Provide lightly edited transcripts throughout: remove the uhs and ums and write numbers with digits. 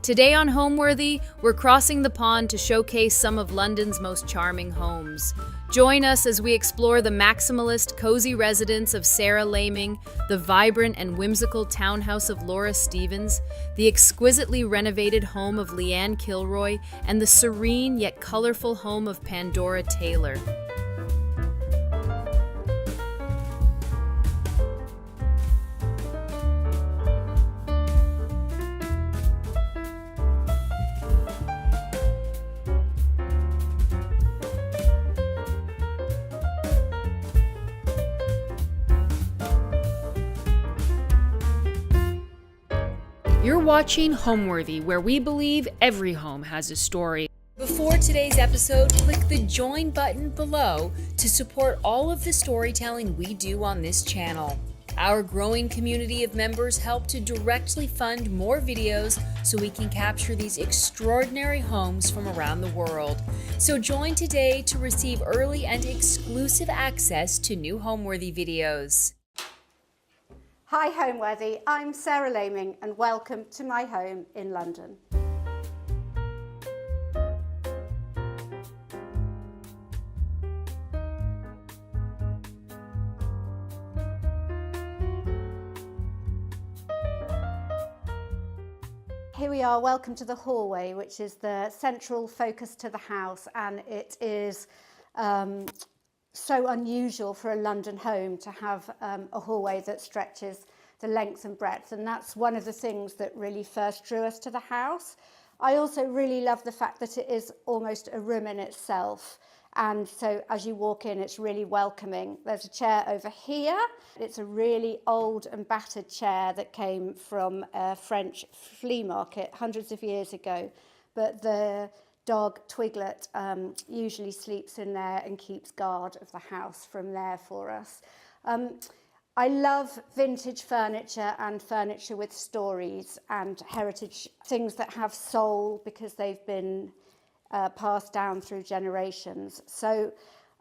Today on Homeworthy, we're crossing the pond to showcase some of London's most charming homes. Join us as we explore the maximalist, cozy residence of Sarah Laming, the vibrant and whimsical townhouse of Laura Stevens, the exquisitely renovated home of Leanne Kilroy, and the serene yet colorful home of Pandora Taylor. You're watching Homeworthy, where we believe every home has a story. Before today's episode, click the join button below to support all of the storytelling we do on this channel. Our growing community of members help to directly fund more videos so we can capture these extraordinary homes from around the world. So join today to receive early and exclusive access to new Homeworthy videos. Hi Homeworthy, I'm Sarah Laming and welcome to my home in London. Here we are, welcome to the hallway, which is the central focus to the house, and it is so unusual for a London home to have a hallway that stretches the length and breadth, and that's one of the things that really first drew us to the house. I also really love the fact that it is almost a room in itself, and so as you walk in it's really welcoming. There's a chair over here. It's a really old and battered chair that came from a French flea market hundreds of years ago, but the dog Twiglet usually sleeps in there and keeps guard of the house from there for us. I love vintage furniture and furniture with stories and heritage, things that have soul because they've been passed down through generations. So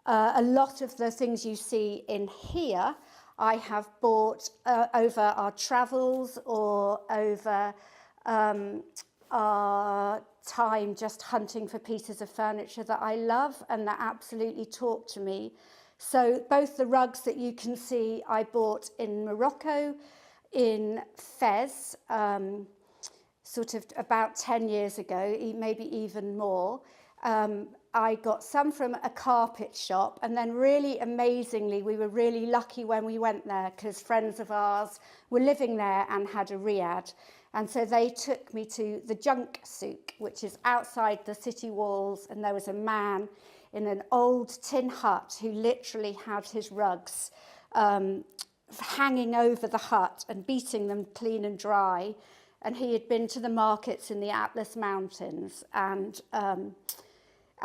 a lot of the things you see in here I have bought over our travels or over our time just hunting for pieces of furniture that I love and that absolutely talk to me. So both the rugs that you can see I bought in Morocco, in Fez, sort of about 10 years ago, maybe even more. I got some from a carpet shop, and then really amazingly, we were really lucky when we went there because friends of ours were living there and had a riad. And so they took me to the junk souk, which is outside the city walls, and there was a man in an old tin hut who literally had his rugs hanging over the hut and beating them clean and dry. And he had been to the markets in the Atlas Mountains, and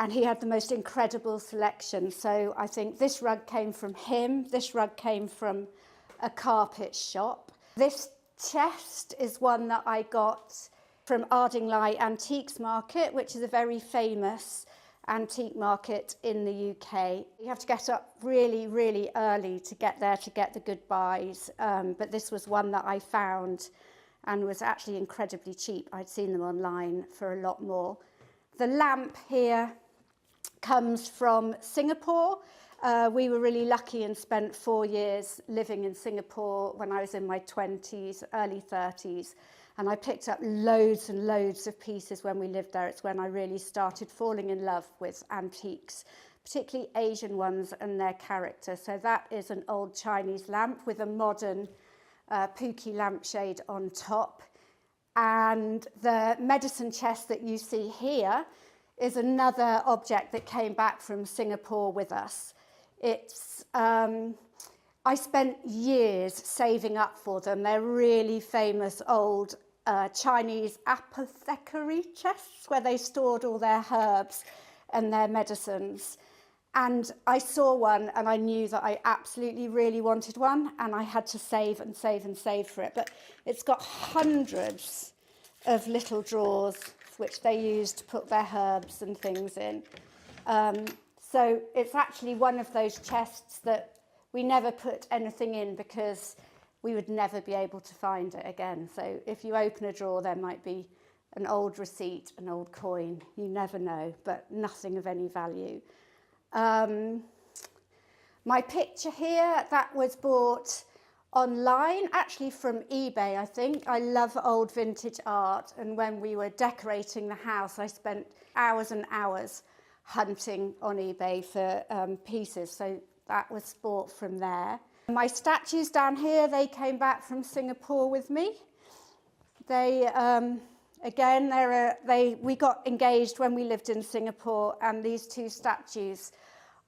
he had the most incredible selection. So I think this rug came from him. This rug came from a carpet shop. This chest is one that I got from Ardingly Antiques Market, which is a very famous antique market in the UK. You have to get up really, really early to get there to get the good buys. But this was one that I found and was actually incredibly cheap. I'd seen them online for a lot more. The lamp here comes from Singapore. We were really lucky and spent 4 years living in Singapore when I was in my 20s, early 30s. And I picked up loads and loads of pieces when we lived there. It's when I really started falling in love with antiques, particularly Asian ones and their character. So that is an old Chinese lamp with a modern Pookie lampshade on top. And the medicine chest that you see here is another object that came back from Singapore with us. It's, I spent years saving up for them. They're really famous old Chinese apothecary chests where they stored all their herbs and their medicines. And I saw one and I knew that I absolutely really wanted one, and I had to save and save and save for it. But it's got hundreds of little drawers which they use to put their herbs and things in. So it's actually one of those chests that we never put anything in because we would never be able to find it again. So if you open a drawer, there might be an old receipt, an old coin. You never know, but nothing of any value. My picture here, that was bought online, actually from eBay, I think. I love old vintage art, and when we were decorating the house, I spent hours and hours hunting on eBay for pieces, so that was bought from there. My statues down here, they came back from Singapore with me. They, again, we got engaged when we lived in Singapore, and these two statues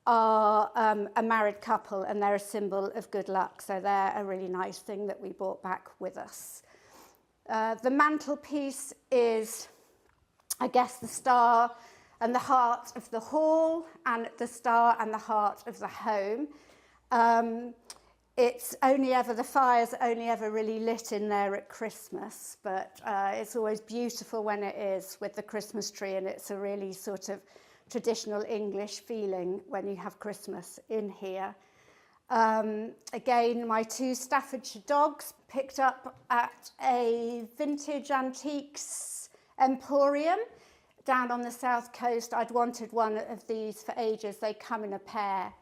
are a married couple, and they're a symbol of good luck, so they're a really nice thing that we brought back with us. The mantelpiece is, I guess, the star and the heart of the hall, and the star and the heart of the home. The fire's only ever really lit in there at Christmas, but it's always beautiful when it is with the Christmas tree, and it's a really sort of traditional English feeling when you have Christmas in here. Again, my two Staffordshire dogs, picked up at a vintage antiques emporium down on the south coast. I'd wanted one of these for ages. They come in a pair,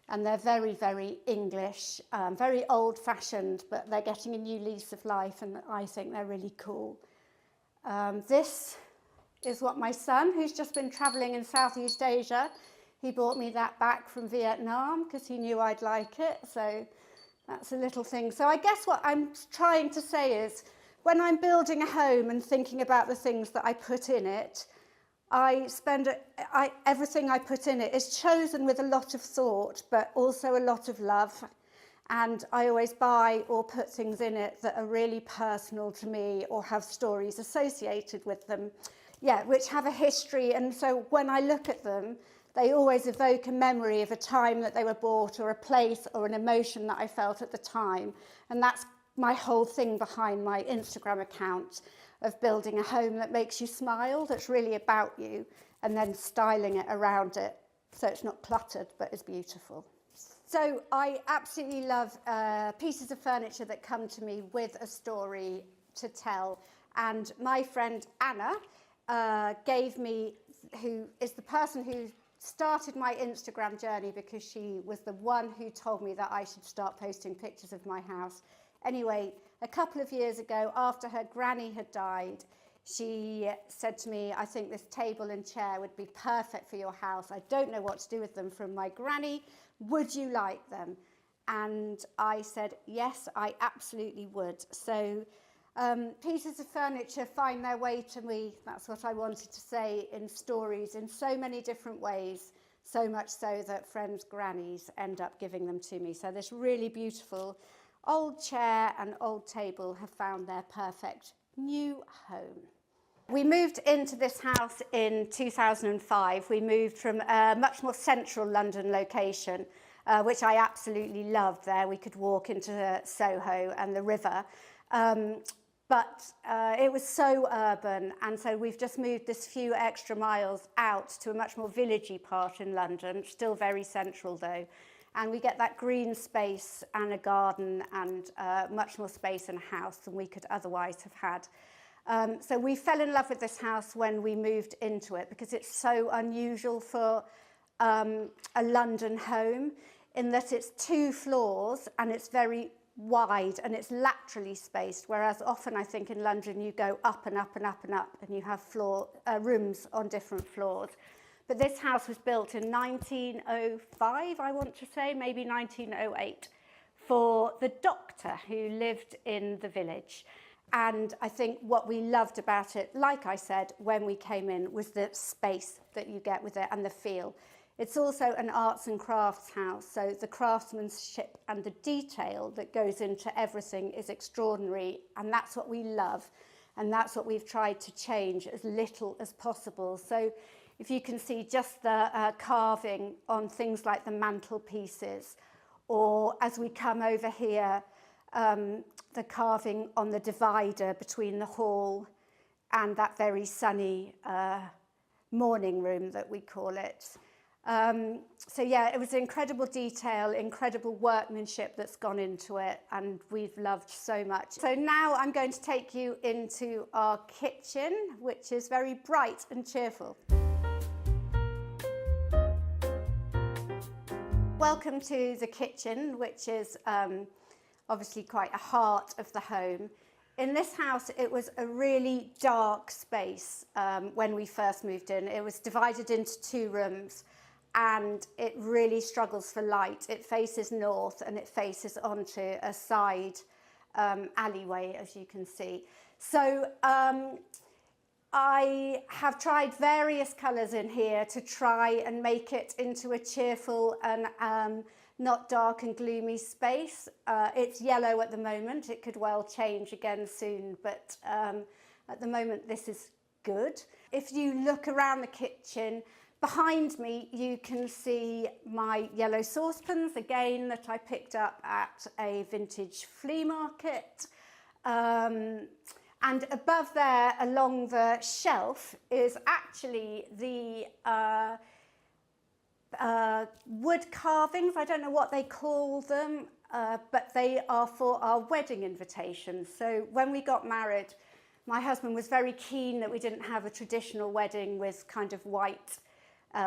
and they're very, very English, very old-fashioned, but they're getting a new lease of life, and I think they're really cool. This is what my son, who's just been travelling in Southeast Asia, he brought me that back from Vietnam because he knew I'd like it, so that's a little thing. So I guess what I'm trying to say is, when I'm building a home and thinking about the things that I put in it, everything I put in it is chosen with a lot of thought, but also a lot of love. And I always buy or put things in it that are really personal to me or have stories associated with them, which have a history. And so when I look at them, they always evoke a memory of a time that they were bought, or a place or an emotion that I felt at the time. And that's my whole thing behind my Instagram account, of building a home that makes you smile, that's really about you, and then styling it around it so it's not cluttered but is beautiful. So I absolutely love pieces of furniture that come to me with a story to tell. And my friend Anna gave me, who is the person who started my Instagram journey, because she was the one who told me that I should start posting pictures of my house. Anyway, a couple of years ago, after her granny had died, she said to me, I think this table and chair would be perfect for your house. I don't know what to do with them from my granny. Would you like them? And I said, yes, I absolutely would. So pieces of furniture find their way to me, that's what I wanted to say, in stories in so many different ways, so much so that friends' grannies end up giving them to me. So this really beautiful old chair and old table have found their perfect new home. We moved into this house in 2005. We moved from a much more central London location, which I absolutely loved there. We could walk into Soho and the river. But it was so urban, and so we've just moved this few extra miles out to a much more villagey part in London, still very central though. And we get that green space and a garden and much more space in a house than we could otherwise have had. So we fell in love with this house when we moved into it, because it's so unusual for a London home, in that it's 2 floors and it's very wide and it's laterally spaced, whereas often I think in London you go up and up and up and up, and you have rooms on different floors. But this house was built in 1905, I want to say, maybe 1908, for the doctor who lived in the village. And I think what we loved about it, like I said, when we came in, was the space that you get with it and the feel. It's also an arts and crafts house, so the craftsmanship and the detail that goes into everything is extraordinary, and that's what we love, and that's what we've tried to change as little as possible. So if you can see just the carving on things like the mantelpieces, or as we come over here, the carving on the divider between the hall and that very sunny morning room that we call it. So yeah, it was incredible detail, incredible workmanship that's gone into it, and we've loved so much. So now I'm going to take you into our kitchen, which is very bright and cheerful. Welcome to the kitchen, which is obviously quite a heart of the home. In this house, it was a really dark space when we first moved in. It was divided into 2 rooms, and it really struggles for light. It faces north and it faces onto a side alleyway, as you can see. So I have tried various colours in here to try and make it into a cheerful and not dark and gloomy space. It's yellow at the moment. It could well change again soon, but at the moment this is good. If you look around the kitchen, behind me you can see my yellow saucepans, again, that I picked up at a vintage flea market. And above there, along the shelf, is actually the wood carvings. I don't know what they call them, but they are for our wedding invitations. So when we got married, my husband was very keen that we didn't have a traditional wedding with kind of white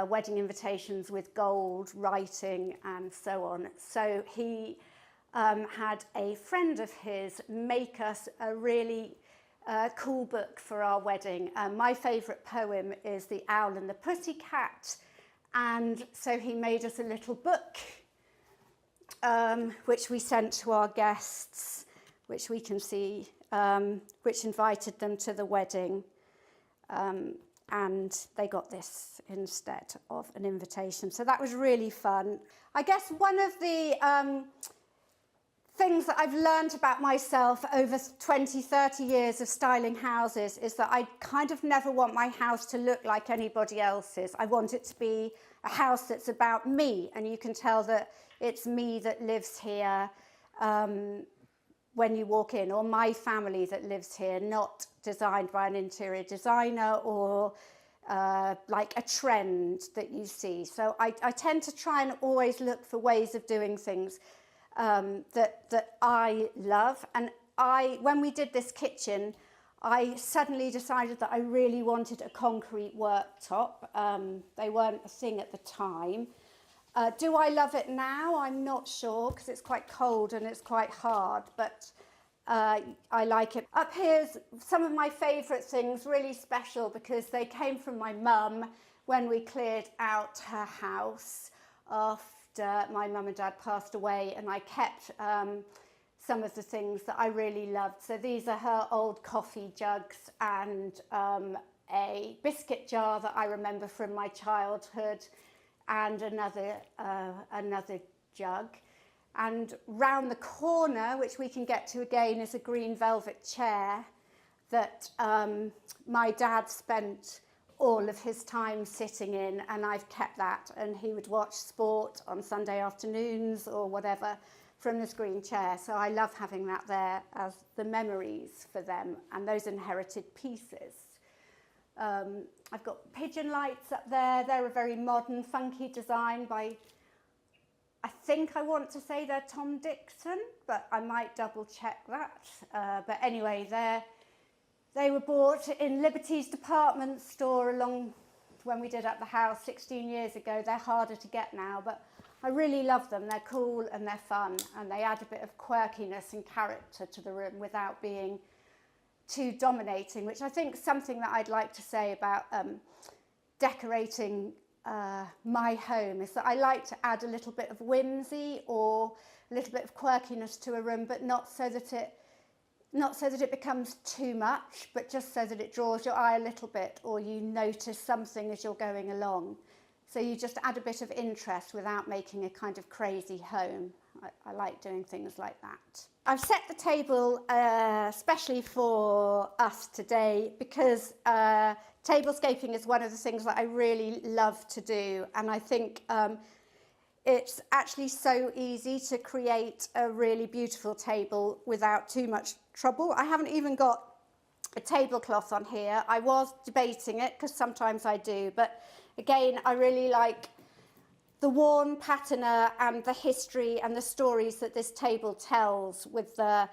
wedding invitations with gold writing and so on. So he had a friend of his make us a really cool book for our wedding. My favourite poem is The Owl and the Pussycat, and so he made us a little book which we sent to our guests, which we can see, which invited them to the wedding. And they got this instead of an invitation. So that was really fun. I guess one of the things that I've learned about myself over 20, 30 years of styling houses is that I kind of never want my house to look like anybody else's. I want it to be a house that's about me, and you can tell that it's me that lives here when you walk in, or my family that lives here, not designed by an interior designer or like a trend that you see. So I tend to try and always look for ways of doing things that I love. And when we did this kitchen, I suddenly decided that I really wanted a concrete worktop. They weren't a thing at the time. Do I love it now? I'm not sure, because it's quite cold and it's quite hard, but I like it. Up here's some of my favourite things, really special, because they came from my mum when we cleared out her house after my mum and dad passed away, and I kept some of the things that I really loved. So these are her old coffee jugs and a biscuit jar that I remember from my childhood, and another jug. And round the corner, which we can get to again, is a green velvet chair that my dad spent all of his time sitting in, and I've kept that, and he would watch sport on Sunday afternoons or whatever from this green chair. So I love having that there as the memories for them and those inherited pieces. I've got pigeon lights up there. They're a very modern, funky design by, I think I want to say they're Tom Dixon, but I might double check that. But anyway, they were bought in Liberty's department store along when we did up the house 16 years ago. They're harder to get now, but I really love them. They're cool and they're fun, and they add a bit of quirkiness and character to the room without being too dominating, which I think is something that I'd like to say about decorating my home, is that I like to add a little bit of whimsy or a little bit of quirkiness to a room, but not so that it becomes too much, but just so that it draws your eye a little bit, or you notice something as you're going along. So you just add a bit of interest without making a kind of crazy home. I like doing things like that. I've set the table especially for us today because tablescaping is one of the things that I really love to do, and I think it's actually so easy to create a really beautiful table without too much trouble. I haven't even got a tablecloth on here. I was debating it because sometimes I do, but again, I really like the worn patina and the history and the stories that this table tells with the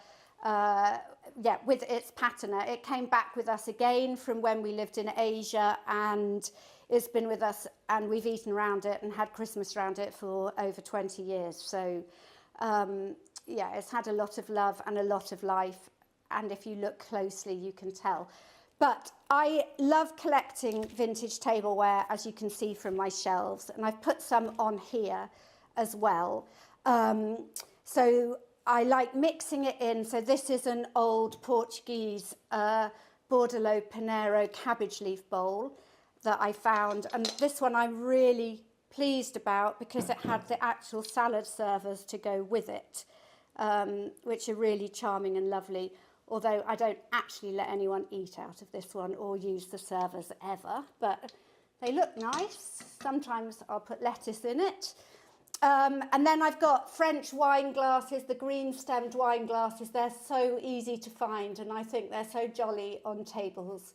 with its patina. It came back with us again from when we lived in Asia, and it's been with us, and we've eaten around it and had Christmas around it for over 20 years. So it's had a lot of love and a lot of life, and if you look closely you can tell. But I love collecting vintage tableware, as you can see from my shelves, and I've put some on here as well. So I like mixing it in. So this is an old Portuguese Bordelot Panero cabbage leaf bowl that I found, and this one I'm really pleased about because it had the actual salad servers to go with it, which are really charming and lovely. Although I don't actually let anyone eat out of this one or use the servers ever, but they look nice. Sometimes I'll put lettuce in it. And then I've got French wine glasses, the green-stemmed wine glasses. They're so easy to find, and I think they're so jolly on tables.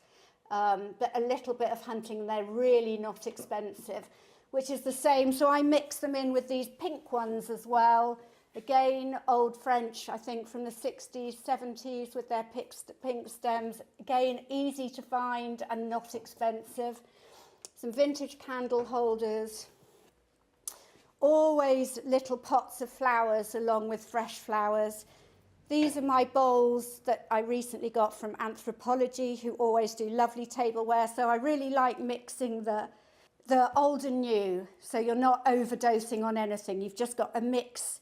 But a little bit of hunting, they're really not expensive, which is the same. So I mix them in with these pink ones as well. Again, old French, I think from the 60s, 70s with their pink stems. Again, easy to find and not expensive. Some vintage candle holders. Always little pots of flowers along with fresh flowers. These are my bowls that I recently got from Anthropology, who always do lovely tableware. So I really like mixing the old and new. So you're not overdosing on anything. You've just got a mix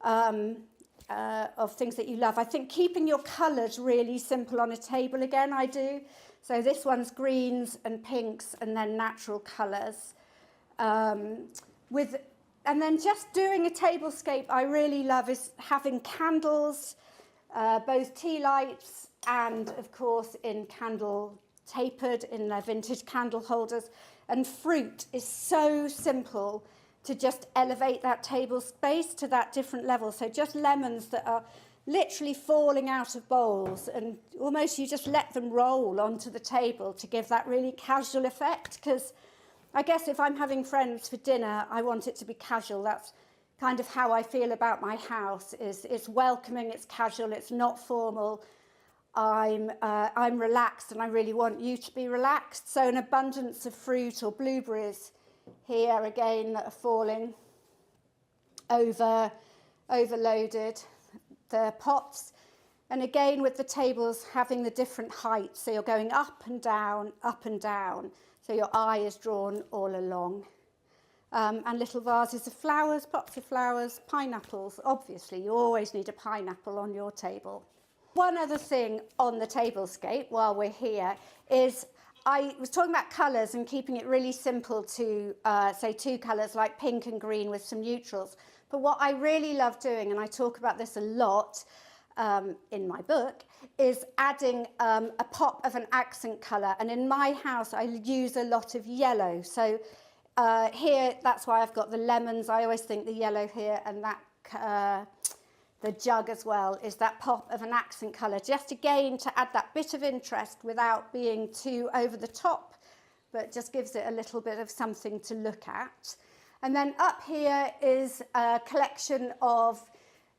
of things that you love. I think keeping your colours really simple on a table again, I do. So this one's greens and pinks and then natural colours. And then just doing a tablescape I really love is having candles, both tea lights and of course in candle tapered in their vintage candle holders. And fruit is so simple to just elevate that table space to that different level. So just lemons that are literally falling out of bowls, and almost you just let them roll onto the table to give that really casual effect. Because I guess if I'm having friends for dinner, I want it to be casual. That's kind of how I feel about my house. It's welcoming, it's casual, it's not formal. I'm relaxed, and I really want you to be relaxed. So an abundance of fruit or blueberries here again that are falling overloaded the pots, and again with the tables having the different heights, so you're going up and down, so your eye is drawn all along. And little vases of flowers, pots of flowers, pineapples. Obviously you always need a pineapple on your table. One other thing on the tablescape while we're here is I was talking about colours and keeping it really simple to say two colours like pink and green with some neutrals. But what I really love doing, and I talk about this a lot in my book, is adding a pop of an accent colour. And in my house, I use a lot of yellow. So here, that's why I've got the lemons. I always think the yellow here and that the jug as well is that pop of an accent colour, just again to add that bit of interest without being too over the top, but just gives it a little bit of something to look at. And then up here is a collection of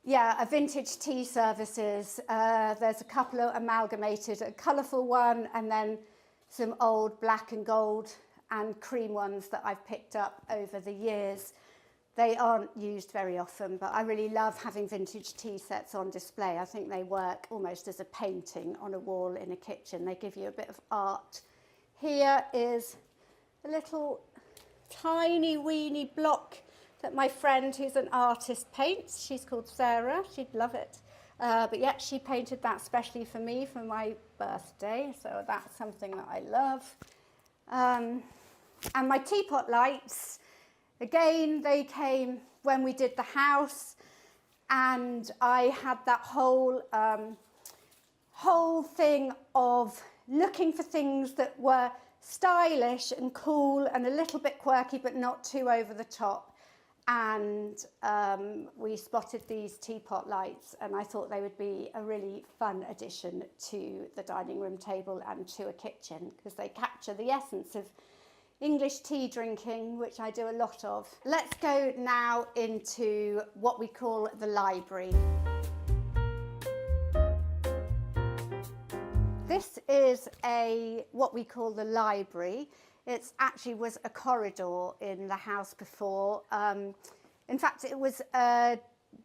a vintage tea services. There's a couple of amalgamated, a colourful one, and then some old black and gold and cream ones that I've picked up over the years. They aren't used very often, but I really love having vintage tea sets on display. I think they work almost as a painting on a wall in a kitchen. They give you a bit of art. Here is a little tiny weeny block that my friend who's an artist paints. She's called Sarah. She'd love it. But yeah, she painted that specially for me for my birthday. So that's something that I love. And my teapot lights, again, they came when we did the house, and I had that whole thing of looking for things that were stylish and cool and a little bit quirky, but not too over the top. And we spotted these teapot lights, and I thought they would be a really fun addition to the dining room table and to a kitchen, because they capture the essence of English tea drinking, which I do a lot of. Let's go now into what we call the library. This is what we call the library. It actually was a corridor in the house before. In fact, it was a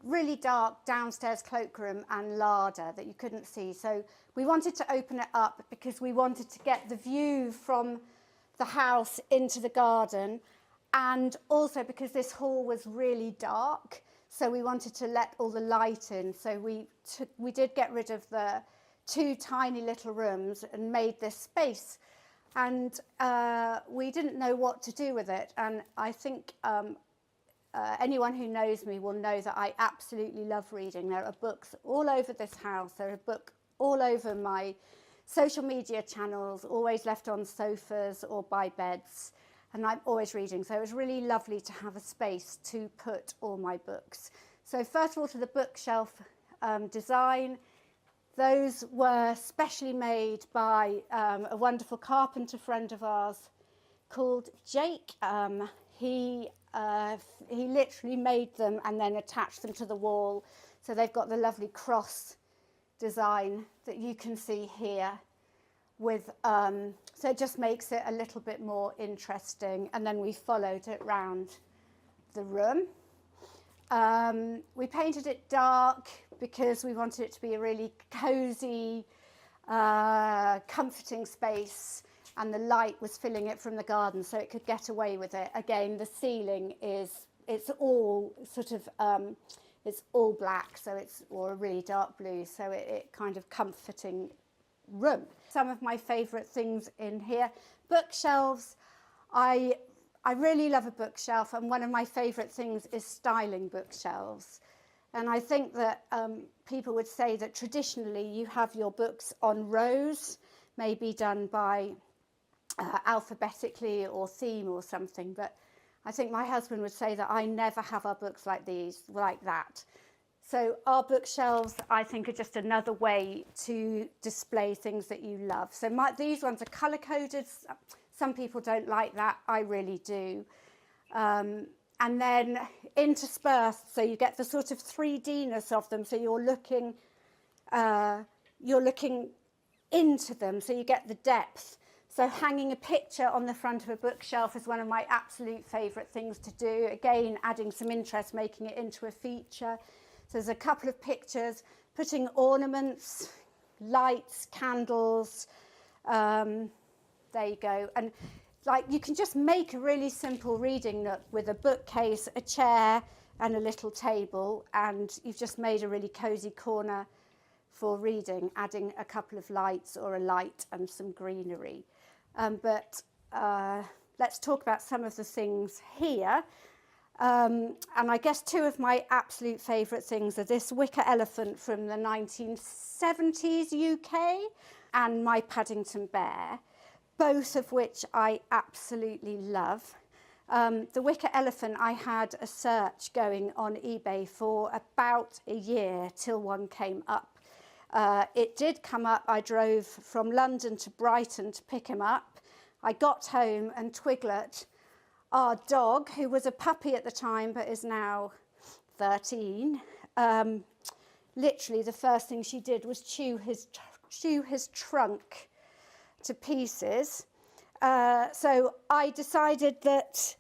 really dark downstairs cloakroom and larder that you couldn't see. So we wanted to open it up because we wanted to get the view from the house into the garden, and also because this hall was really dark, so we wanted to let all the light in. So we did get rid of the 2 tiny little rooms and made this space, and we didn't know what to do with it. And I think anyone who knows me will know that I absolutely love reading. There are books all over this house. There are books all over my social media channels, always left on sofas or by beds, and I'm always reading. So it was really lovely to have a space to put all my books. So first of all, to the bookshelf design. Those were specially made by a wonderful carpenter friend of ours called Jake. He literally made them and then attached them to the wall. So they've got the lovely cross design that you can see here with, so it just makes it a little bit more interesting. And then we followed it round the room. We painted it dark because we wanted it to be a really cozy, comforting space, and the light was filling it from the garden so it could get away with it. Again, the ceiling it's all sort of, it's all black, so or a really dark blue, so it kind of comforting room. Some of my favourite things in here, bookshelves. I really love a bookshelf, and one of my favourite things is styling bookshelves. And I think that people would say that traditionally you have your books on rows, maybe done by alphabetically or theme or something, but I think my husband would say that I never have our books like that. So our bookshelves, I think, are just another way to display things that you love. So these ones are colour-coded. Some people don't like that. I really do. And then interspersed, so you get the sort of 3D-ness of them. So you're looking into them, so you get the depth. So hanging a picture on the front of a bookshelf is one of my absolute favourite things to do. Again, adding some interest, making it into a feature. So there's a couple of pictures, putting ornaments, lights, candles. There you go. And like, you can just make a really simple reading nook with a bookcase, a chair, and a little table, and you've just made a really cosy corner for reading, adding a couple of lights or a light and some greenery. But let's talk about some of the things here. And I guess 2 of my absolute favourite things are this wicker elephant from the 1970s UK and my Paddington bear, both of which I absolutely love. The wicker elephant, I had a search going on eBay for about a year till one came up. It did come up. I drove from London to Brighton to pick him up. I got home and Twiglet, our dog, who was a puppy at the time but is now 13, literally the first thing she did was chew his trunk to pieces. So I decided that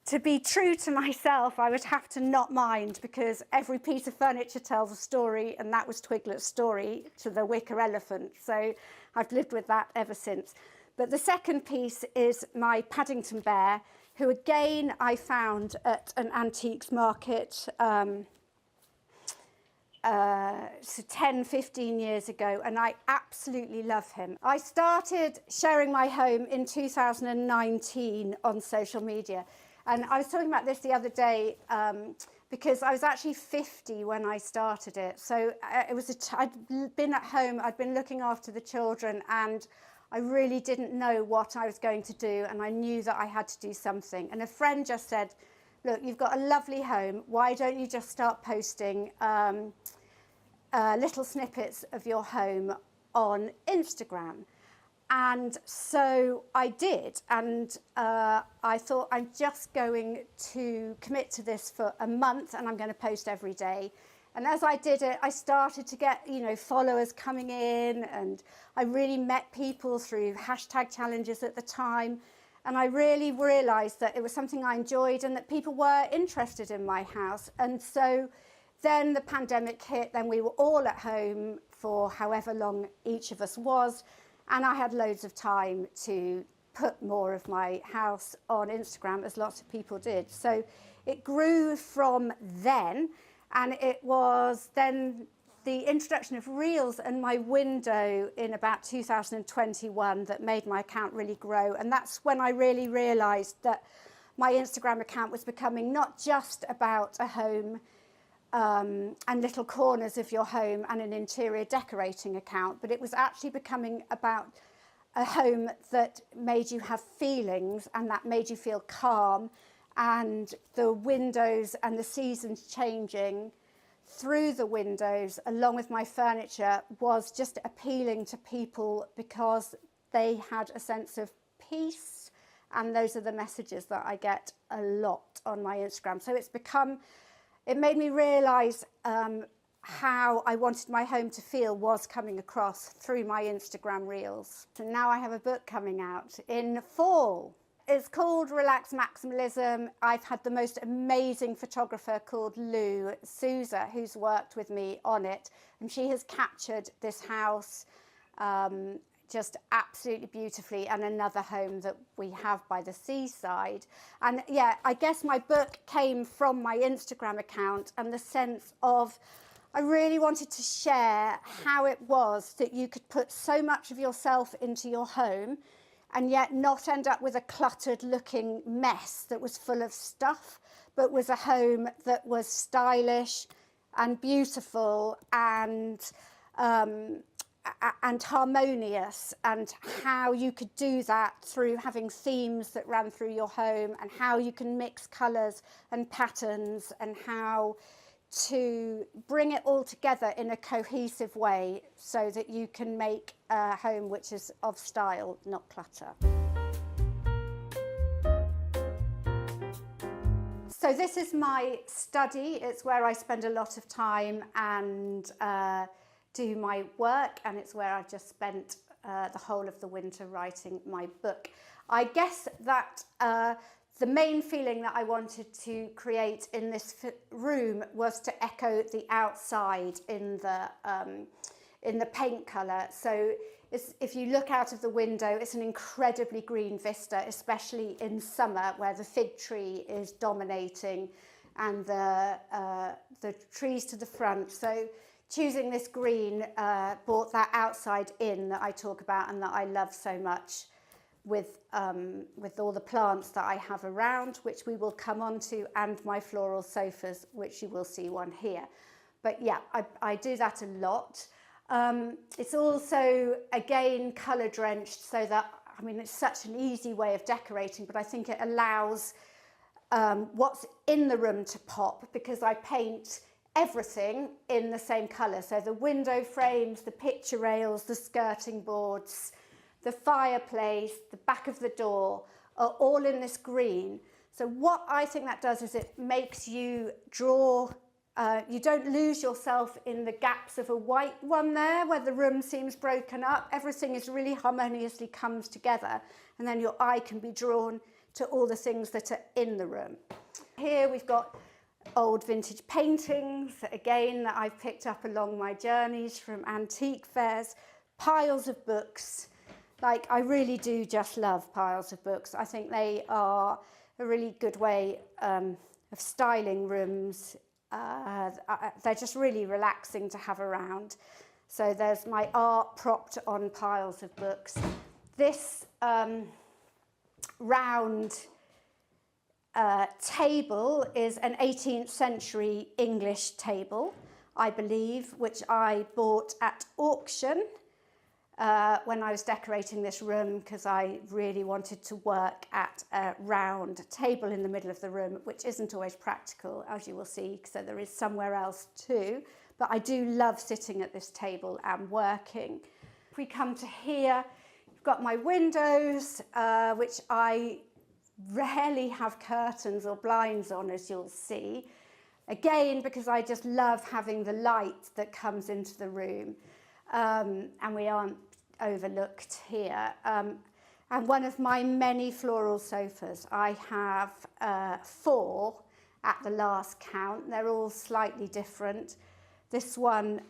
to be true to myself, I would have to not mind, because every piece of furniture tells a story, and that was Twiglet's story to the wicker elephant. So I've lived with that ever since. But the second piece is my Paddington bear, who again I found at an antiques market 10, 15 years ago, and I absolutely love him. I started sharing my home in 2019 on social media, and I was talking about this the other day because I was actually 50 when I started it. So I'd been at home, I'd been looking after the children, and I really didn't know what I was going to do, and I knew that I had to do something. And a friend just said, look, you've got a lovely home, why don't you just start posting little snippets of your home on Instagram? And so I did, and I thought I'm just going to commit to this for a month, and I'm going to post every day. And as I did it, I started to get, followers coming in, and I really met people through hashtag challenges at the time. And I really realised that it was something I enjoyed and that people were interested in my house. And so then the pandemic hit, then we were all at home for however long each of us was. And I had loads of time to put more of my house on Instagram, as lots of people did. So it grew from then, and it was then the introduction of Reels and my window in about 2021 that made my account really grow. And that's when I really realised that my Instagram account was becoming not just about a home and little corners of your home and an interior decorating account, but it was actually becoming about a home that made you have feelings and that made you feel calm, and the windows and the seasons changing through the windows along with my furniture was just appealing to people because they had a sense of peace, and those are the messages that I get a lot on my Instagram. So it made me realise how I wanted my home to feel was coming across through my Instagram Reels. And now I have a book coming out in fall. It's called Relaxed Maximalism. I've had the most amazing photographer called Lou Souza, who's worked with me on it, and she has captured this house just absolutely beautifully, and another home that we have by the seaside. And yeah, I guess my book came from my Instagram account and the sense of I really wanted to share how it was that you could put so much of yourself into your home and yet not end up with a cluttered looking mess that was full of stuff, but was a home that was stylish and beautiful and harmonious, and how you could do that through having themes that ran through your home, and how you can mix colours and patterns, and how to bring it all together in a cohesive way so that you can make a home which is of style, not clutter. So this is my study. It's where I spend a lot of time and do my work, and it's where I've just spent the whole of the winter writing my book. I guess that the main feeling that I wanted to create in this room was to echo the outside in the paint colour. So if you look out of the window, it's an incredibly green vista, especially in summer where the fig tree is dominating and the trees to the front. So choosing this green brought that outside in that I talk about and that I love so much, with all the plants that I have around, which we will come on to, and my floral sofas, which you will see one here. But yeah, I do that a lot. It's also, again, colour drenched, so that, I mean, it's such an easy way of decorating, but I think it allows what's in the room to pop, because I paint everything in the same colour. So the window frames, the picture rails, the skirting boards, the fireplace, the back of the door are all in this green. So what I think that does is it makes you draw, you don't lose yourself in the gaps of a white one there where the room seems broken up. Everything is really harmoniously comes together, and then your eye can be drawn to all the things that are in the room. Here we've got old vintage paintings, again, that I've picked up along my journeys from antique fairs, piles of books. Like, I really do just love piles of books. I think they are a really good way of styling rooms. They're just really relaxing to have around. So there's my art propped on piles of books. This round table is an 18th century English table, I believe, which I bought at auction when I was decorating this room, because I really wanted to work at a round table in the middle of the room, which isn't always practical, as you will see, so there is somewhere else too. But I do love sitting at this table and working. If we come to here, got my windows, which I rarely have curtains or blinds on, as you'll see. Again, because I just love having the light that comes into the room, and we aren't overlooked here. And one of my many floral sofas, I have 4 at the last count. They're all slightly different. This one,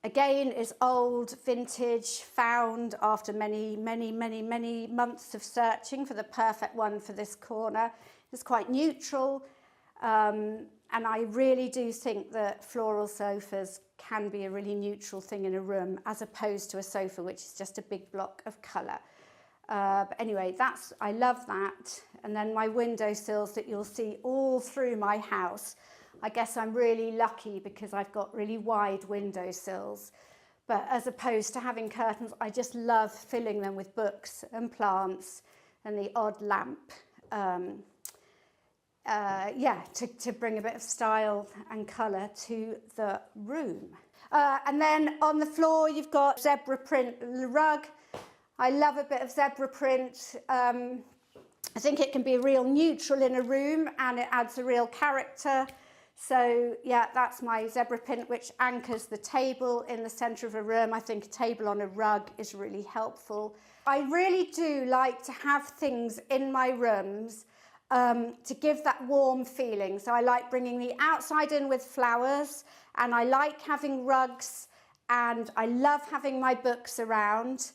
again, is old, vintage, found after many months of searching for the perfect one for this corner. It's quite neutral, and I really do think that floral sofas can be a really neutral thing in a room, as opposed to a sofa which is just a big block of colour. But anyway, I love that. And then my windowsills that you'll see all through my house. I guess I'm really lucky because I've got really wide windowsills. But as opposed to having curtains, I just love filling them with books and plants and the odd lamp. To bring a bit of style and colour to the room. And then on the floor, you've got zebra print rug. I love a bit of zebra print. I think it can be real neutral in a room and it adds a real character. So yeah, that's my zebra print, which anchors the table in the centre of a room. I think a table on a rug is really helpful. I really do like to have things in my rooms to give that warm feeling. So I like bringing the outside in with flowers, and I like having rugs, and I love having my books around.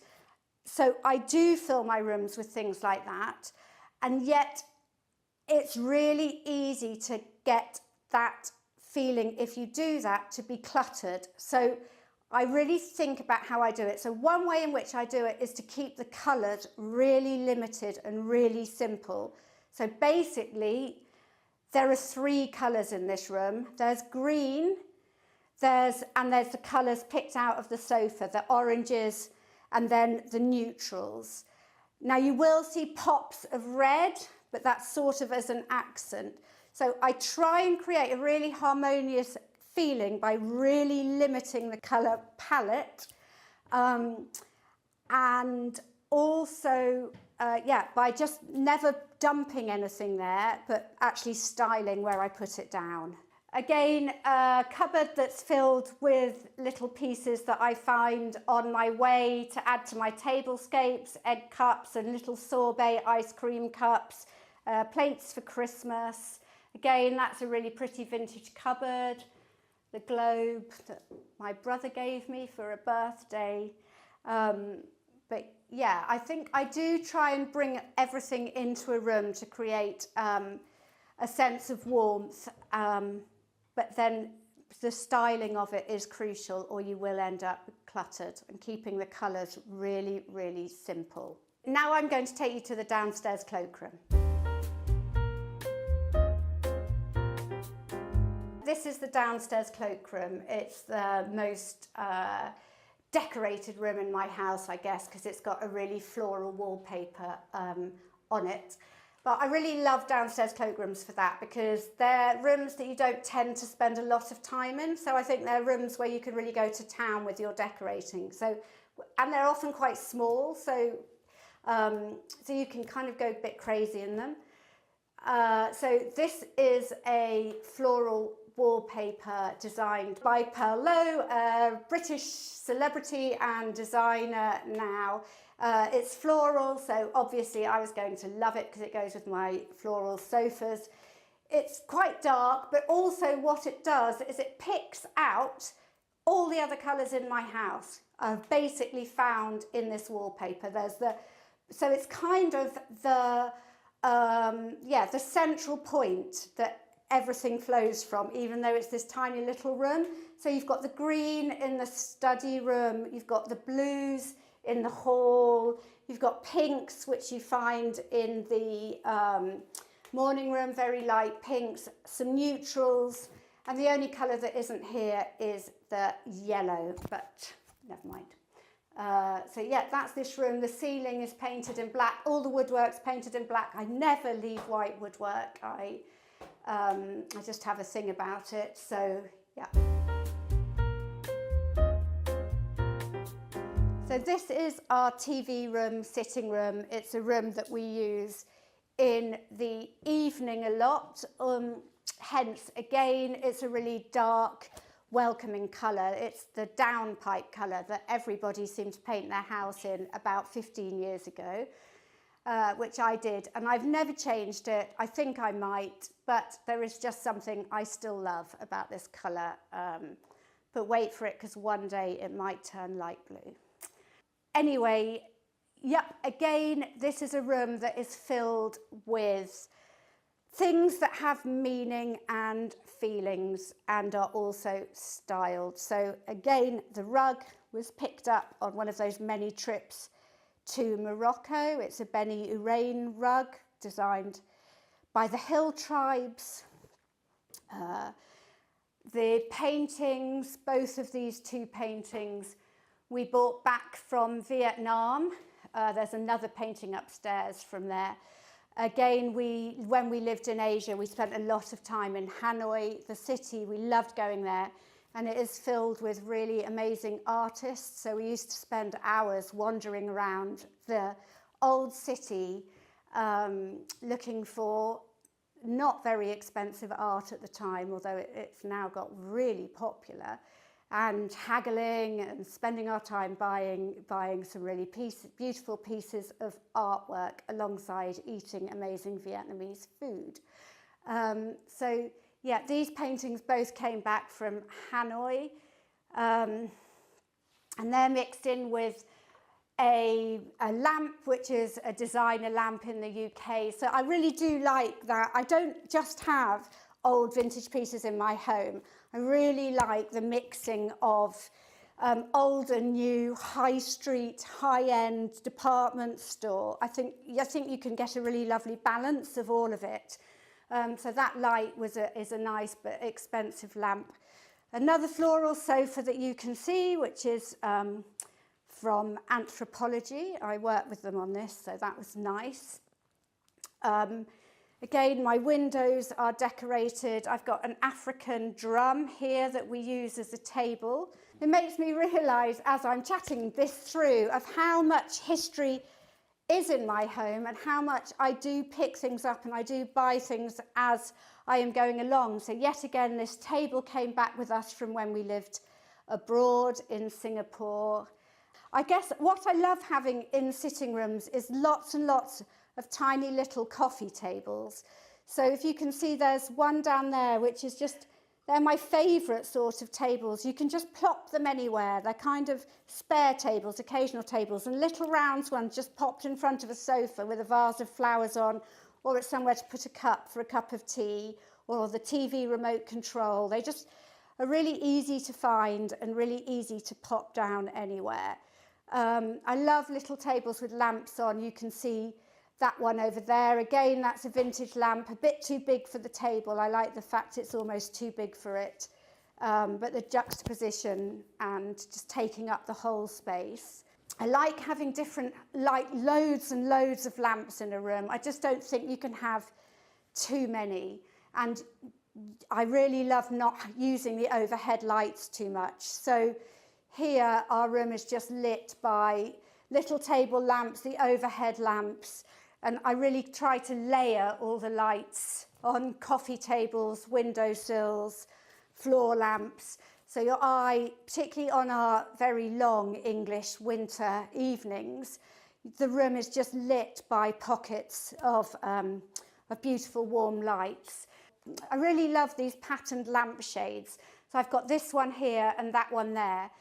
So I do fill my rooms with things like that. And yet it's really easy to get that feeling, if you do that, to be cluttered. So I really think about how I do it. So one way in which I do it is to keep the colours really limited and really simple. So basically, there are 3 colours in this room. There's green, there's the colours picked out of the sofa, the oranges, and then the neutrals. Now you will see pops of red, but that's sort of as an accent. So I try and create a really harmonious feeling by really limiting the colour palette, and also by just never dumping anything there, but actually styling where I put it down. Again, a cupboard that's filled with little pieces that I find on my way to add to my tablescapes, egg cups and little sorbet ice cream cups, plates for Christmas. Again, that's a really pretty vintage cupboard. The globe that my brother gave me for a birthday. But yeah, I think I do try and bring everything into a room to create a sense of warmth. But then the styling of it is crucial, or you will end up cluttered, and keeping the colours really, really simple. Now I'm going to take you to the downstairs cloakroom. This is the downstairs cloakroom. It's the most decorated room in my house, I guess, because it's got a really floral wallpaper on it. But I really love downstairs cloakrooms for that, because they're rooms that you don't tend to spend a lot of time in. So I think they're rooms where you can really go to town with your decorating. And they're often quite small, so you can kind of go a bit crazy in them. So this is a floral wallpaper designed by Pearl Lowe, a British celebrity and designer now. It's floral, so obviously I was going to love it because it goes with my floral sofas. It's quite dark, but also what it does is it picks out all the other colours in my house. I've basically found in this wallpaper. So it's kind of the central point that everything flows from, even though it's this tiny little room. So you've got the green in the study room, you've got the blues in the hall, you've got pinks, which you find in the morning room, very light pinks, some neutrals, and the only colour that isn't here is the yellow, but never mind. So yeah, that's this room. The ceiling is painted in black, all the woodwork's painted in black. I never leave white woodwork. I just have a thing about it, so yeah. So this is our TV room, sitting room. It's a room that we use in the evening a lot. Hence, again, it's a really dark, welcoming colour. It's the downpipe colour that everybody seemed to paint their house in about 15 years ago, which I did. And I've never changed it. I think I might, but there is just something I still love about this colour. But wait for it, because one day it might turn light blue. Anyway, yep, again, this is a room that is filled with things that have meaning and feelings and are also styled. So again, the rug was picked up on one of those many trips to Morocco. It's a Beni Urain rug designed by the Hill tribes. The paintings, both of these two paintings, we bought back from Vietnam. There's another painting upstairs from there. Again, when we lived in Asia, we spent a lot of time in Hanoi, the city. We loved going there. And it is filled with really amazing artists. So we used to spend hours wandering around the old city, looking for not very expensive art at the time, although it's now got really popular, and haggling and spending our time buying some really beautiful pieces of artwork alongside eating amazing Vietnamese food. So yeah, these paintings both came back from Hanoi, and they're mixed in with a lamp, which is a designer lamp in the UK. So I really do like that. I don't just have old vintage pieces in my home. I really like the mixing of old and new, high street, high-end department store. I think you can get a really lovely balance of all of it. So that light is a nice but expensive lamp. Another floral sofa that you can see, which is from Anthropology. I worked with them on this, so that was nice. Again, my windows are decorated. I've got an African drum here that we use as a table. It makes me realise, as I'm chatting this through, of how much history is in my home and how much I do pick things up and I do buy things as I am going along. So yet again, this table came back with us from when we lived abroad in Singapore. I guess what I love having in sitting rooms is lots and lots of tiny little coffee tables. So if you can see, there's one down there, which is just, they're my favourite sort of tables. You can just plop them anywhere. They're kind of spare tables, occasional tables, and little round ones just popped in front of a sofa with a vase of flowers on, or it's somewhere to put a cup for a cup of tea, or the TV remote control. They just are really easy to find and really easy to pop down anywhere. I love little tables with lamps on. You can see that one over there. Again, that's a vintage lamp, a bit too big for the table. I like the fact it's almost too big for it. But the juxtaposition and just taking up the whole space. I like having loads and loads of lamps in a room. I just don't think you can have too many. And I really love not using the overhead lights too much. So here, our room is just lit by little table lamps, the overhead lamps, and I really try to layer all the lights on coffee tables, windowsills, floor lamps. So your eye, particularly on our very long English winter evenings, the room is just lit by pockets of beautiful warm lights. I really love these patterned lampshades. So I've got this one here and that one there.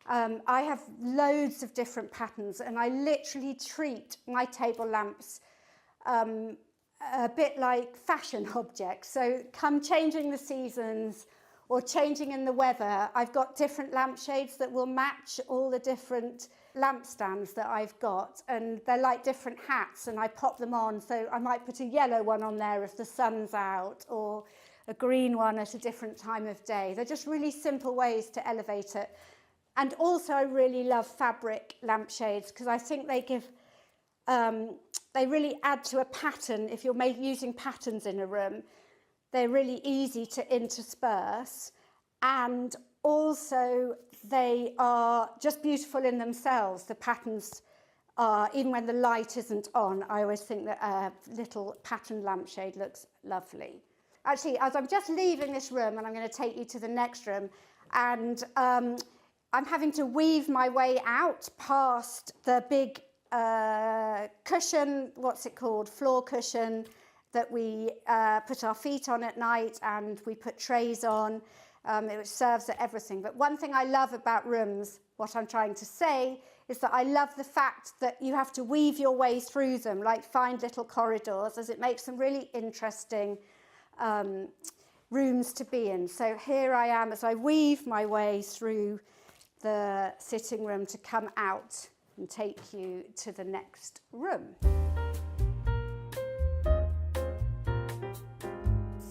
I have loads of different patterns, and I literally treat my table lamps a bit like fashion objects. So come changing the seasons or changing in the weather, I've got different lampshades that will match all the different lampstands that I've got, and they're like different hats, and I pop them on. So I might put a yellow one on there if the sun's out, or a green one at a different time of day. They're just really simple ways to elevate it. And also I really love fabric lampshades because I think they give, they really add to a pattern. If you're using patterns in a room, they're really easy to intersperse. And also they are just beautiful in themselves. The patterns are, even when the light isn't on, I always think that a little patterned lampshade looks lovely. Actually, as I'm just leaving this room, and I'm going to take you to the next room, and I'm having to weave my way out past the big cushion, what's it called, floor cushion, that we put our feet on at night, and we put trays on. It serves at everything. But one thing I love about rooms, what I'm trying to say, is that I love the fact that you have to weave your way through them, like find little corridors, as it makes them really interesting rooms to be in. So here I am as I weave my way through the sitting room to come out and take you to the next room.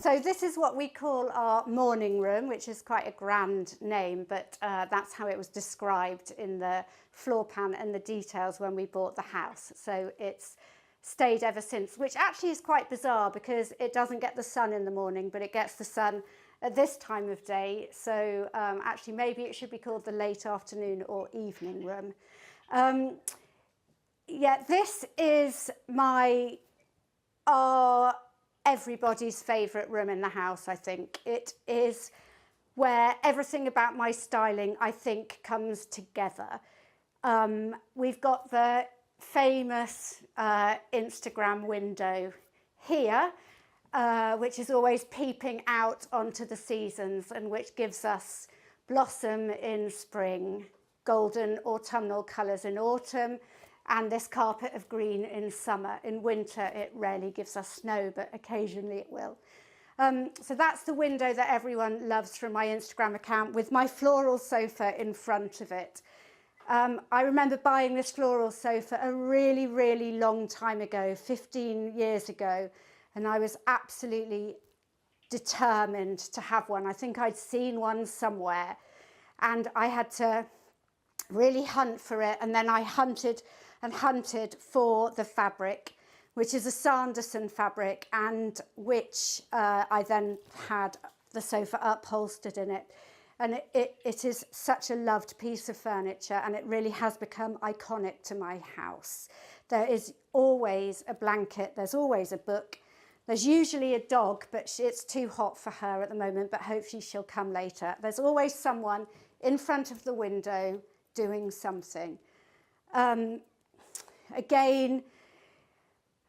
So this is what we call our morning room, which is quite a grand name, but that's how it was described in the floor plan and the details when we bought the house. So it's stayed ever since, which actually is quite bizarre because it doesn't get the sun in the morning, but it gets the sun at this time of day. So actually maybe it should be called the late afternoon or evening room. Yeah, this is our everybody's favourite room in the house, I think. It is where everything about my styling, I think, comes together. We've got the famous Instagram window here, which is always peeping out onto the seasons and which gives us blossom in spring, golden autumnal colours in autumn, and this carpet of green in summer. In winter, it rarely gives us snow, but occasionally it will. So that's the window that everyone loves from my Instagram account, with my floral sofa in front of it. I remember buying this floral sofa a really, really long time ago, 15 years ago, and I was absolutely determined to have one. I think I'd seen one somewhere, and I had to really hunt for it, and then I hunted and hunted for the fabric, which is a Sanderson fabric, and which I then had the sofa upholstered in it. And it is such a loved piece of furniture, and it really has become iconic to my house. There is always a blanket, there's always a book, there's usually a dog, but it's too hot for her at the moment, but hopefully she'll come later. There's always someone in front of the window doing something. Again,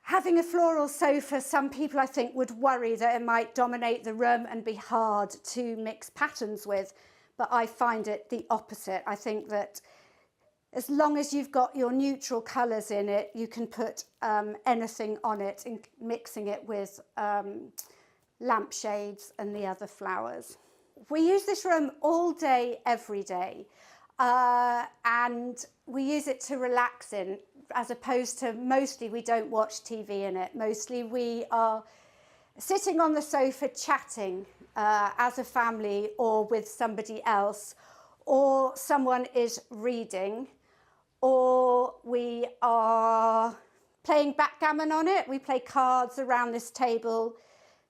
having a floral sofa, some people I think would worry that it might dominate the room and be hard to mix patterns with, but I find it the opposite. I think that as long as you've got your neutral colours in it, you can put anything on it, mixing it with lampshades and the other flowers. We use this room all day, every day, and we use it to relax in, as opposed to mostly we don't watch TV in it. Mostly we are sitting on the sofa chatting as a family or with somebody else, or someone is reading, or we are playing backgammon on it. We play cards around this table.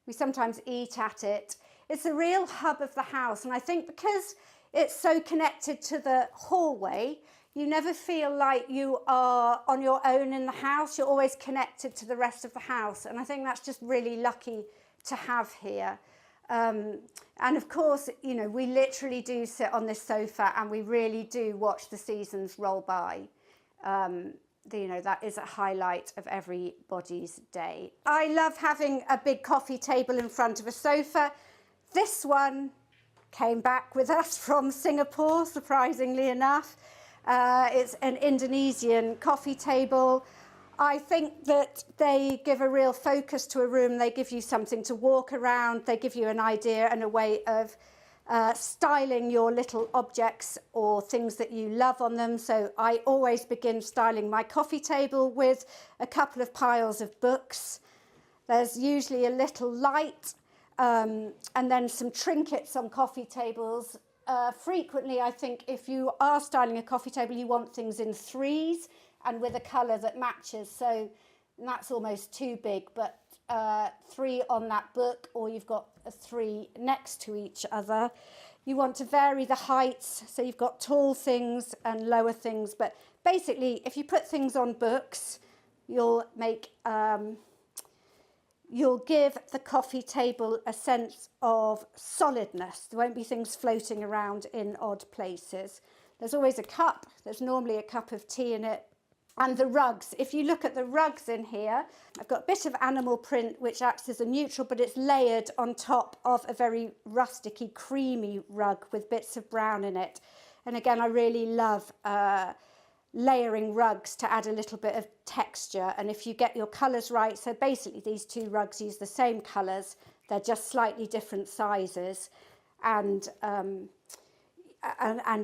We sometimes eat at it. It's a real hub of the house, and I think because it's so connected to the hallway, you never feel like you are on your own in the house. You're always connected to the rest of the house. And I think that's just really lucky to have here. And of course, you know, we literally do sit on this sofa and we really do watch the seasons roll by. You know, that is a highlight of everybody's day. I love having a big coffee table in front of a sofa. This one came back with us from Singapore, surprisingly enough. It's an Indonesian coffee table. I think that they give a real focus to a room. They give you something to walk around. They give you an idea and a way of styling your little objects or things that you love on them. So I always begin styling my coffee table with a couple of piles of books. There's usually a little light and then some trinkets on coffee tables. Frequently, I think if you are styling a coffee table, you want things in threes and with a colour that matches. So that's almost too big, but 3 on that book, or you've got a 3 next to each other. You want to vary the heights, so you've got tall things and lower things. But basically, if you put things on books, you'll give the coffee table a sense of solidness. There won't be things floating around in odd places. There's always a cup. There's normally a cup of tea in it. And the rugs, if you look at the rugs in here, I've got a bit of animal print which acts as a neutral, but it's layered on top of a very rusticy, creamy rug with bits of brown in it. And again, I really love layering rugs to add a little bit of texture. And if you get your colours right, so basically these two rugs use the same colours, they're just slightly different sizes. And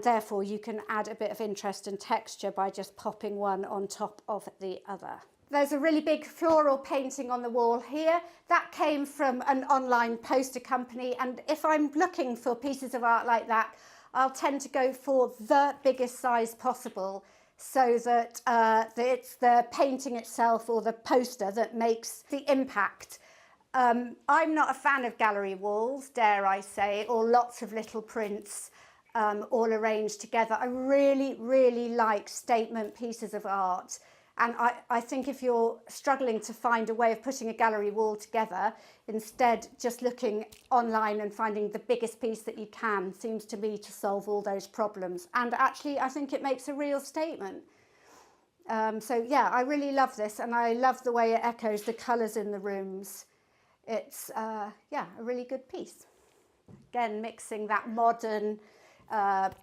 therefore you can add a bit of interest and texture by just popping one on top of the other. There's a really big floral painting on the wall here. That came from an online poster company, and if I'm looking for pieces of art like that, I'll tend to go for the biggest size possible, so that it's the painting itself or the poster that makes the impact. I'm not a fan of gallery walls, dare I say, or lots of little prints all arranged together. I really, really like statement pieces of art. And I think if you're struggling to find a way of putting a gallery wall together, instead just looking online and finding the biggest piece that you can seems to me to solve all those problems. And actually, I think it makes a real statement. So yeah, I really love this, and I love the way it echoes the colours in the rooms. It's, yeah, a really good piece. Again, mixing that modern and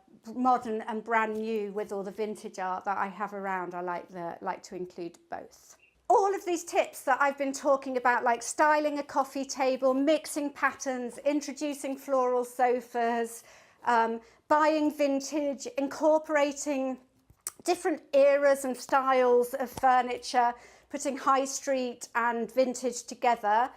brand new with all the vintage art that I have around. I like to include both. All of these tips that I've been talking about, like styling a coffee table, mixing patterns, introducing floral sofas, buying vintage, incorporating different eras and styles of furniture, putting high street and vintage together,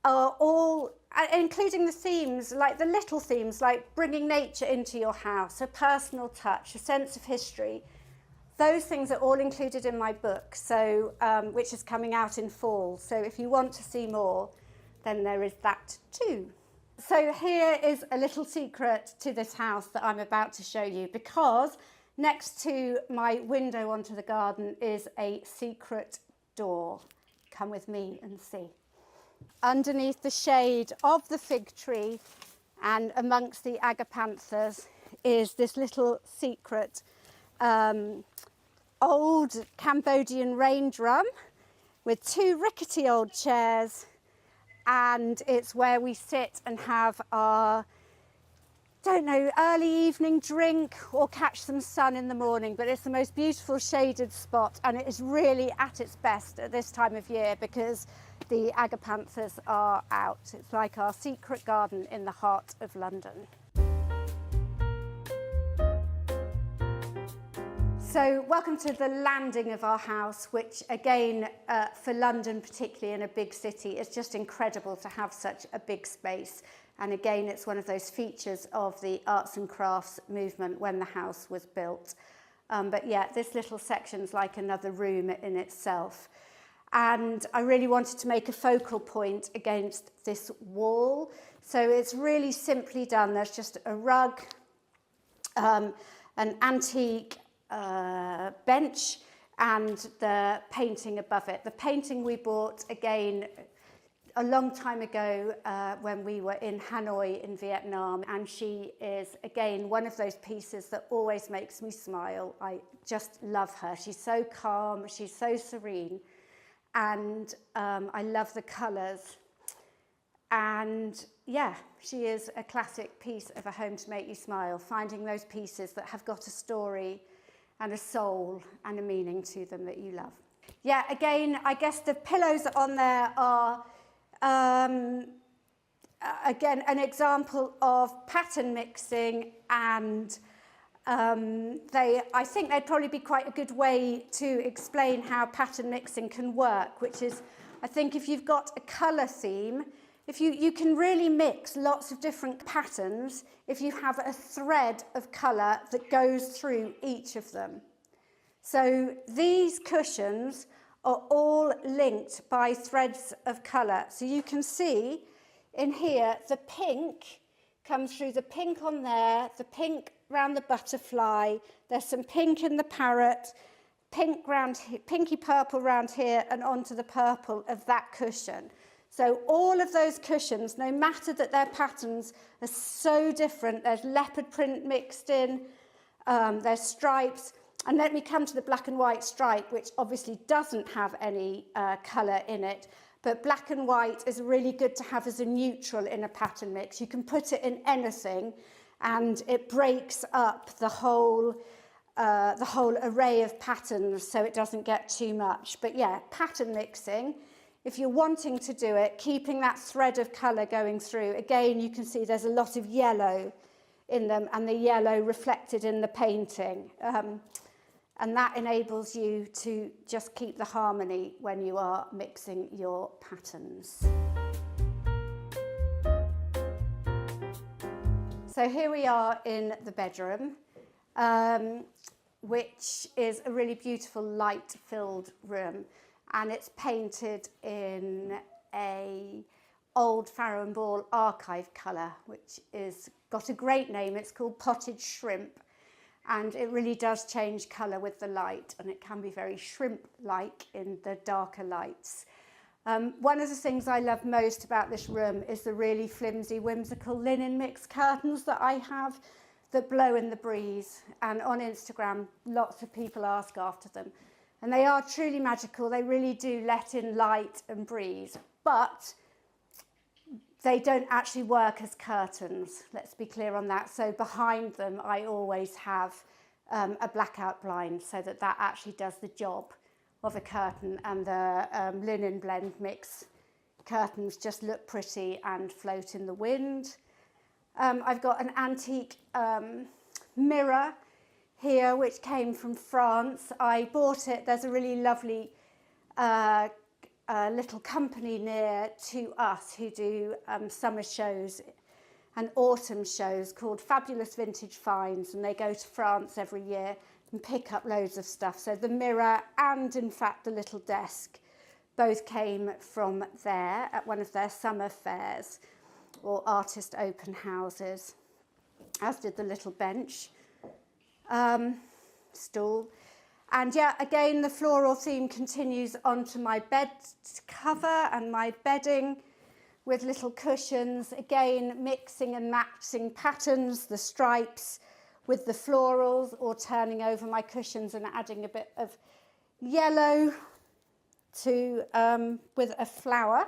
are all, including the themes, like the little themes, like bringing nature into your house, a personal touch, a sense of history. Those things are all included in my book, so which is coming out in fall. So if you want to see more, then there is that too. So here is a little secret to this house that I'm about to show you, because next to my window onto the garden is a secret door. Come with me and see. Underneath the shade of the fig tree and amongst the agapanthus is this little secret old Cambodian rain drum with two rickety old chairs, and it's where we sit and have our, don't know, early evening drink or catch some sun in the morning. But it's the most beautiful shaded spot, and it is really at its best at this time of year because the agapanthus are out. It's like our secret garden in the heart of London. So welcome to the landing of our house, which again, for London, particularly in a big city, is just incredible to have such a big space. And again, it's one of those features of the arts and crafts movement when the house was built. But yeah, this little section's like another room in itself. And I really wanted to make a focal point against this wall. So it's really simply done. There's just a rug, an antique bench, and the painting above it. The painting we bought, again, a long time ago when we were in Hanoi in Vietnam, and she is, again, one of those pieces that always makes me smile. I just love her. She's so calm, she's so serene. And I love the colours. And yeah, she is a classic piece of a home to make you smile, finding those pieces that have got a story and a soul and a meaning to them that you love. Yeah, again, I guess the pillows on there are, again, an example of pattern mixing, and I think they'd probably be quite a good way to explain how pattern mixing can work, which is, I think if you've got a colour theme, if you can really mix lots of different patterns if you have a thread of colour that goes through each of them. So these cushions are all linked by threads of colour. So you can see in here the pink comes through the pink on there, the pink round the butterfly, there's some pink in the parrot, pinky purple round here, and onto the purple of that cushion. So all of those cushions, no matter that their patterns are so different, there's leopard print mixed in, there's stripes, and let me come to the black and white stripe, which obviously doesn't have any colour in it, but black and white is really good to have as a neutral in a pattern mix. You can put it in anything and it breaks up the whole array of patterns so it doesn't get too much. But yeah, pattern mixing, if you're wanting to do it, keeping that thread of colour going through. Again, you can see there's a lot of yellow in them and the yellow reflected in the painting. And that enables you to just keep the harmony when you are mixing your patterns. So here we are in the bedroom, which is a really beautiful light-filled room, and it's painted in a old Farrow and Ball archive colour, which is got a great name. It's called Potted Shrimp, and it really does change colour with the light, and it can be very shrimp-like in the darker lights. One of the things I love most about this room is the really flimsy, whimsical linen mix curtains that I have that blow in the breeze. And on Instagram, lots of people ask after them. And they are truly magical. They really do let in light and breeze. But they don't actually work as curtains. Let's be clear on that. So behind them, I always have a blackout blind so that actually does the job of a curtain, and the linen blend mix curtains just look pretty and float in the wind. I've got an antique mirror here which came from France. I bought it. There's a really lovely little company near to us who do summer shows and autumn shows called Fabulous Vintage Finds, and they go to France every year and pick up loads of stuff. So the mirror and in fact the little desk both came from there at one of their summer fairs or artist open houses, as did the little bench, stool. And yeah, again, the floral theme continues onto my bed cover and my bedding with little cushions, again, mixing and matching patterns, the stripes with the florals, or turning over my cushions and adding a bit of yellow to with a flower.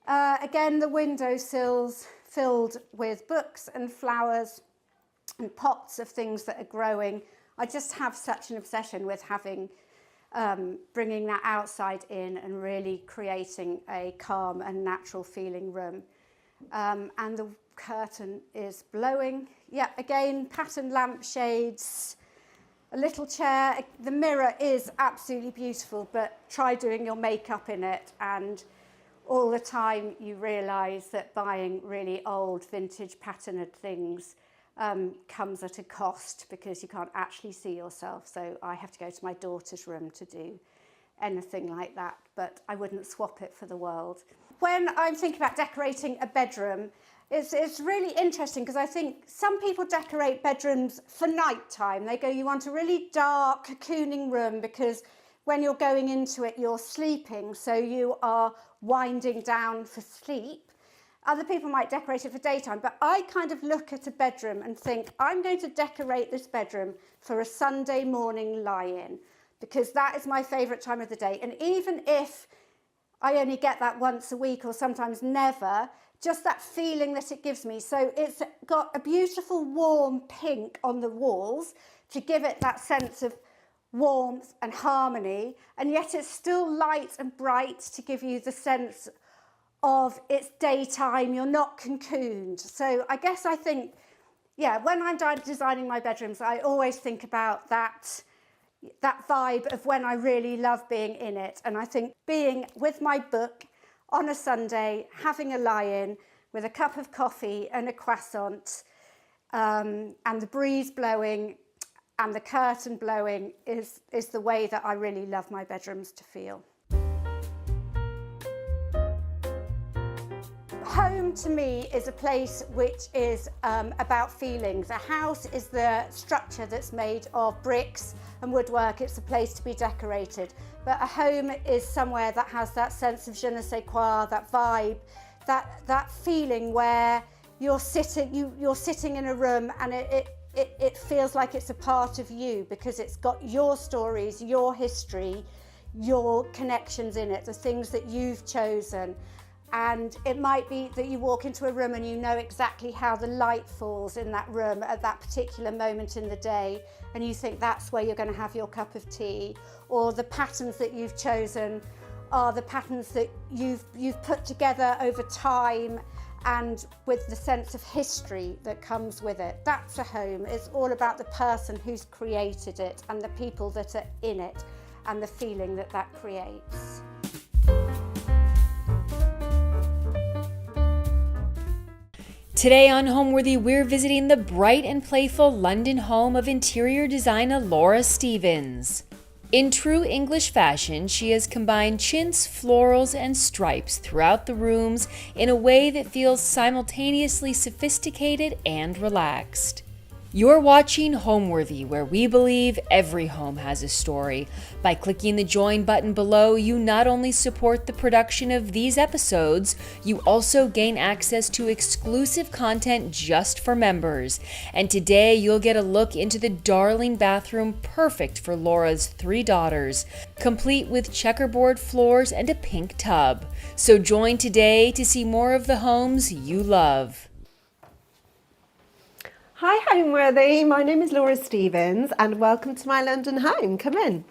Again, the windowsills filled with books and flowers and pots of things that are growing. I just have such an obsession with having, bringing that outside in and really creating a calm and natural feeling room. And the curtain is blowing. Yeah, again, patterned lampshades, a little chair. The mirror is absolutely beautiful, but try doing your makeup in it, and all the time you realise that buying really old vintage patterned things comes at a cost because you can't actually see yourself. So I have to go to my daughter's room to do anything like that, but I wouldn't swap it for the world. When I'm thinking about decorating a bedroom, it's really interesting because I think some people decorate bedrooms for night time. They go, you want a really dark, cocooning room because when you're going into it, you're sleeping, so you are winding down for sleep. Other people might decorate it for daytime, but I kind of look at a bedroom and think, I'm going to decorate this bedroom for a Sunday morning lie-in, because that is my favourite time of the day. And even if I only get that once a week or sometimes never, just that feeling that it gives me. So it's got a beautiful warm pink on the walls to give it that sense of warmth and harmony, and yet it's still light and bright to give you the sense of it's daytime, you're not cocooned. So I guess I think, yeah, when I'm designing my bedrooms, I always think about that vibe of when I really love being in it. And I think being with my book on a Sunday, having a lie-in with a cup of coffee and a croissant, and the breeze blowing and the curtain blowing is the way that I really love my bedrooms to feel. Home to me is a place which is about feelings. A house is the structure that's made of bricks and woodwork. It's a place to be decorated. But a home is somewhere that has that sense of je ne sais quoi, that vibe, that feeling where you're sitting in a room and it feels like it's a part of you because it's got your stories, your history, your connections in it, the things that you've chosen. And it might be that you walk into a room and you know exactly how the light falls in that room at that particular moment in the day, and you think that's where you're going to have your cup of tea. Or the patterns that you've chosen are the patterns that you've put together over time and with the sense of history that comes with it. That's a home. It's all about the person who's created it and the people that are in it and the feeling that that creates. Today on Homeworthy, we're visiting the bright and playful London home of interior designer Laura Stevens. In true English fashion, she has combined chintz, florals, and stripes throughout the rooms in a way that feels simultaneously sophisticated and relaxed. You're watching Homeworthy, where we believe every home has a story. By clicking the join button below, you not only support the production of these episodes, you also gain access to exclusive content just for members. And today you'll get a look into the darling bathroom perfect for Laura's 3 daughters, complete with checkerboard floors and a pink tub. So join today to see more of the homes you love. Hi Homeworthy, my name is Laura Stevens and welcome to my London home. Come in.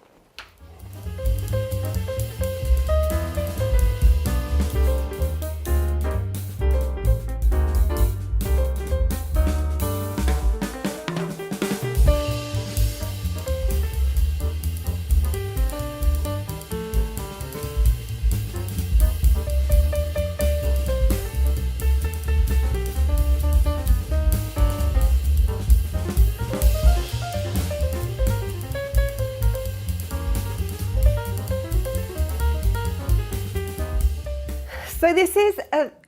So this is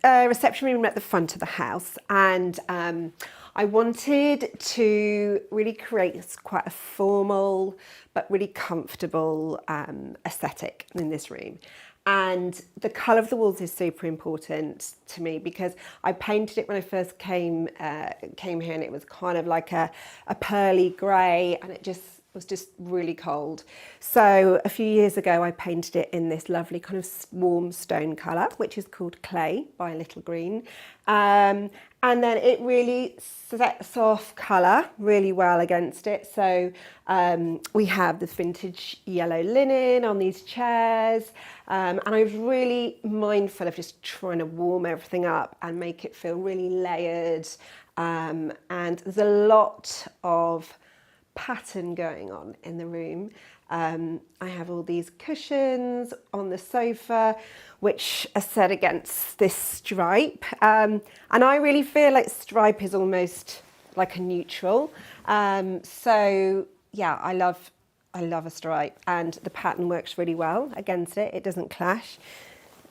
a reception room at the front of the house, and I wanted to really create quite a formal but really comfortable aesthetic in this room. And the colour of the walls is super important to me because I painted it when I first came here, and it was kind of like a pearly grey, and it was just really cold. So a few years ago I painted it in this lovely kind of warm stone colour, which is called Clay by Little Green. And then it really sets off colour really well against it. So we have this vintage yellow linen on these chairs, and I was really mindful of just trying to warm everything up and make it feel really layered. And there's a lot of pattern going on in the room. I have all these cushions on the sofa which are set against this stripe, and I really feel like stripe is almost like a neutral. So yeah, I love a stripe, and the pattern works really well against it. It doesn't clash.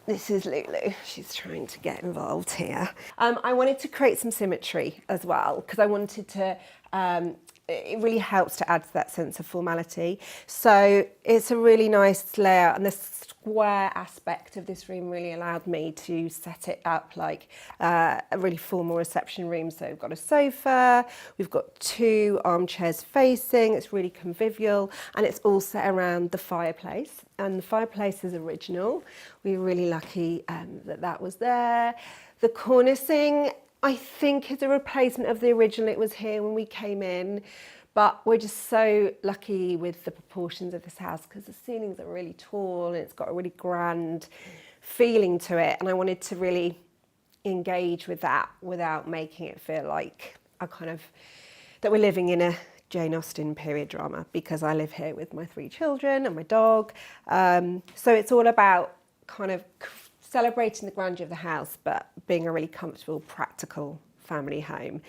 This is Lulu, she's trying to get involved here. I wanted to create some symmetry as well because I wanted to it really helps to add to that sense of formality. So it's a really nice layout, and the square aspect of this room really allowed me to set it up like a really formal reception room. So we've got a sofa, we've got 2 armchairs facing, it's really convivial, and it's all set around the fireplace. And the fireplace is original. We were really lucky that was there. The cornicing, I think, is a replacement of the original. It was here when we came in, but we're just so lucky with the proportions of this house because the ceilings are really tall and it's got a really grand feeling to it, and I wanted to really engage with that without making it feel like that we're living in a Jane Austen period drama, because I live here with my 3 children and my dog. So it's all about kind of celebrating the grandeur of the house, but being a really comfortable, practical family home.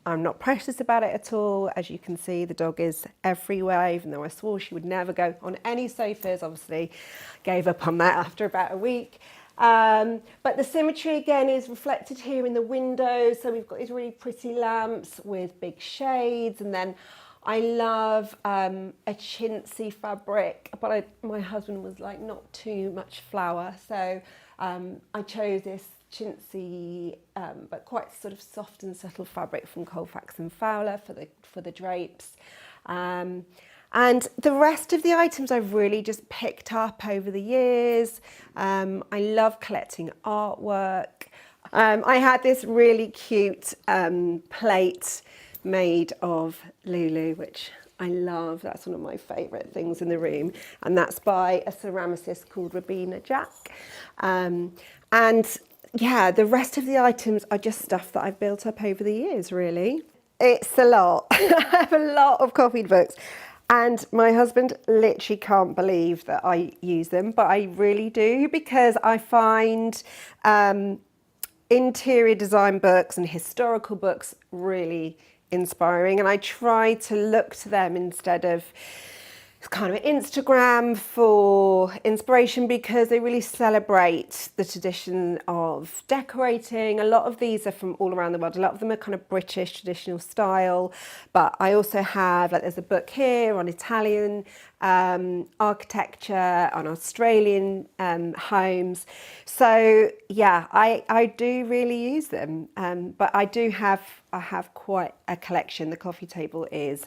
I'm not precious about it at all. As you can see, the dog is everywhere, even though I swore she would never go on any sofas. Obviously, gave up on that after about a week. But the symmetry again is reflected here in the windows. So we've got these really pretty lamps with big shades, and then I love a chintzy fabric, but my husband was like, not too much flower, so I chose this chintzy but quite sort of soft and subtle fabric from Colfax and Fowler for the drapes. And the rest of the items I've really just picked up over the years. I love collecting artwork. I had this really cute plate made of Lulu, which I love. That's one of my favourite things in the room. And that's by a ceramicist called Rabina Jack. And yeah, the rest of the items are just stuff that I've built up over the years, really. It's a lot. I have a lot of copied books. And my husband literally can't believe that I use them, but I really do, because I find interior design books and historical books really inspiring, and I try to look to them instead of kind of Instagram for inspiration, because they really celebrate the tradition of decorating. A lot of these are from all around the world. A lot of them are kind of British traditional style, but I also have, like, there's a book here on Italian architecture, on Australian homes. So yeah, I do really use them, but I have quite a collection. The coffee table is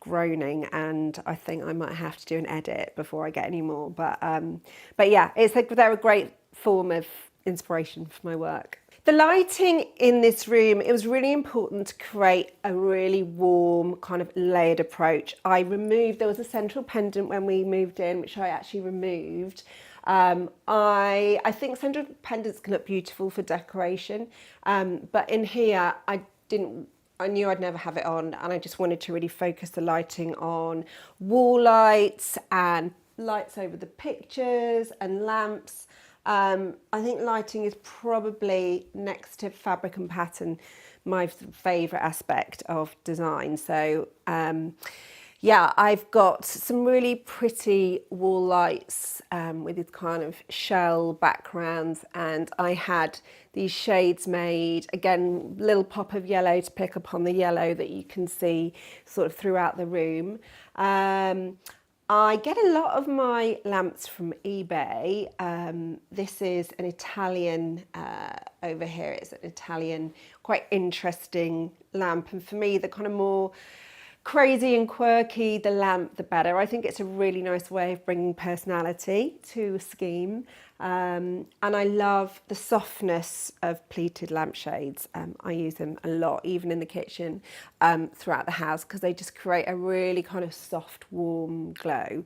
groaning, and I think I might have to do an edit before I get any more, but yeah, they're a great form of inspiration for my work. The lighting in this room, it was really important to create a really warm kind of layered approach. There was a central pendant when we moved in, which I actually removed. I think central pendants can look beautiful for decoration, but in here I knew I'd never have it on, and I just wanted to really focus the lighting on wall lights and lights over the pictures and lamps. I think lighting is probably, next to fabric and pattern, my favourite aspect of design. So yeah, I've got some really pretty wall lights with these kind of shell backgrounds, and I had these shades made, again, little pop of yellow to pick up on the yellow that you can see sort of throughout the room. I get a lot of my lamps from eBay. This is an Italian, over here, it's an Italian, quite interesting lamp, and for me, the kind of more crazy and quirky the lamp, the better. I think it's a really nice way of bringing personality to a scheme. And I love the softness of pleated lampshades. I use them a lot, even in the kitchen, throughout the house, because they just create a really kind of soft, warm glow.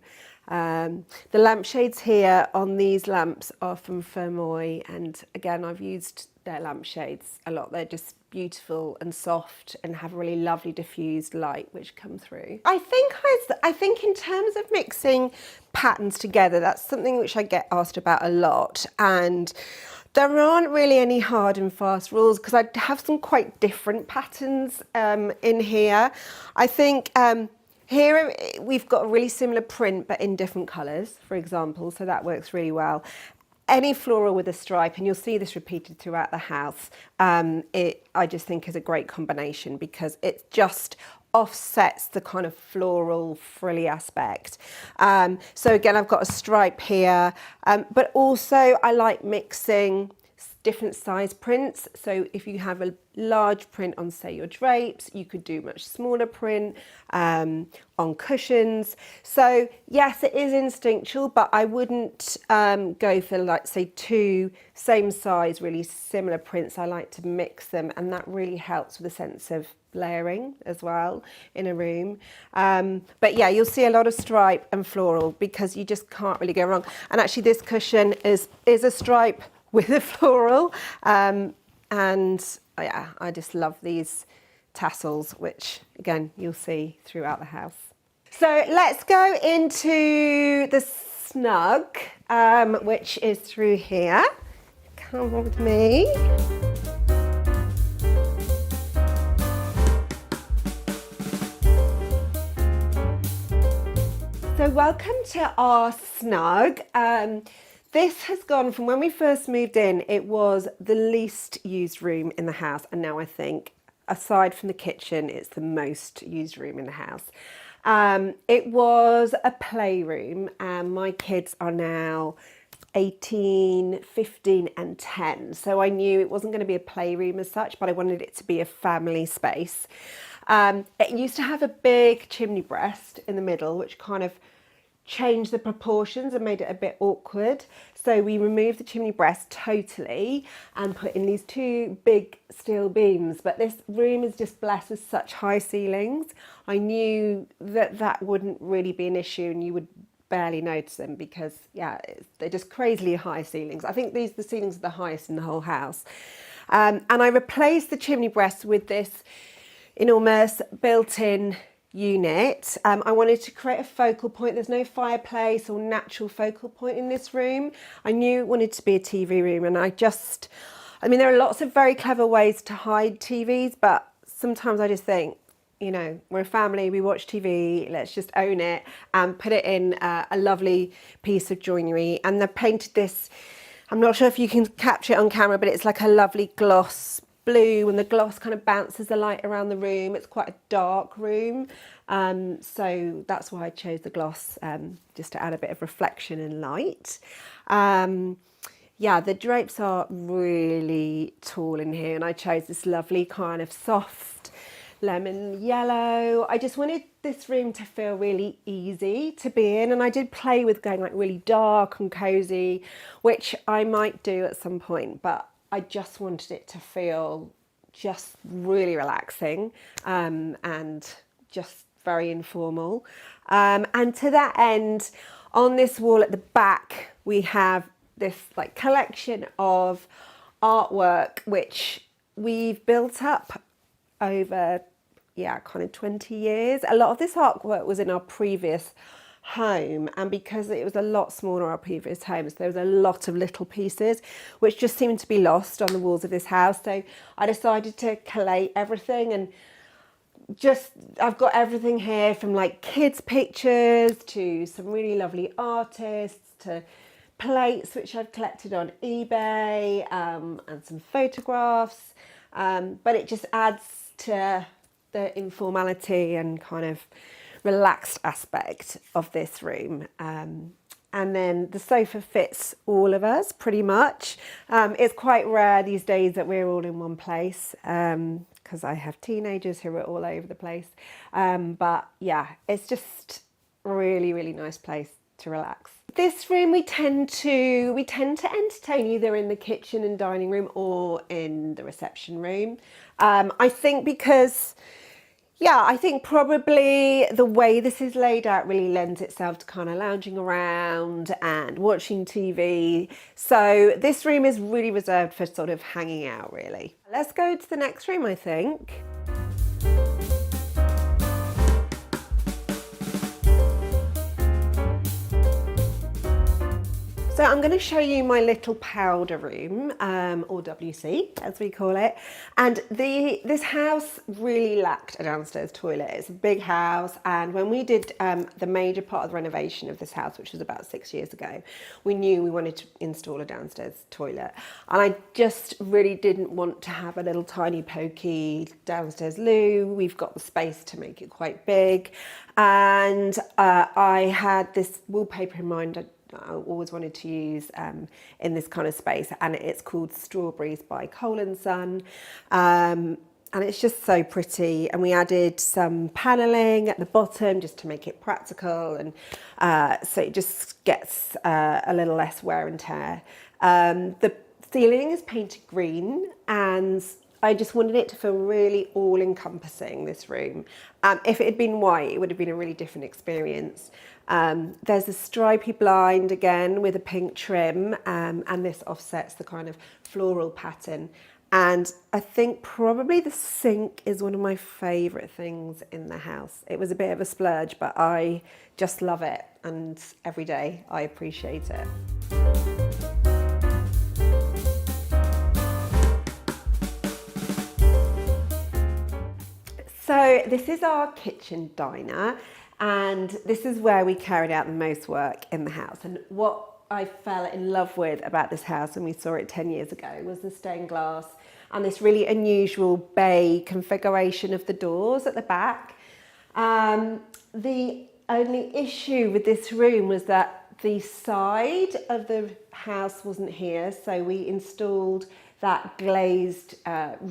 The lampshades here on these lamps are from Fermoy, and again, I've used their lampshades a lot. They're just beautiful and soft and have a really lovely diffused light which come through. I think in terms of mixing patterns together, that's something which I get asked about a lot, and there aren't really any hard and fast rules, because I have some quite different patterns in here. I think here we've got a really similar print but in different colours, for example, so that works really well. Any floral with a stripe, and you'll see this repeated throughout the house, I just think is a great combination, because it just offsets the kind of floral frilly aspect. So again, I've got a stripe here, but also I like mixing different size prints. So if you have a large print on, say, your drapes, you could do much smaller print on cushions. So yes, it is instinctual, but I wouldn't go for, like, say, two same size, really similar prints. I like to mix them, and that really helps with a sense of layering as well in a room. But yeah, you'll see a lot of stripe and floral, because you just can't really go wrong. And actually this cushion is a stripe with a floral, and yeah, I just love these tassels, which again you'll see throughout the house. So let's go into the snug, which is through here. Come with me. So welcome to our snug. This has gone from when we first moved in, it was the least used room in the house, and now I think, aside from the kitchen, it's the most used room in the house. It was a playroom, and my kids are now 18, 15 and 10. So I knew it wasn't going to be a playroom as such, but I wanted it to be a family space. It used to have a big chimney breast in the middle, which kind of changed the proportions and made it a bit awkward. So we removed the chimney breast totally and put in these two big steel beams. But this room is just blessed with such high ceilings. I knew that that wouldn't really be an issue and you would barely notice them because, yeah, they're just crazily high ceilings. I think the ceilings are the highest in the whole house. And I replaced the chimney breast with this enormous built-in unit. I wanted to create a focal point. There's no fireplace or natural focal point in this room. I knew it wanted to be a TV room, and I mean, there are lots of very clever ways to hide TVs, but sometimes I just think, you know, we're a family, we watch TV, let's just own it and put it in a lovely piece of joinery. And they've painted this, I'm not sure if you can capture it on camera, but it's like a lovely gloss blue, and the gloss kind of bounces the light around the room. It's quite a dark room, so that's why I chose the gloss, just to add a bit of reflection and light. Yeah, the drapes are really tall in here, and I chose this lovely kind of soft lemon yellow. I just wanted this room to feel really easy to be in, and I did play with going like really dark and cozy, which I might do at some point, but I just wanted it to feel just really relaxing, and just very informal. And to that end, on this wall at the back, we have this like collection of artwork, which we've built up over, yeah, kind of 20 years. A lot of this artwork was in our previous home, and because it was a lot smaller, our previous homes, there was a lot of little pieces which just seemed to be lost on the walls of this house. So I decided to collate everything, and I've got everything here from like kids' pictures to some really lovely artists to plates which I've collected on eBay, and some photographs, but it just adds to the informality and kind of relaxed aspect of this room. And then the sofa fits all of us pretty much. It's quite rare these days that we're all in one place, because I have teenagers who are all over the place. But yeah, it's just a really, really nice place to relax. This room we tend to entertain either in the kitchen and dining room or in the reception room. I think because, yeah, I think probably the way this is laid out really lends itself to kind of lounging around and watching TV. So this room is really reserved for sort of hanging out, really. Let's go to the next room, I think. So I'm going to show you my little powder room, or WC as we call it. And this house really lacked a downstairs toilet. It's a big house, and when we did the major part of the renovation of this house, which was about 6 years ago, we knew we wanted to install a downstairs toilet. And I just really didn't want to have a little tiny pokey downstairs loo. We've got the space to make it quite big. And I had this wallpaper in mind I always wanted to use in this kind of space, and it's called Strawberries by Cole & Son, and it's just so pretty. And we added some panelling at the bottom just to make it practical, and so it just gets a little less wear and tear. The ceiling is painted green, and I just wanted it to feel really all-encompassing, this room. If it had been white, it would have been a really different experience. There's a stripy blind again with a pink trim, and this offsets the kind of floral pattern. And I think probably the sink is one of my favourite things in the house. It was a bit of a splurge, but I just love it, and every day I appreciate it. So this is our kitchen diner, and this is where we carried out the most work in the house. And what I fell in love with about this house when we saw it 10 years ago was the stained glass and this really unusual bay configuration of the doors at the back. The only issue with this room was that the side of the house wasn't here, so we installed that glazed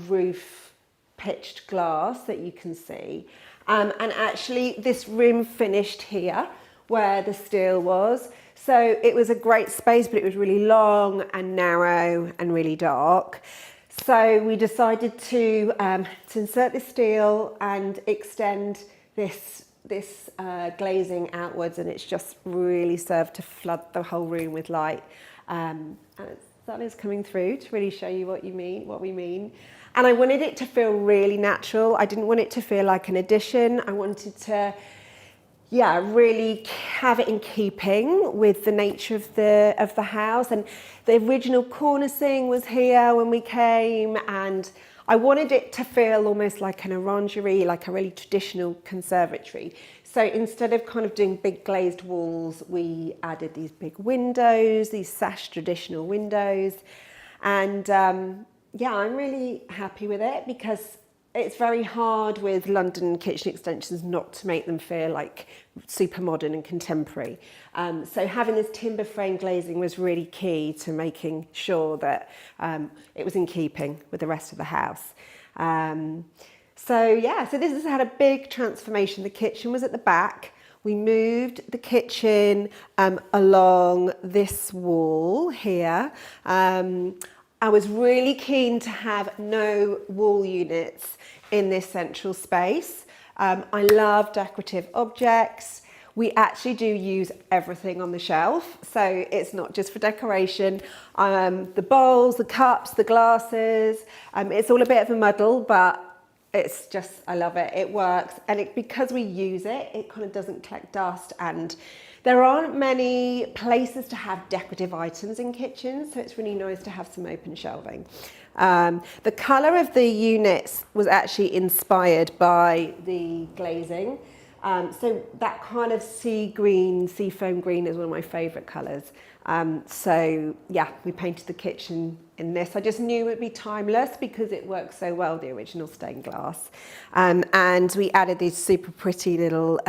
roof pitched glass that you can see. And actually this room finished here where the steel was. So it was a great space, but it was really long and narrow and really dark. So we decided to insert the steel and extend this glazing outwards, and it's just really served to flood the whole room with light. And the sun is coming through to really show you what we mean. And I wanted it to feel really natural. I didn't want it to feel like an addition. I wanted to, really have it in keeping with the nature of the house. And the original cornicing was here when we came, and I wanted it to feel almost like an orangery, like a really traditional conservatory. So instead of kind of doing big glazed walls, we added these big windows, these sash traditional windows. And I'm really happy with it because it's very hard with London kitchen extensions not to make them feel like super modern and contemporary. So having this timber frame glazing was really key to making sure that it was in keeping with the rest of the house. So this has had a big transformation. The kitchen was at the back. We moved the kitchen along this wall here. I was really keen to have no wall units in this central space. I love decorative objects. We actually do use everything on the shelf, so it's not just for decoration. The bowls, the cups, the glasses, it's all a bit of a muddle, but it's just, I love it. It works, and because we use it, it kind of doesn't collect dust, and there aren't many places to have decorative items in kitchens, so it's really nice to have some open shelving. The colour of the units was actually inspired by the glazing. So that kind of seafoam green is one of my favourite colours. We painted the kitchen in this. I just knew it would be timeless because it works so well, the original stained glass. And we added these super pretty little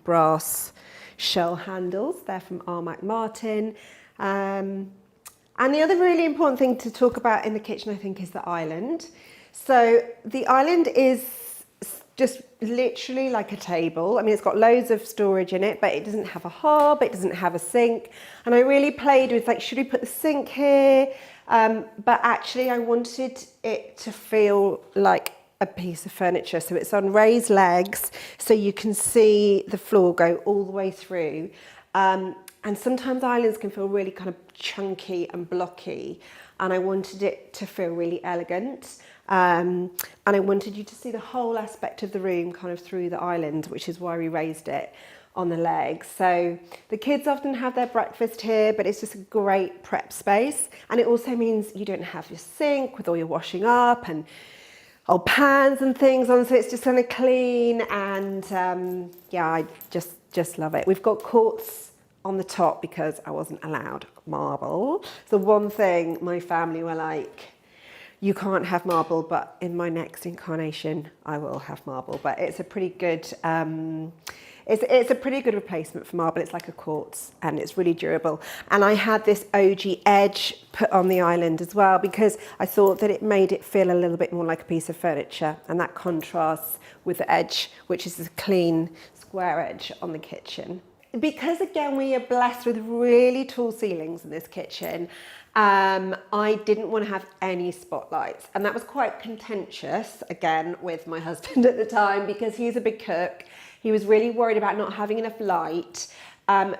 brass shell handles. They're from Armac Martin. And the other really important thing to talk about in the kitchen, I think, is the island. So the island is just literally like a table. I mean, it's got loads of storage in it, but it doesn't have a hob, it doesn't have a sink. And I really played with, like, should we put the sink here? But actually I wanted it to feel like a piece of furniture. So it's on raised legs, so you can see the floor go all the way through. And sometimes islands can feel really kind of chunky and blocky, and I wanted it to feel really elegant. And I wanted you to see the whole aspect of the room kind of through the island, which is why we raised it on the legs. So the kids often have their breakfast here, but it's just a great prep space. And it also means you don't have your sink with all your washing up and old pans and things on, so it's just kind of clean. And I just love it. We've got quartz on the top because I wasn't allowed marble. So one thing my family were like, you can't have marble, but in my next incarnation, I will have marble. But it's a pretty good, it's a pretty good replacement for marble. It's like a quartz, and it's really durable. And I had this OG edge put on the island as well because I thought that it made it feel a little bit more like a piece of furniture, and that contrasts with the edge, which is a clean square edge on the kitchen. Because again, we are blessed with really tall ceilings in this kitchen, I didn't want to have any spotlights, and that was quite contentious again with my husband at the time because he's a big cook. He was really worried about not having enough light.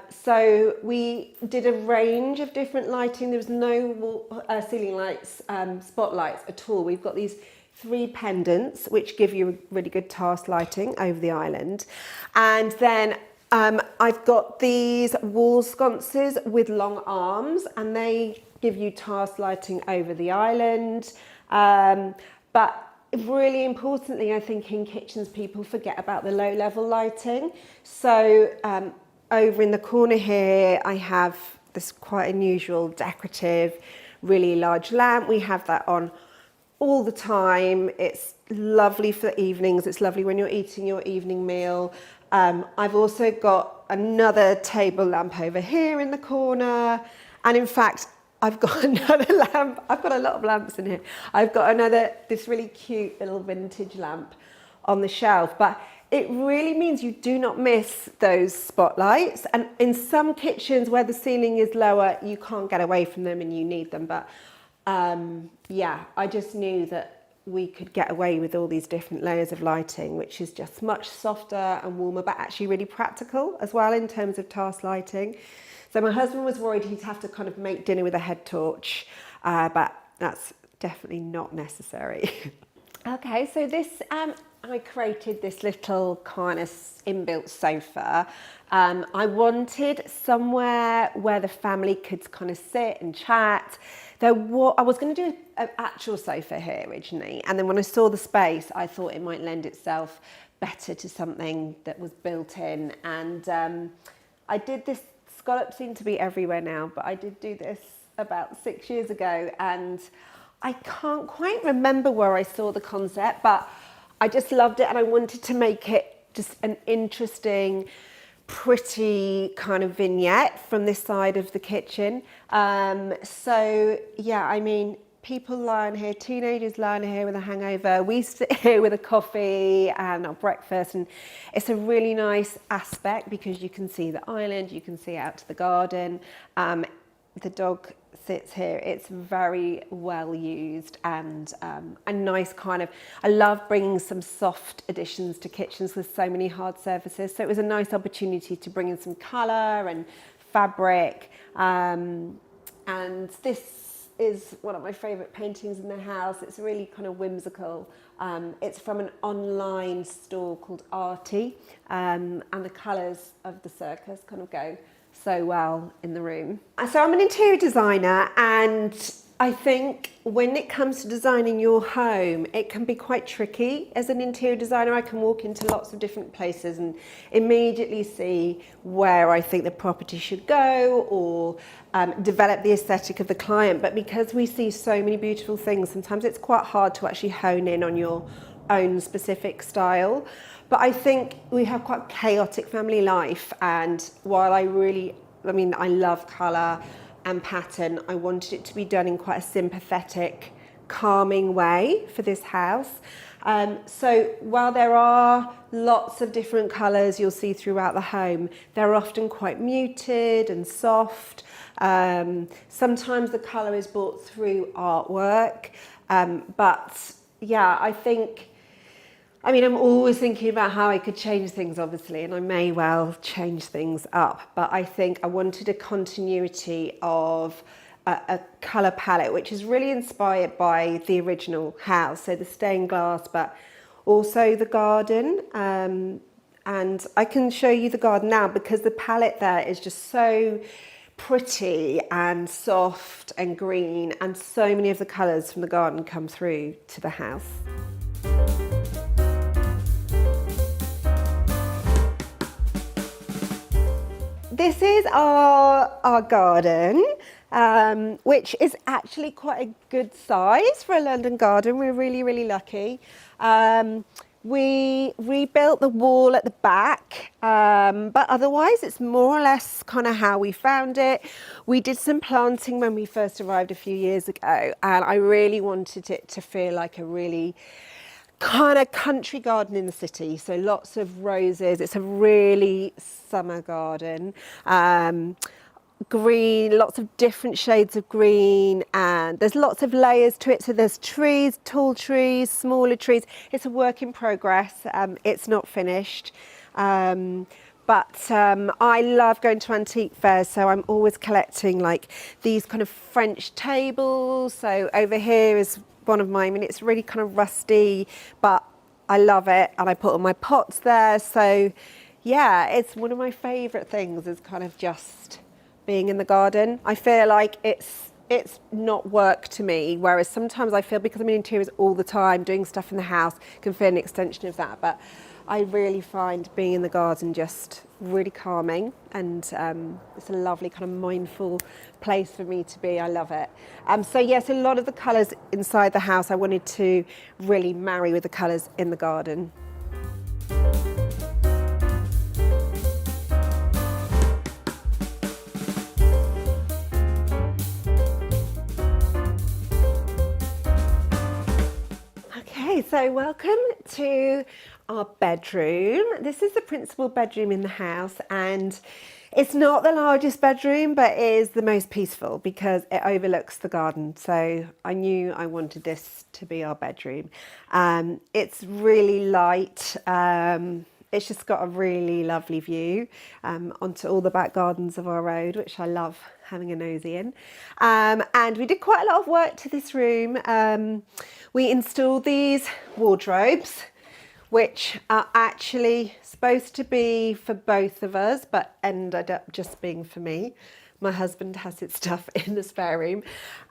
So we did a range of different lighting. There was no ceiling lights, spotlights at all. We've got these 3 pendants which give you really good task lighting over the island, and then I've got these wall sconces with long arms, and they give you task lighting over the island. But really importantly, I think in kitchens people forget about the low level lighting. So over in the corner here, I have this quite unusual, decorative, really large lamp. We have that on all the time. It's lovely for evenings. It's lovely when you're eating your evening meal. I've also got another table lamp over here in the corner. And in fact, I've got another lamp. I've got a lot of lamps in here. I've got this really cute little vintage lamp on the shelf. But it really means you do not miss those spotlights. And in some kitchens where the ceiling is lower, you can't get away from them and you need them. But yeah, I just knew that we could get away with all these different layers of lighting, which is just much softer and warmer, but actually really practical as well in terms of task lighting. So my husband was worried he'd have to kind of make dinner with a head torch, but that's definitely not necessary. Okay, so this, I created this little kind of inbuilt sofa. I wanted somewhere where the family could kind of sit and chat. I was going to do an actual sofa here originally, and then when I saw the space, I thought it might lend itself better to something that was built in. And I did this. Scallops seem to be everywhere now, but I did do this about 6 years ago, and I can't quite remember where I saw the concept, but I just loved it, and I wanted to make it just an interesting, pretty kind of vignette from this side of the kitchen. So yeah, I mean, people lying here, teenagers lying here with a hangover. We sit here with a coffee and our breakfast, and it's a really nice aspect because you can see the island, you can see out to the garden. The dog sits here. It's very well used, and a nice kind of, I love bringing some soft additions to kitchens with so many hard surfaces. So it was a nice opportunity to bring in some colour and fabric. And this is one of my favourite paintings in the house. It's really kind of whimsical. It's from an online store called Arty, and the colours of the circus kind of go so well in the room. So I'm an interior designer, and I think when it comes to designing your home, it can be quite tricky. As an interior designer, I can walk into lots of different places and immediately see where I think the property should go, or develop the aesthetic of the client. But because we see so many beautiful things, sometimes it's quite hard to actually hone in on your own specific style. But I think we have quite chaotic family life, and while I love colour and pattern, I wanted it to be done in quite a sympathetic, calming way for this house. So while there are lots of different colours you'll see throughout the home, they're often quite muted and soft. Sometimes the colour is brought through artwork, but yeah, I'm always thinking about how I could change things, obviously, and I may well change things up, but I think I wanted a continuity of a colour palette, which is really inspired by the original house, so the stained glass, but also the garden. And I can show you the garden now because the palette there is just so pretty and soft and green, and so many of the colours from the garden come through to the house. This is our garden, which is actually quite a good size for a London garden. We're really, really lucky. We rebuilt the wall at the back, but otherwise it's more or less kind of how we found it. We did some planting when we first arrived a few years ago, and I really wanted it to feel like a really kind of country garden in the city, so lots of roses. It's a really summer garden. Green, lots of different shades of green, and there's lots of layers to it. So there's trees, tall trees, smaller trees. It's a work in progress. It's not finished. But I love going to antique fairs, so I'm always collecting like these kind of French tables. So over here is one of mine, and it's really kind of rusty, but I love it, and I put all my pots there. So yeah, it's one of my favourite things, is kind of just being in the garden. I feel like it's not work to me, whereas sometimes I feel, because I'm in interiors all the time, doing stuff in the house can feel an extension of that. But I really find being in the garden just really calming, and it's a lovely kind of mindful place for me to be. I love it. So yes, a lot of the colours inside the house I wanted to really marry with the colours in the garden. Okay, so welcome to our bedroom. This is the principal bedroom in the house, and it's not the largest bedroom, but it is the most peaceful because it overlooks the garden. So I knew I wanted this to be our bedroom. It's really light. It's just got a really lovely view onto all the back gardens of our road, which I love having a nosy in. And we did quite a lot of work to this room. We installed these wardrobes, which are actually supposed to be for both of us, but ended up just being for me. My husband has his stuff in the spare room.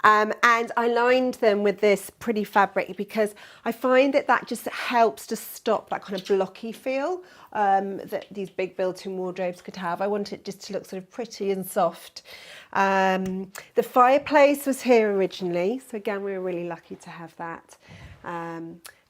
And I lined them with this pretty fabric because I find that just helps to stop that kind of blocky feel that these big built-in wardrobes could have. I want it just to look sort of pretty and soft. The fireplace was here originally, so again, we were really lucky to have that.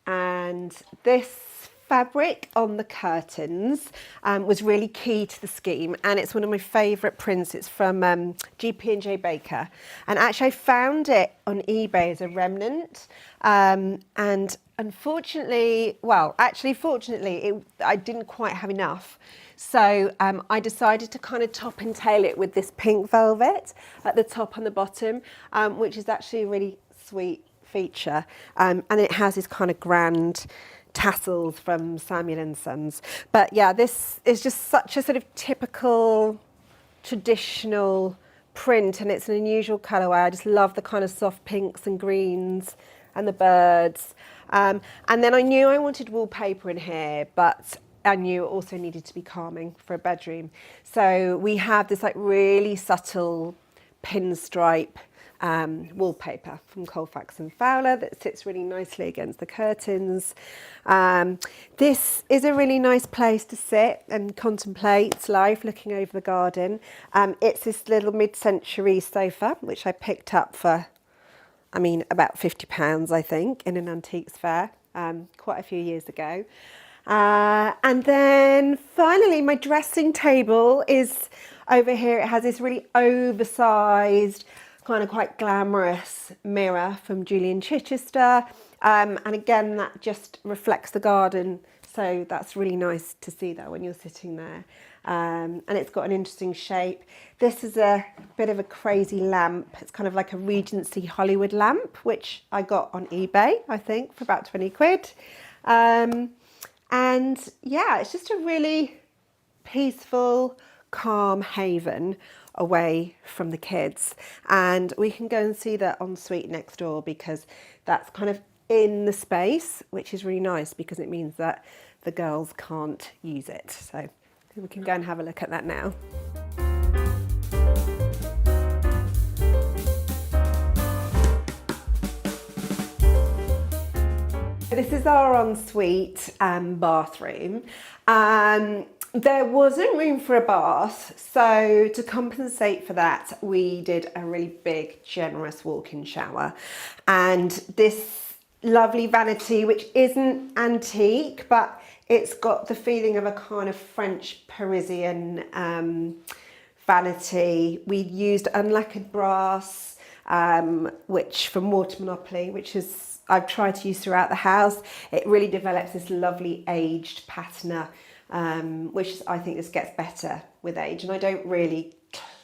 And this fabric on the curtains was really key to the scheme, and it's one of my favourite prints. It's from G.P.&J Baker, and actually I found it on eBay as a remnant, and unfortunately, fortunately, I didn't quite have enough. So I decided to kind of top and tail it with this pink velvet at the top and the bottom, which is actually a really sweet feature, and it has this kind of grand tassels from Samuel & Sons. But yeah, this is just such a sort of typical traditional print, and it's an unusual colourway. I just love the kind of soft pinks and greens and the birds. And then I knew I wanted wallpaper in here, but I knew it also needed to be calming for a bedroom. So we have this like really subtle pinstripe wallpaper from Colfax and Fowler that sits really nicely against the curtains. This is a really nice place to sit and contemplate life, looking over the garden. It's this little mid-century sofa, which I picked up for, about £50, I think, in an antiques fair quite a few years ago. And then finally, my dressing table is over here. It has this really oversized, kind of quite glamorous mirror from Julian Chichester, and again that just reflects the garden, so that's really nice to see that when you're sitting there. And it's got an interesting shape. This is a bit of a crazy lamp. It's kind of like a Regency Hollywood lamp, which I got on eBay, I think, for about 20 quid. And yeah, it's just a really peaceful, calm haven away from the kids, and we can go and see the ensuite next door because that's kind of in the space, which is really nice because it means that the girls can't use it. So we can go and have a look at that now. This is our ensuite bathroom. There wasn't room for a bath, so to compensate for that, we did a really big, generous walk-in shower. And this lovely vanity, which isn't antique, but it's got the feeling of a kind of French Parisian vanity. We used unlacquered brass, which from Water Monopoly, which is I've tried to use throughout the house. It really develops this lovely aged patina, which I think this gets better with age. And I don't really,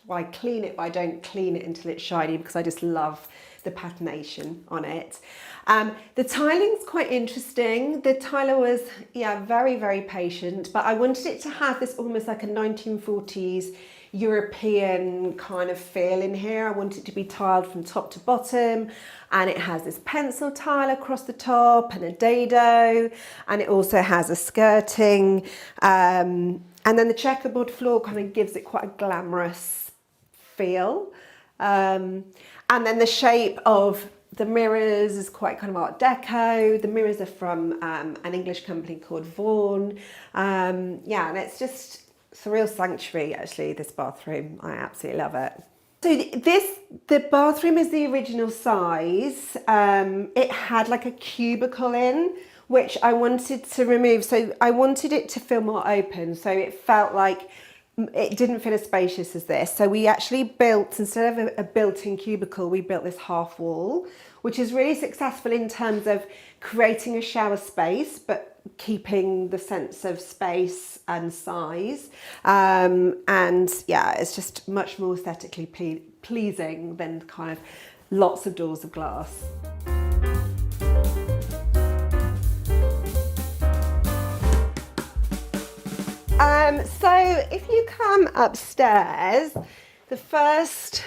I clean it, but I don't clean it until it's shiny because I just love the patination on it. The tiling's quite interesting. The tiler was, very, very patient, but I wanted it to have this almost like a 1940s European kind of feel in here. I want it to be tiled from top to bottom, and it has this pencil tile across the top and a dado, and it also has a skirting, and then the checkerboard floor kind of gives it quite a glamorous feel, and then the shape of the mirrors is quite kind of Art Deco. The mirrors are from an English company called Vaughan. Yeah, and it's just, it's a real sanctuary actually, this bathroom. I absolutely love it. So the bathroom is the original size. It had like a cubicle in, which I wanted to remove. So I wanted it to feel more open. So it felt like it didn't feel as spacious as this. So we actually built, instead of a built-in cubicle, we built this half wall, which is really successful in terms of creating a shower space, but keeping the sense of space and size. And yeah, it's just much more aesthetically pleasing than kind of lots of doors of glass. So if you come upstairs, the first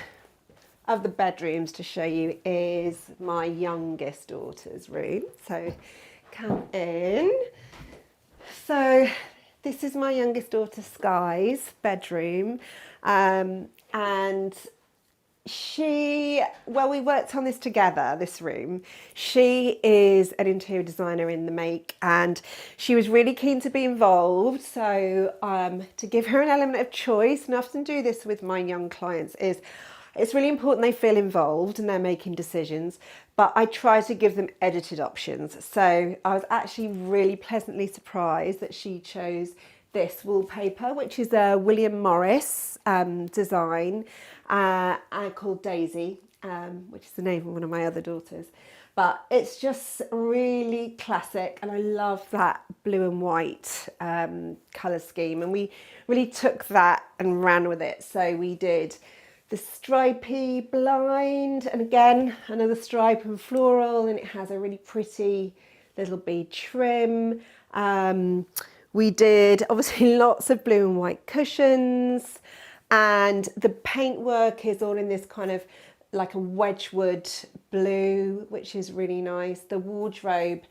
of the bedrooms to show you is my youngest daughter's room. So come in. So this is my youngest daughter Sky's bedroom, and we worked on this together, this room. She is an interior designer in the make, and she was really keen to be involved. So to give her an element of choice, and I often do this with my young clients, is it's really important they feel involved and they're making decisions, but I try to give them edited options. So I was actually really pleasantly surprised that she chose this wallpaper, which is a William Morris design, called Daisy, which is the name of one of my other daughters. But it's just really classic, and I love that blue and white colour scheme. And we really took that and ran with it. So we did the stripy blind, and again another stripe and floral, and it has a really pretty little bead trim. We did obviously lots of blue and white cushions, and the paintwork is all in this kind of like a Wedgwood blue, which is really nice. The wardrobe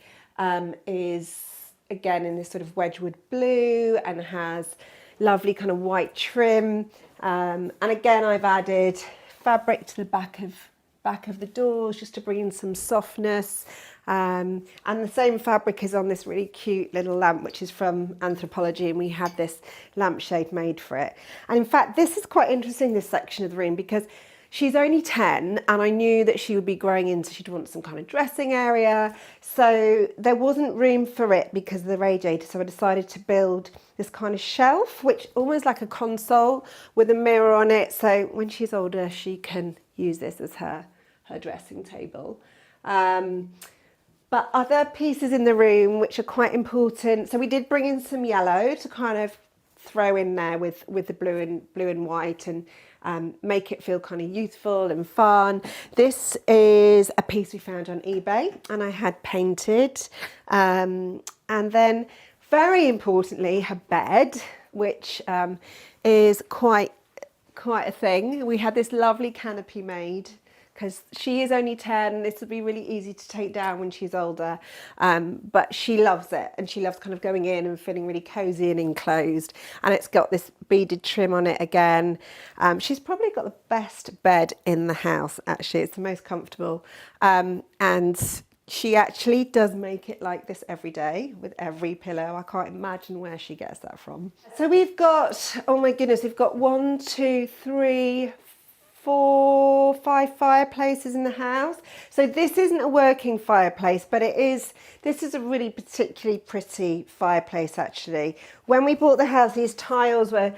is again in this sort of Wedgwood blue and has lovely kind of white trim. And again, I've added fabric to the back of the doors just to bring in some softness. And the same fabric is on this really cute little lamp, which is from Anthropology, and we had this lampshade made for it. And in fact, this is quite interesting, this section of the room, because she's only 10, and I knew that she would be growing into, she'd want some kind of dressing area. So there wasn't room for it because of the radiator. So I decided to build this kind of shelf, which almost like a console with a mirror on it. So when she's older, she can use this as her dressing table. But other pieces in the room which are quite important. So we did bring in some yellow to kind of throw in there with the blue and white, and make it feel kind of youthful and fun. This is a piece we found on eBay and I had painted. And then very importantly, her bed, which is quite a thing. We had this lovely canopy made because she is only 10. This will be really easy to take down when she's older. But she loves it, and she loves kind of going in and feeling really cozy and enclosed. And it's got this beaded trim on it again. She's probably got the best bed in the house, actually. It's the most comfortable. And she actually does make it like this every day with every pillow. I can't imagine where she gets that from. So we've got, oh my goodness, we've got 1, 2, 3, 4, 5 fireplaces in the house. So this isn't a working fireplace, but this is a really particularly pretty fireplace actually. When we bought the house, the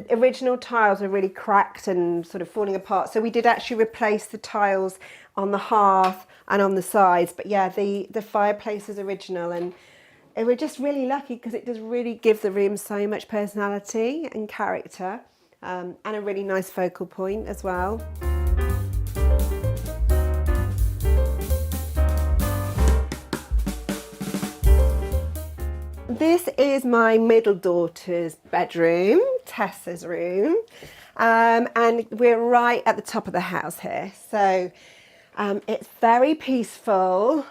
original tiles were really cracked and sort of falling apart. So we did actually replace the tiles on the hearth and on the sides. But yeah, the fireplace is original, and we're just really lucky because it does really give the room so much personality and character. And a really nice focal point as well. This is my middle daughter's bedroom, Tessa's room, and we're right at the top of the house here. So it's very peaceful.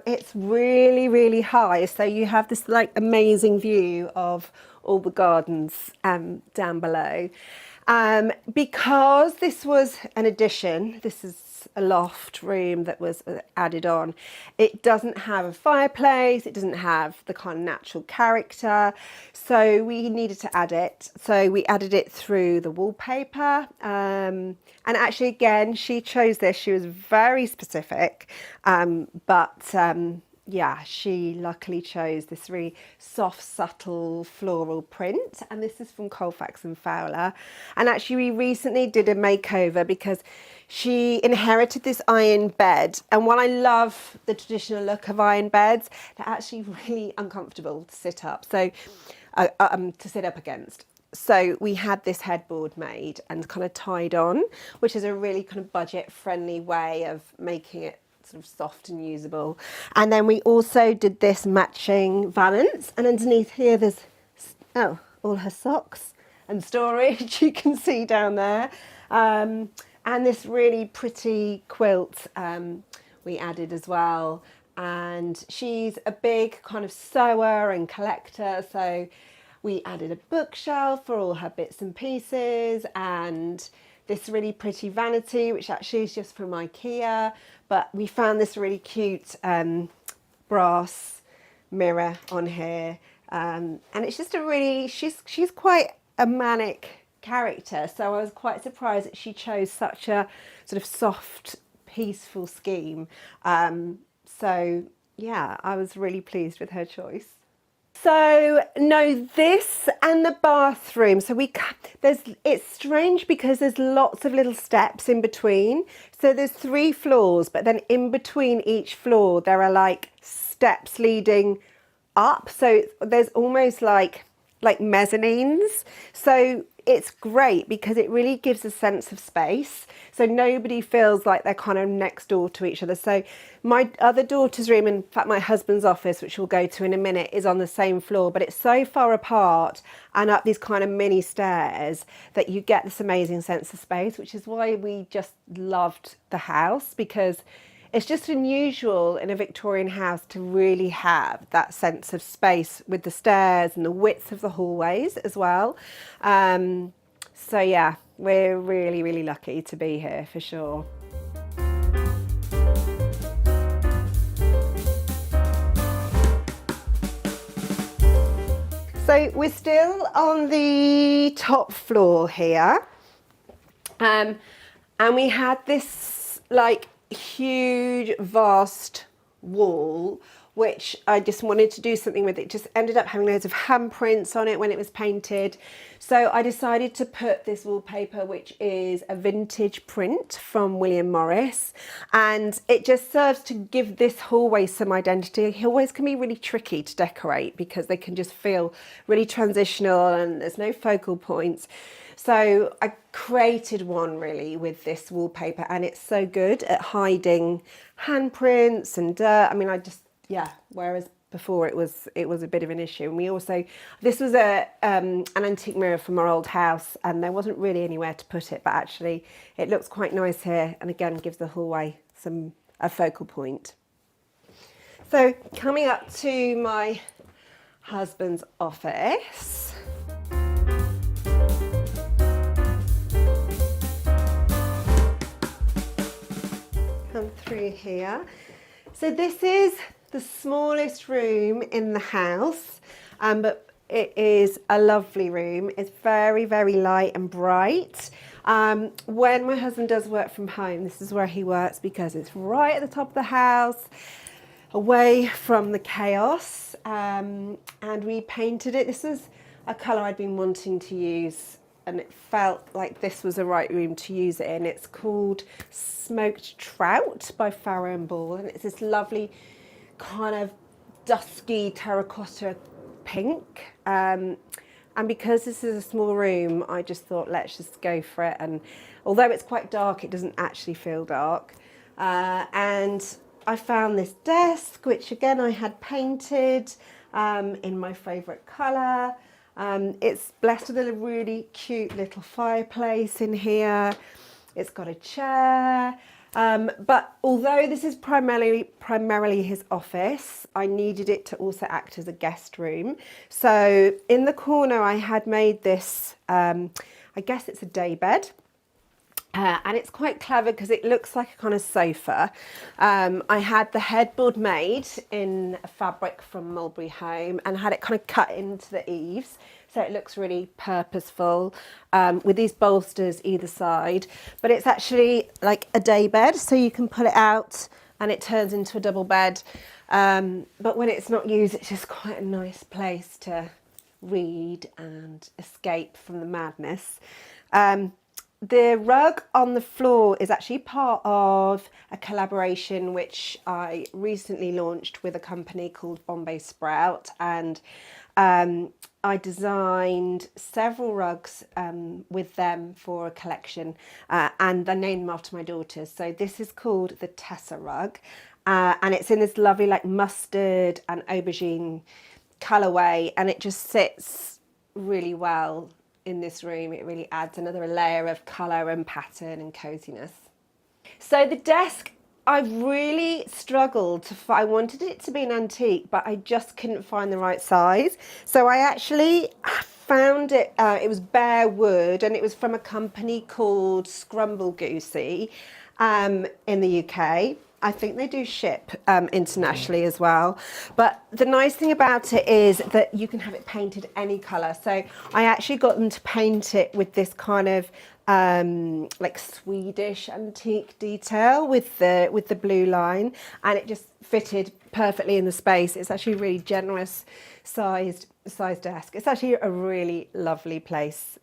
It's really, really high. So you have this like amazing view of all the gardens down below. Because this was an addition, this is a loft room that was added on. It doesn't have a fireplace, it doesn't have the kind of natural character, so we needed to add it. So we added it through the wallpaper, and actually again she chose this. She was very specific, yeah, she luckily chose this really soft, subtle floral print, and this is from Colfax and Fowler. And actually we recently did a makeover because she inherited this iron bed, and while I love the traditional look of iron beds, they're actually really uncomfortable to sit up, so to sit up against. So we had this headboard made and kind of tied on, which is a really kind of budget friendly way of making it sort of soft and usable. And then we also did this matching valance, and underneath here there's all her socks and storage you can see down there, and this really pretty quilt we added as well. And she's a big kind of sewer and collector, so we added a bookshelf for all her bits and pieces, and this really pretty vanity, which actually is just from IKEA, but we found this really cute brass mirror on here, and it's just a really, she's quite a manic character, so I was quite surprised that she chose such a sort of soft, peaceful scheme. So yeah, I was really pleased with her choice. So no, this and the bathroom, so it's strange because there's lots of little steps in between. So there's 3 floors, but then in between each floor there are like steps leading up. So there's almost like mezzanines. So it's great because it really gives a sense of space. So nobody feels like they're kind of next door to each other. So my other daughter's room, in fact my husband's office, which we'll go to in a minute, is on the same floor, but it's so far apart and up these kind of mini stairs that you get this amazing sense of space, which is why we just loved the house, because it's just unusual in a Victorian house to really have that sense of space with the stairs and the width of the hallways as well. So yeah, we're really, really lucky to be here for sure. So we're still on the top floor here, and we had this like huge vast wall which I just wanted to do something with. It just ended up having loads of handprints on it when it was painted, so I decided to put this wallpaper, which is a vintage print from William Morris, and it just serves to give this hallway some identity. Hallways can be really tricky to decorate because they can just feel really transitional and there's no focal points. So I created one really with this wallpaper, and it's so good at hiding handprints and dirt. I mean, whereas before it was a bit of an issue. And we also, this was an antique mirror from our old house, and there wasn't really anywhere to put it, but actually it looks quite nice here, and again gives the hallway a focal point. So coming up to my husband's office. Come through here. So this is the smallest room in the house, but it is a lovely room. It's very, very light and bright. When my husband does work from home, this is where he works because it's right at the top of the house, away from the chaos. And we painted it. This is a colour I'd been wanting to use, and it felt like this was the right room to use it in. It's called Smoked Trout by Farrow and Ball, and it's this lovely kind of dusky terracotta pink. And because this is a small room, I just thought, let's just go for it. And although it's quite dark, it doesn't actually feel dark. And I found this desk, which again I had painted in my favourite colour. It's blessed with a really cute little fireplace in here. It's got a chair. But although this is primarily his office, I needed it to also act as a guest room. So in the corner I had made this, I guess it's a day bed. And it's quite clever because it looks like a kind of sofa. I had the headboard made in a fabric from Mulberry Home and had it kind of cut into the eaves. So it looks really purposeful with these bolsters either side. But it's actually like a day bed, so you can pull it out and it turns into a double bed. But when it's not used, it's just quite a nice place to read and escape from the madness. The rug on the floor is actually part of a collaboration which I recently launched with a company called Bombay Sprout, and I designed several rugs with them for a collection, and I named them after my daughters. So this is called the Tessa rug, and it's in this lovely like mustard and aubergine colourway, and it just sits really well in this room. It really adds another layer of colour and pattern and coziness. So the desk, I really struggled to find. I wanted it to be an antique, but I just couldn't find the right size. So I actually found it, it was bare wood, and it was from a company called Scrumble Goosey in the UK. I think they do ship internationally as well. But the nice thing about it is that you can have it painted any colour. So I actually got them to paint it with this kind of like Swedish antique detail with the blue line, and it just fitted perfectly in the space. It's actually a really generous sized desk. It's actually a really lovely place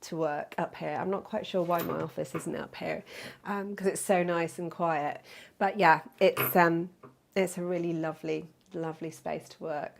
to work up here. I'm not quite sure why my office isn't up here because it's so nice and quiet. But yeah, it's a really lovely space to work.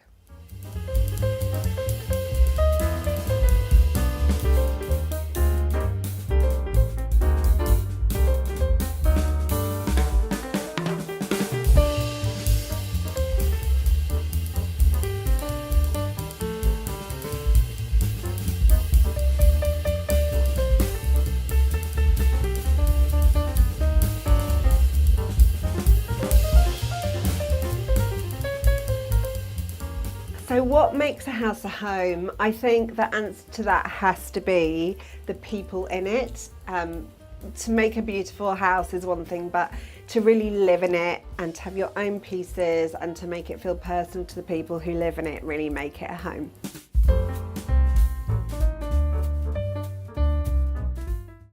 So what makes a house a home? I think the answer to that has to be the people in it. To make a beautiful house is one thing, but to really live in it and to have your own pieces and to make it feel personal to the people who live in it really make it a home.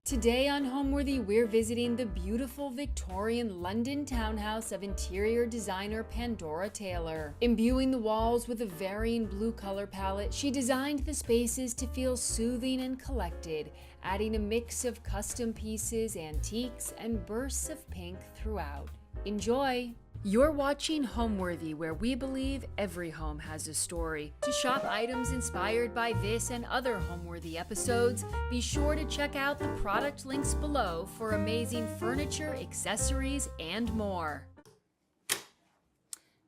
Today on Homeworthy, we're visiting the beautiful Victorian London townhouse of interior designer Pandora Taylor. Imbuing the walls with a varying blue color palette, she designed the spaces to feel soothing and collected, adding a mix of custom pieces, antiques, and bursts of pink throughout. Enjoy! You're watching Homeworthy, where we believe every home has a story. To shop items inspired by this and other Homeworthy episodes, be sure to check out the product links below for amazing furniture, accessories, and more.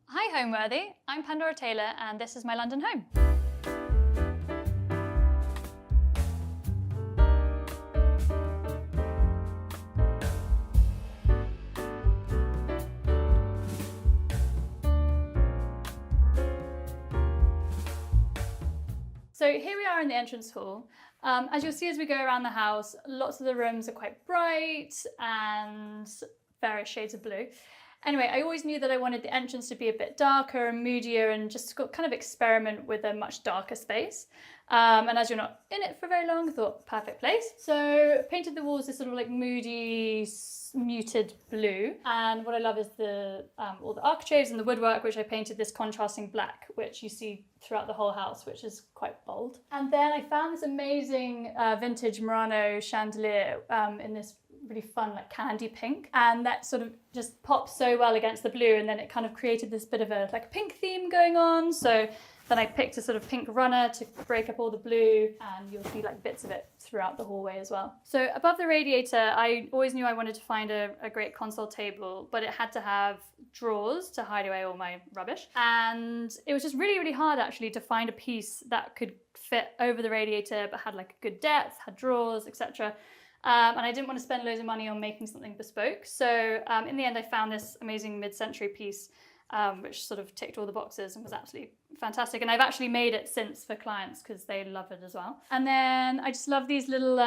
Hi Homeworthy, I'm Pandora Taylor and this is my London home. So here we are in the entrance hall. As you'll see as we go around the house, lots of the rooms are quite bright and various shades of blue. Anyway, I always knew that I wanted the entrance to be a bit darker and moodier and just kind of experiment with a much darker space. And as you're not in it for very long, I thought perfect place. So painted the walls this sort of like moody, muted blue. And what I love is all the architraves and the woodwork, which I painted this contrasting black, which you see throughout the whole house, which is quite bold. And then I found this amazing vintage Murano chandelier in this really fun like candy pink, and that sort of just pops so well against the blue, and then it kind of created this bit of a like pink theme going on. So then I picked a sort of pink runner to break up all the blue, and you'll see like bits of it throughout the hallway as well. So above the radiator, I always knew I wanted to find a great console table, but it had to have drawers to hide away all my rubbish. And it was just really, really hard actually to find a piece that could fit over the radiator, but had like a good depth, had drawers, etc. And I didn't want to spend loads of money on making something bespoke. So in the end, I found this amazing mid-century piece, which sort of ticked all the boxes and was absolutely fantastic. And I've actually made it since for clients because they love it as well. And then I just love these little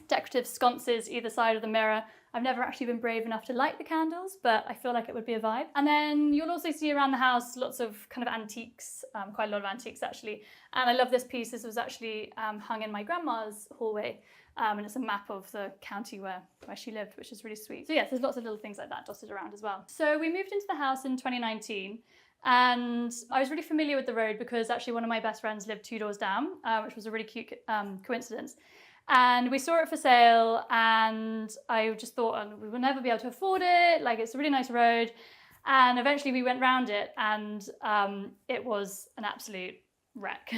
decorative sconces either side of the mirror. I've never actually been brave enough to light the candles, but I feel like it would be a vibe. And then you'll also see around the house lots of kind of antiques, quite a lot of antiques actually. And I love this piece. This was actually hung in my grandma's hallway. And it's a map of the county where she lived, which is really sweet. So yes, there's lots of little things like that dotted around as well. So we moved into the house in 2019. And I was really familiar with the road because actually one of my best friends lived 2 doors down, which was a really cute coincidence. And we saw it for sale and I just thought, oh, we will never be able to afford it. Like, it's a really nice road. And eventually we went round it and it was an absolute wreck.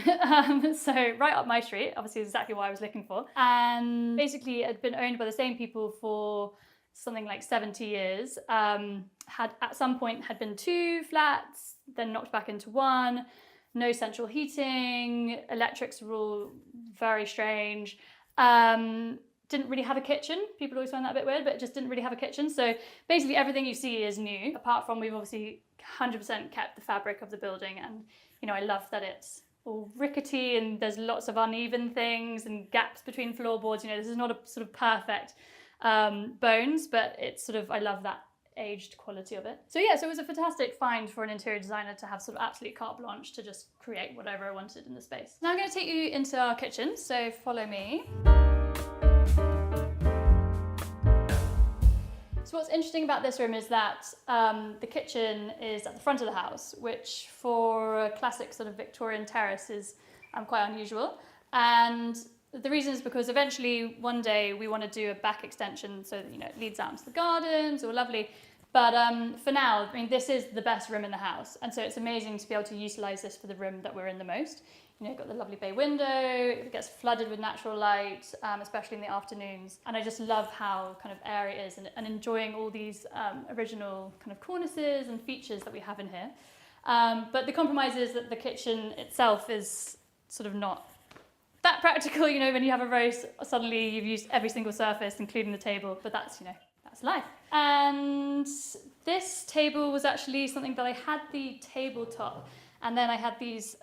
So right up my street, obviously exactly what I was looking for. And basically it had been owned by the same people for something like 70 years. Had at some point had been 2 flats, then knocked back into 1. No central heating, electrics were all very strange. Didn't really have a kitchen. People always find that a bit weird, but it just didn't really have a kitchen. So basically everything you see is new, apart from we've obviously 100% kept the fabric of the building. And, you know, I love that it's all rickety and there's lots of uneven things and gaps between floorboards. You know, this is not a sort of perfect bones, but it's sort of, I love that aged quality of it. So yeah, so it was a fantastic find for an interior designer to have sort of absolute carte blanche to just create whatever I wanted in the space. Now I'm going to take you into our kitchen, so follow me. So what's interesting about this room is that the kitchen is at the front of the house, which for a classic sort of Victorian terrace is quite unusual. And the reason is because eventually one day we want to do a back extension so that, you know, it leads out into the gardens, or lovely. But for now, I mean, this is the best room in the house. And so it's amazing to be able to utilize this for the room that we're in the most. You know, you've got the lovely bay window, it gets flooded with natural light, especially in the afternoons. And I just love how kind of airy it is and enjoying all these original kind of cornices and features that we have in here. But the compromise is that the kitchen itself is sort of not that practical. You know, when you have a roast, suddenly you've used every single surface, including the table, but that's, you know, that's life. And this table was actually something that I had the tabletop, and then I had these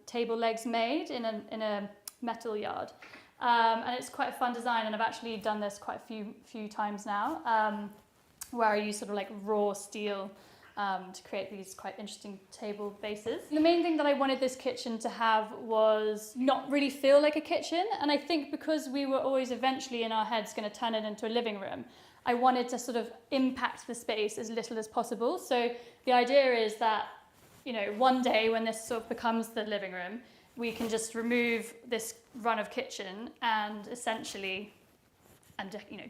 table legs made in a metal yard. And it's quite a fun design, and I've actually done this quite a few times now, where I use sort of like raw steel to create these quite interesting table bases. The main thing that I wanted this kitchen to have was not really feel like a kitchen, and I think because we were always eventually in our heads going to turn it into a living room, I wanted to sort of impact the space as little as possible. So the idea is that, you know, one day when this sort of becomes the living room, we can just remove this run of kitchen and essentially,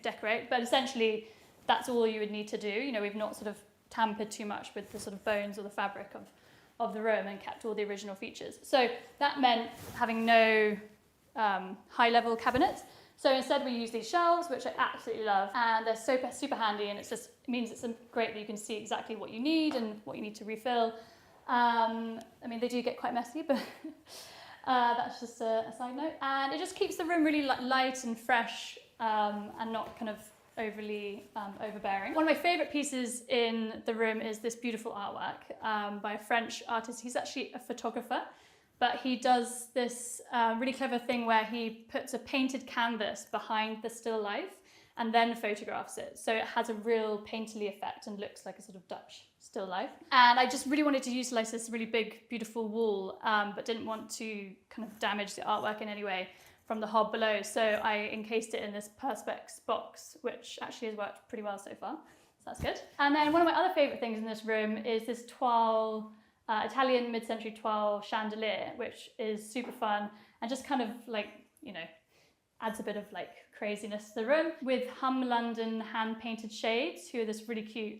decorate, but essentially that's all you would need to do. You know, we've not sort of tampered too much with the sort of bones or the fabric of the room and kept all the original features. So that meant having no high-level cabinets. So instead we use these shelves, which I absolutely love, and they're super handy, and it means it's great that you can see exactly what you need and what you need to refill. I mean, they do get quite messy, but that's just a side note. And it just keeps the room really light and fresh and not kind of overly overbearing. One of my favourite pieces in the room is this beautiful artwork by a French artist. He's actually a photographer, but he does this really clever thing where he puts a painted canvas behind the still life and then photographs it. So it has a real painterly effect and looks like a sort of Dutch still life. And I just really wanted to utilise this really big, beautiful wall, but didn't want to kind of damage the artwork in any way from the hob below. So I encased it in this Perspex box, which actually has worked pretty well so far. So that's good. And then one of my other favourite things in this room is this toile, Italian mid-century toile chandelier, which is super fun and just kind of like, you know, adds a bit of like craziness to the room, with Hum London hand-painted shades, who are this really cute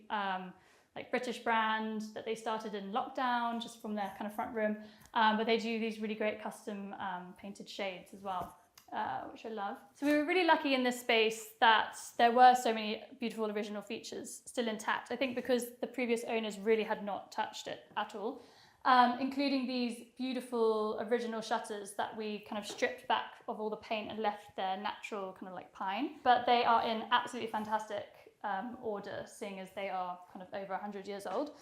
like British brand that they started in lockdown just from their kind of front room, but they do these really great custom painted shades as well, which I love. So we were really lucky in this space that there were so many beautiful original features still intact. I think because the previous owners really had not touched it at all, including these beautiful original shutters that we kind of stripped back of all the paint and left their natural kind of like pine. But they are in absolutely fantastic order, seeing as they are kind of over 100 years old.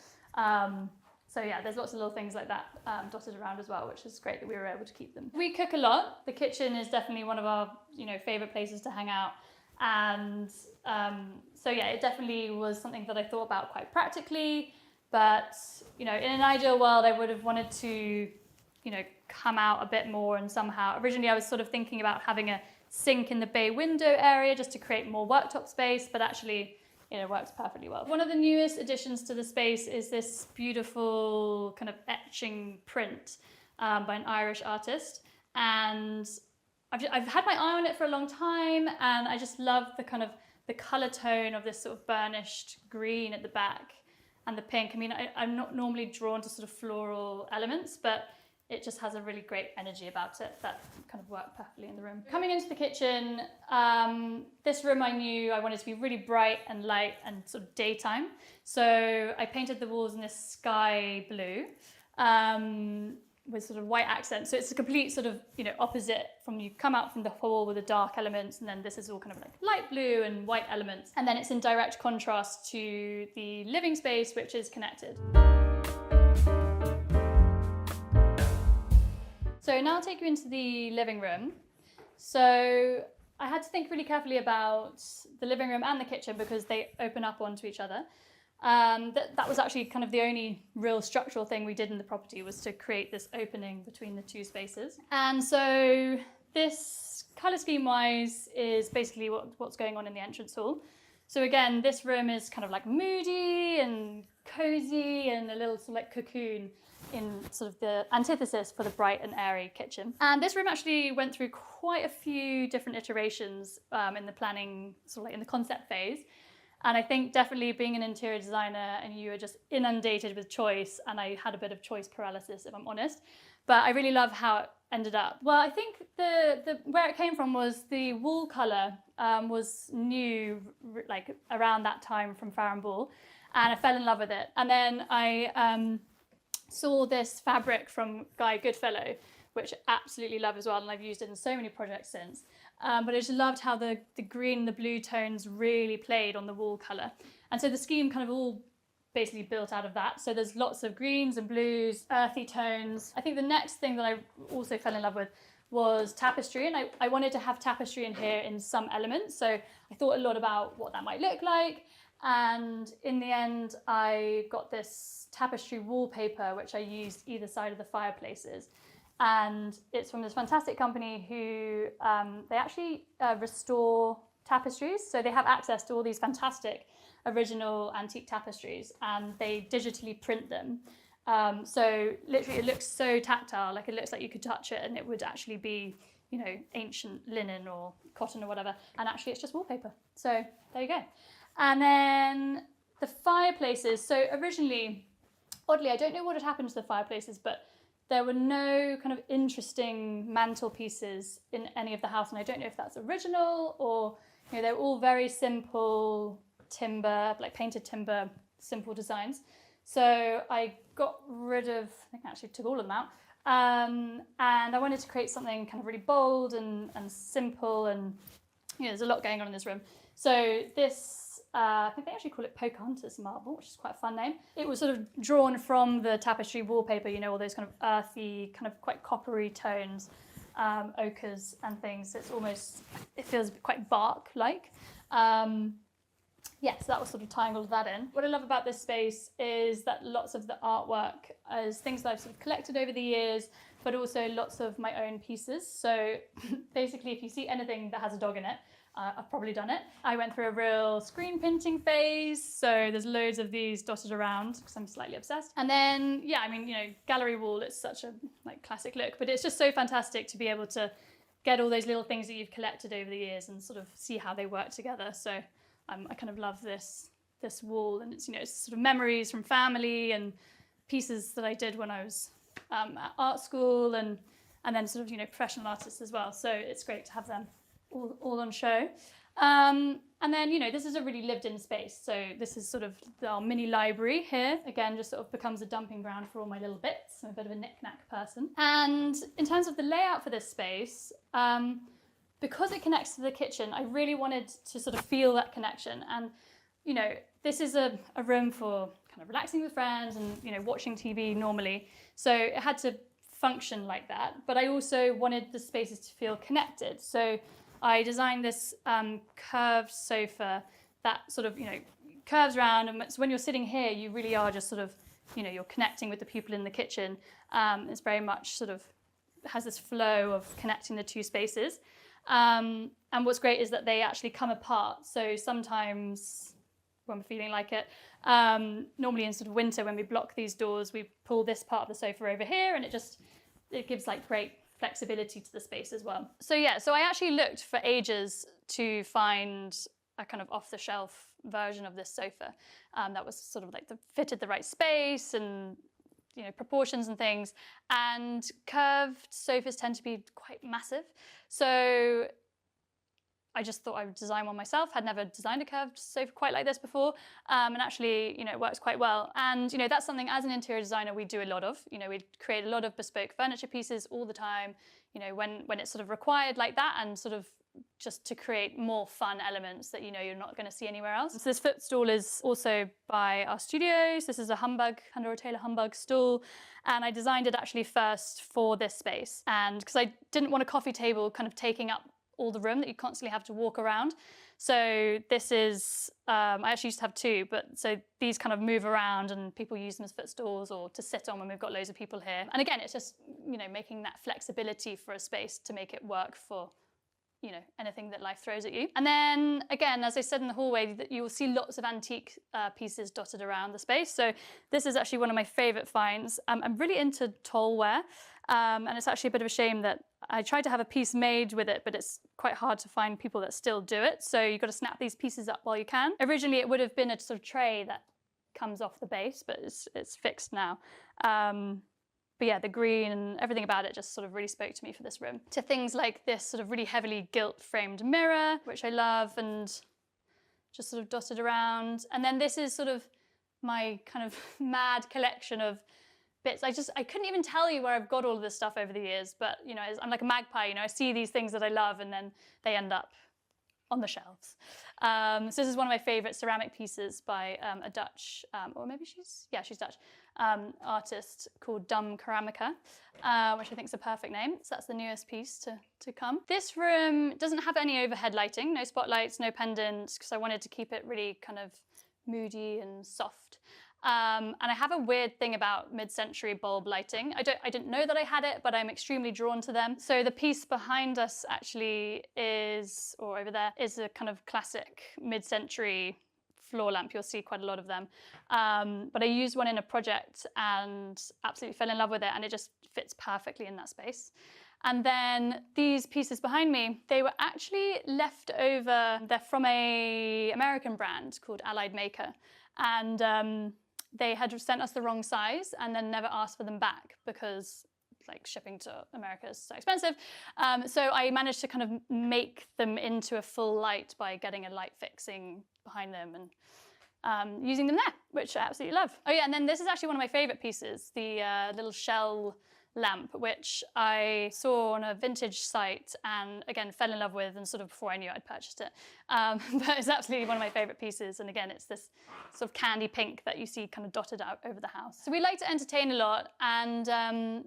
So yeah, there's lots of little things like that dotted around as well, which is great that we were able to keep them. We cook a lot. The kitchen is definitely one of our, favorite places to hang out. And so yeah, it definitely was something that I thought about quite practically. But, in an ideal world, I would have wanted to, come out a bit more and somehow, originally I was sort of thinking about having a sink in the bay window area just to create more worktop space, but actually, it works perfectly well. One of the newest additions to the space is this beautiful kind of etching print by an Irish artist. And I've had my eye on it for a long time, and I just love the color tone of this sort of burnished green at the back and the pink. I mean, I'm not normally drawn to sort of floral elements, but it just has a really great energy about it that kind of worked perfectly in the room. Coming into the kitchen, this room I knew I wanted to be really bright and light and sort of daytime. So I painted the walls in this sky blue with sort of white accents. So it's a complete sort of, opposite from you come out from the hall with the dark elements, and then this is all kind of like light blue and white elements. And then it's in direct contrast to the living space, which is connected. So now I'll take you into the living room. So I had to think really carefully about the living room and the kitchen because they open up onto each other. That was actually kind of the only real structural thing we did in the property, was to create this opening between the two spaces. And so this colour scheme wise is basically what's going on in the entrance hall. So again, this room is kind of like moody and cozy and a little sort of like cocoon in sort of the antithesis for the bright and airy kitchen. And this room actually went through quite a few different iterations in the planning, sort of like in the concept phase. And I think definitely being an interior designer and you are just inundated with choice, and I had a bit of choice paralysis, if I'm honest, but I really love how it ended up. Well, I think the where it came from was the wall colour was new, like around that time from Farrow & Ball, and I fell in love with it. And then I saw this fabric from Guy Goodfellow, which I absolutely love as well, and I've used it in so many projects since. But I just loved how the green and the blue tones really played on the wall colour. And so the scheme kind of all basically built out of that. So there's lots of greens and blues, earthy tones. I think the next thing that I also fell in love with was tapestry, and I wanted to have tapestry in here in some elements. So I thought a lot about what that might look like. And in the end, I got this tapestry wallpaper, which I used either side of the fireplaces. And it's from this fantastic company who they actually restore tapestries. So they have access to all these fantastic original antique tapestries, and they digitally print them. So literally it looks so tactile, like it looks like you could touch it and it would actually be, ancient linen or cotton or whatever. And actually it's just wallpaper. So there you go. And then the fireplaces. So originally, oddly, I don't know what had happened to the fireplaces, but there were no kind of interesting mantelpieces in any of the house. And I don't know if that's original or, they're all very simple timber, like painted timber, simple designs. So I got rid of, I think I actually took all of them out. And I wanted to create something kind of really bold and simple. And, there's a lot going on in this room. So this, I think they actually call it Pocahontas marble, which is quite a fun name. It was sort of drawn from the tapestry wallpaper, all those kind of earthy, kind of quite coppery tones, ochres and things. So it feels quite bark-like. So that was sort of tying all of that in. What I love about this space is that lots of the artwork is things that I've sort of collected over the years, but also lots of my own pieces. So basically, if you see anything that has a dog in it, I've probably done it. I went through a real screen printing phase, so there's loads of these dotted around because I'm slightly obsessed. And then, gallery wall, it's such a classic look, but it's just so fantastic to be able to get all those little things that you've collected over the years and sort of see how they work together. So I kind of love this wall, and it's it's sort of memories from family and pieces that I did when I was at art school, and then sort of professional artists as well. So it's great to have them all on show. And then this is a really lived-in space. So this is sort of our mini library here. Again, just sort of becomes a dumping ground for all my little bits. I'm a bit of a knick-knack person. And in terms of the layout for this space, because it connects to the kitchen, I really wanted to sort of feel that connection. And you know, this is a room for kind of relaxing with friends and, you know, watching TV normally. So it had to function like that. But I also wanted the spaces to feel connected. So I designed this curved sofa that sort of, you know, curves around. And so when you're sitting here, you really are just sort of, you know, you're connecting with the people in the kitchen. It's very much sort of has this flow of connecting the two spaces. And what's great is that they actually come apart. So sometimes when we're feeling like it, normally in sort of winter when we block these doors, we pull this part of the sofa over here, and it gives like great flexibility to the space as well. So yeah, so I actually looked for ages to find a kind of off-the-shelf version of this sofa that was sort of like fitted the right space and, you know, proportions and things. And curved sofas tend to be quite massive. So I just thought I would design one myself. Had never designed a curved sofa quite like this before. And actually, you know, it works quite well. And, you know, that's something as an interior designer we do a lot of. You know, we create a lot of bespoke furniture pieces all the time, you know, when it's sort of required like that, and sort of just to create more fun elements that, you know, you're not going to see anywhere else. So this footstool is also by our studios. This is a Pandora Taylor humbug stool. And I designed it actually first for this space. And because I didn't want a coffee table kind of taking up all the room that you constantly have to walk around. So this is, I actually used to have two, but so these kind of move around and people use them as footstools or to sit on when we've got loads of people here. And again, it's just, you know, making that flexibility for a space to make it work for, you know, anything that life throws at you. And then again, as I said in the hallway, that you will see lots of antique pieces dotted around the space. So this is actually one of my favorite finds. I'm really into tallware, and it's actually a bit of a shame that I tried to have a piece made with it, but it's quite hard to find people that still do it. So you've got to snap these pieces up while you can. Originally, it would have been a sort of tray that comes off the base, but it's fixed now. But yeah, the green and everything about it just sort of really spoke to me for this room. To things like this sort of really heavily gilt framed mirror, which I love, and just sort of dotted around. And then this is sort of my kind of mad collection of bits. I couldn't even tell you where I've got all of this stuff over the years, but, you know, I'm like a magpie, you know, I see these things that I love and then they end up on the shelves. So this is one of my favorite ceramic pieces by a Dutch, or maybe she's Dutch, artist called Dumb Keramica, which I think is a perfect name. So that's the newest piece to come. This room doesn't have any overhead lighting, no spotlights, no pendants, because I wanted to keep it really kind of moody and soft. And I have a weird thing about mid-century bulb lighting. I didn't know that I had it, but I'm extremely drawn to them. So the piece behind us actually is, or over there, is a kind of classic mid-century floor lamp. You'll see quite a lot of them. But I used one in a project and absolutely fell in love with it, and it just fits perfectly in that space. And then these pieces behind me, they were actually left over. They're from an American brand called Allied Maker. And they had sent us the wrong size and then never asked for them back because like shipping to America is so expensive. So I managed to kind of make them into a full light by getting a light fixing behind them and using them there, which I absolutely love. Oh yeah, and then this is actually one of my favorite pieces, the little shell lamp, which I saw on a vintage site and again fell in love with, and sort of before I knew I'd purchased it. But it's absolutely one of my favorite pieces, and again it's this sort of candy pink that you see kind of dotted out over the house. So we like to entertain a lot, and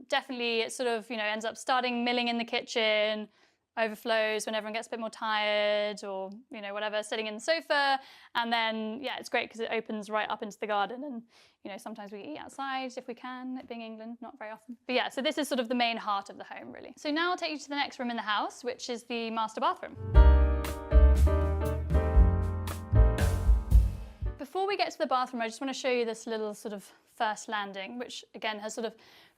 definitely it sort of, you know, ends up starting milling in the kitchen, overflows when everyone gets a bit more tired or, you know, whatever, sitting in the sofa. And then, yeah, it's great because it opens right up into the garden. And, you know, sometimes we eat outside if we can, it being England, not very often. But yeah, so this is sort of the main heart of the home, really. So now I'll take you to the next room in the house, which is the master bathroom. Before we get to the bathroom, I just want to show you this little sort of first landing, which again has sort of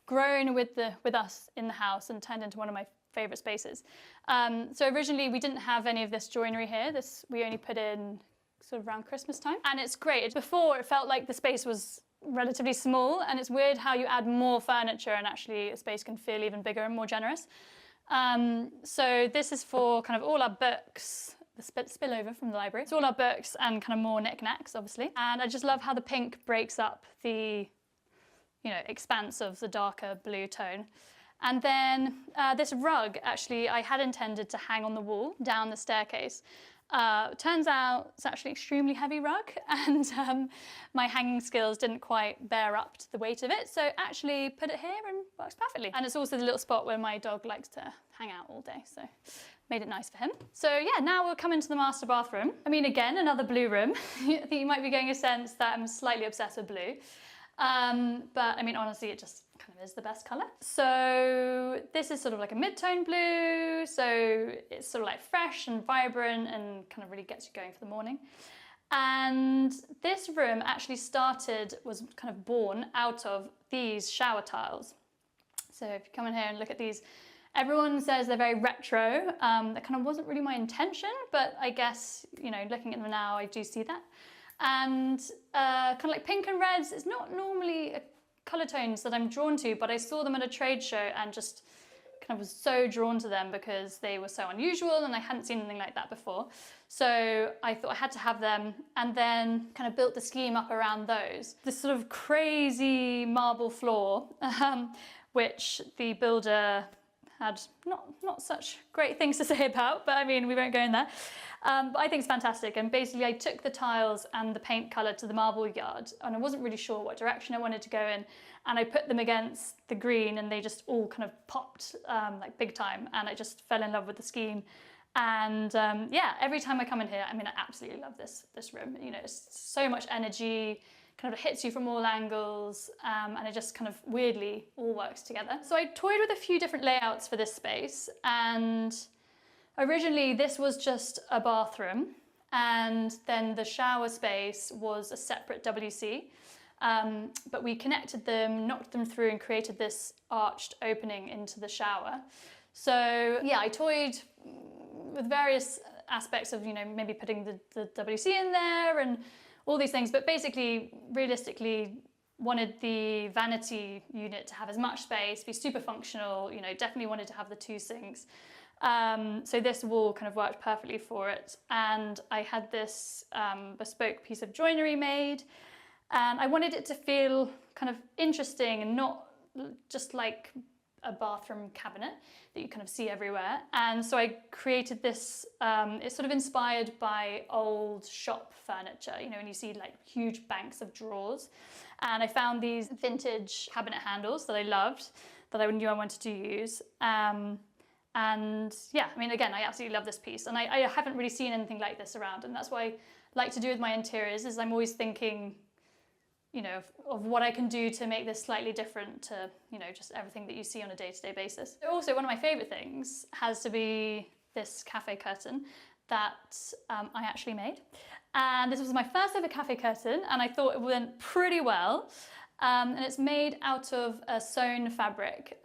grown with us in the house and turned into one of my favorite spaces. So originally we didn't have any of this joinery here. We only put in sort of around Christmas time. And it's great. Before it felt like the space was relatively small, and it's weird how you add more furniture and actually a space can feel even bigger and more generous. So this is for kind of all our books, the spillover from the library. It's all our books and kind of more knickknacks, obviously. And I just love how the pink breaks up the, you know, expanse of the darker blue tone. And then this rug, actually, I had intended to hang on the wall down the staircase. Turns out it's actually an extremely heavy rug, and my hanging skills didn't quite bear up to the weight of it, so actually put it here and works perfectly. And it's also the little spot where my dog likes to hang out all day, so made it nice for him. So yeah, now we'll come into the master bathroom. I mean, again, another blue room. I think you might be getting a sense that I'm slightly obsessed with blue. But I mean, honestly, it just kind of is the best colour. So this is sort of like a mid-tone blue, so it's sort of like fresh and vibrant and kind of really gets you going for the morning. And this room actually was kind of born out of these shower tiles. So if you come in here and look at these, everyone says they're very retro. That kind of wasn't really my intention, but I guess, you know, looking at them now, I do see that. And kind of like pink and reds, it's not normally colour tones that I'm drawn to, but I saw them at a trade show and just kind of was so drawn to them because they were so unusual and I hadn't seen anything like that before. So I thought I had to have them, and then kind of built the scheme up around those. This sort of crazy marble floor, which the builder had not such great things to say about, but I mean, we won't go in there. But I think it's fantastic, and basically I took the tiles and the paint colour to the marble yard, and I wasn't really sure what direction I wanted to go in, and I put them against the green and they just all kind of popped like big time, and I just fell in love with the scheme. And yeah, every time I come in here, I mean, I absolutely love this room. You know, it's so much energy, kind of hits you from all angles, and it just kind of weirdly all works together. So I toyed with a few different layouts for this space, and originally this was just a bathroom, and then the shower space was a separate WC, but we connected them, knocked them through, and created this arched opening into the shower. So yeah, I toyed with various aspects of, you know, maybe putting the WC in there and all these things, but basically, realistically, wanted the vanity unit to have as much space, be super functional, you know, definitely wanted to have the 2 sinks. So this wall kind of worked perfectly for it. And I had this bespoke piece of joinery made, and I wanted it to feel kind of interesting and not just like a bathroom cabinet that you kind of see everywhere. And so I created this, it's sort of inspired by old shop furniture, you know, when you see like huge banks of drawers. And I found these vintage cabinet handles that I loved, that I knew I wanted to use. And yeah, I mean, again, I absolutely love this piece, and I haven't really seen anything like this around. And that's what I like to do with my interiors, is I'm always thinking, you know, of what I can do to make this slightly different to, you know, just everything that you see on a day-to-day basis. Also, one of my favorite things has to be this cafe curtain that I actually made. And this was my first ever cafe curtain, and I thought it went pretty well. And it's made out of a sewn fabric.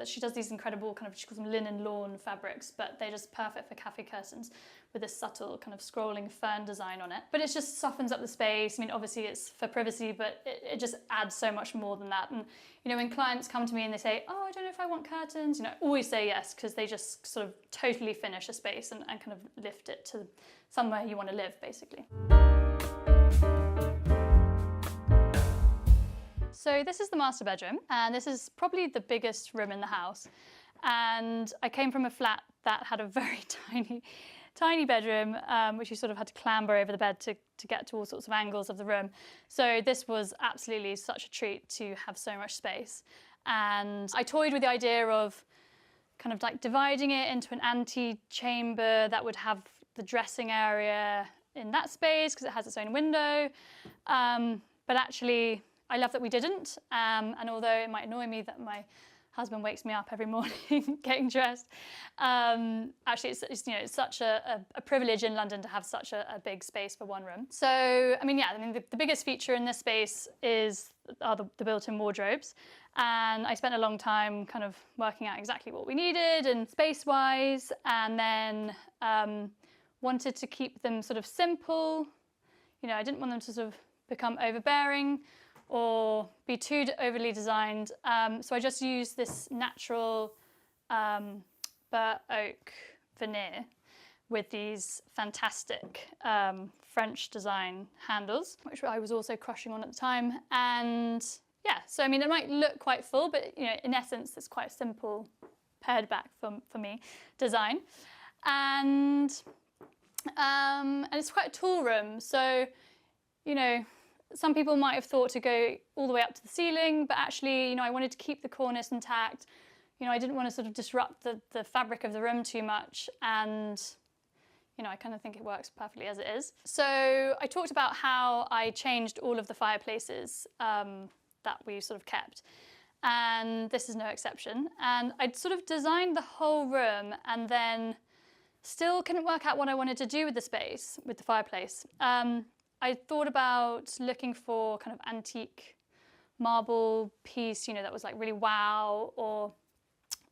She does these incredible kind of, she calls them linen lawn fabrics, but they're just perfect for cafe curtains with this subtle kind of scrolling fern design on it. But it just softens up the space. I mean, obviously it's for privacy, but it just adds so much more than that. And, you know, when clients come to me and they say, oh, I don't know if I want curtains, you know, I always say yes, because they just sort of totally finish a space and kind of lift it to somewhere you want to live, basically. So this is the master bedroom, and this is probably the biggest room in the house. And I came from a flat that had a very tiny bedroom, which you sort of had to clamber over the bed to get to all sorts of angles of the room. So this was absolutely such a treat to have so much space. And I toyed with the idea of kind of like dividing it into an ante-chamber that would have the dressing area in that space because it has its own window. But actually, I love that we didn't, and although it might annoy me that my husband wakes me up every morning getting dressed, actually it's you know, it's such a privilege in London to have such a big space for one room. So I mean, yeah, I mean the biggest feature in this space are the built-in wardrobes, and I spent a long time kind of working out exactly what we needed and space-wise, and then wanted to keep them sort of simple. You know, I didn't want them to sort of become overbearing or be too overly designed. So I just used this natural burr oak veneer with these fantastic French design handles, which I was also crushing on at the time. And yeah, so I mean, it might look quite full, but you know, in essence, it's quite a simple pared back for me design. And it's quite a tall room. So, you know, some people might have thought to go all the way up to the ceiling, but actually, you know, I wanted to keep the cornice intact. You know, I didn't want to sort of disrupt the fabric of the room too much. And, you know, I kind of think it works perfectly as it is. So I talked about how I changed all of the fireplaces that we sort of kept. And this is no exception. And I'd sort of designed the whole room and then still couldn't work out what I wanted to do with the space, with the fireplace. I thought about looking for kind of antique marble piece, you know, that was like really wow, or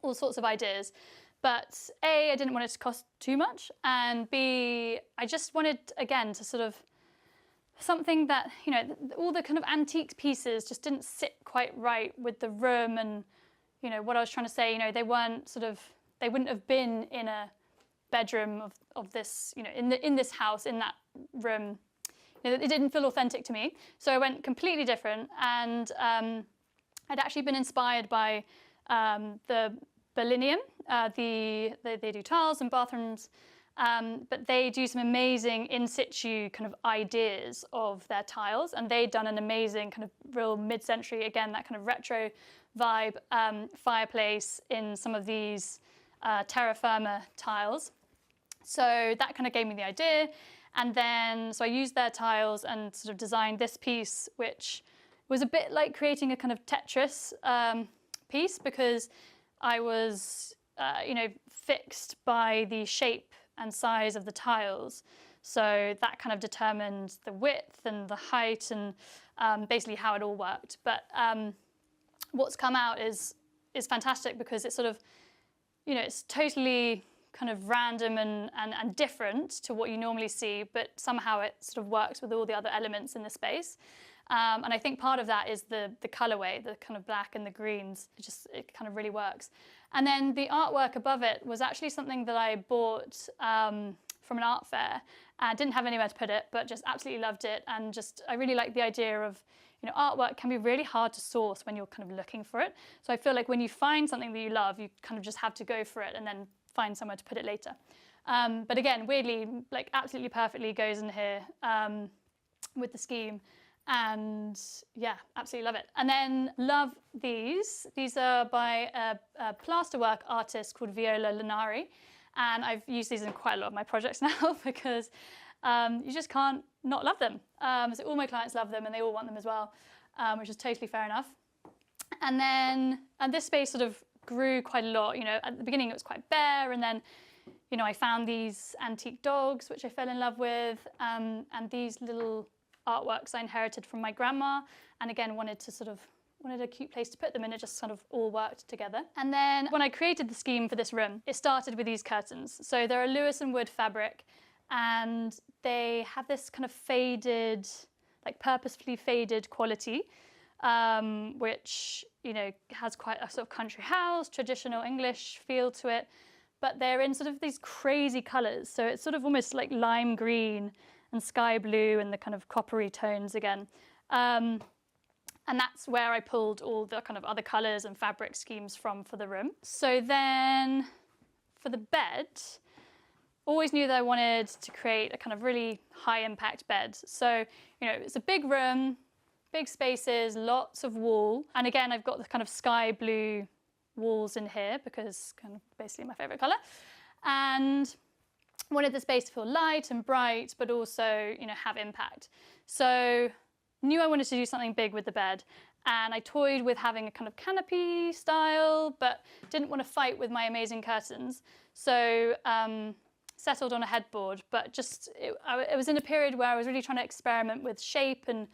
all sorts of ideas. But A, I didn't want it to cost too much, and B, I just wanted, again, to sort of something that, you know, all the kind of antique pieces just didn't sit quite right with the room, and, you know, what I was trying to say, you know, they wouldn't have been in a bedroom of this, you know, in this house, in that room. You know, it didn't feel authentic to me. So I went completely different, and I'd actually been inspired by the Berlinium. They do tiles and bathrooms, but they do some amazing in situ kind of ideas of their tiles, and they'd done an amazing kind of real mid-century, again, that kind of retro vibe fireplace in some of these terra firma tiles. So that kind of gave me the idea. And then, so I used their tiles and sort of designed this piece, which was a bit like creating a kind of Tetris piece, because I was, you know, fixed by the shape and size of the tiles. So that kind of determined the width and the height and basically how it all worked. But what's come out is fantastic, because it's sort of, you know, it's totally kind of random and different to what you normally see, but somehow it sort of works with all the other elements in the space. And I think part of that is the colorway, the kind of black and the greens. It kind of really works. And then the artwork above it was actually something that I bought from an art fair. I didn't have anywhere to put it, but just absolutely loved it. And just, I really like the idea of, you know, artwork can be really hard to source when you're kind of looking for it. So I feel like when you find something that you love, you kind of just have to go for it and then find somewhere to put it later. But again, weirdly, like absolutely perfectly goes in here with the scheme. And yeah, absolutely love it. And then love these. These are by a plasterwork artist called Viola Linari. And I've used these in quite a lot of my projects now, because you just can't not love them. So all my clients love them and they all want them as well, which is totally fair enough. And then this space sort of grew quite a lot. You know, at the beginning it was quite bare, and then, you know, I found these antique dogs, which I fell in love with, and these little artworks I inherited from my grandma, and again wanted a cute place to put them, and it just sort of all worked together. And then when I created the scheme for this room, it started with these curtains. So they're a Lewis and Wood fabric, and they have this kind of faded, like purposefully faded quality, which, you know, has quite a sort of country house, traditional English feel to it, but they're in sort of these crazy colours. So it's sort of almost like lime green and sky blue and the kind of coppery tones again. And that's where I pulled all the kind of other colours and fabric schemes from for the room. So then for the bed, always knew that I wanted to create a kind of really high impact bed. So, you know, it's a big room, big spaces, lots of wall. And again, I've got the kind of sky blue walls in here, because kind of basically my favourite colour. And wanted the space to feel light and bright, but also, you know, have impact. So knew I wanted to do something big with the bed. And I toyed with having a kind of canopy style, but didn't want to fight with my amazing curtains. So settled on a headboard, but just, it was in a period where I was really trying to experiment with shape and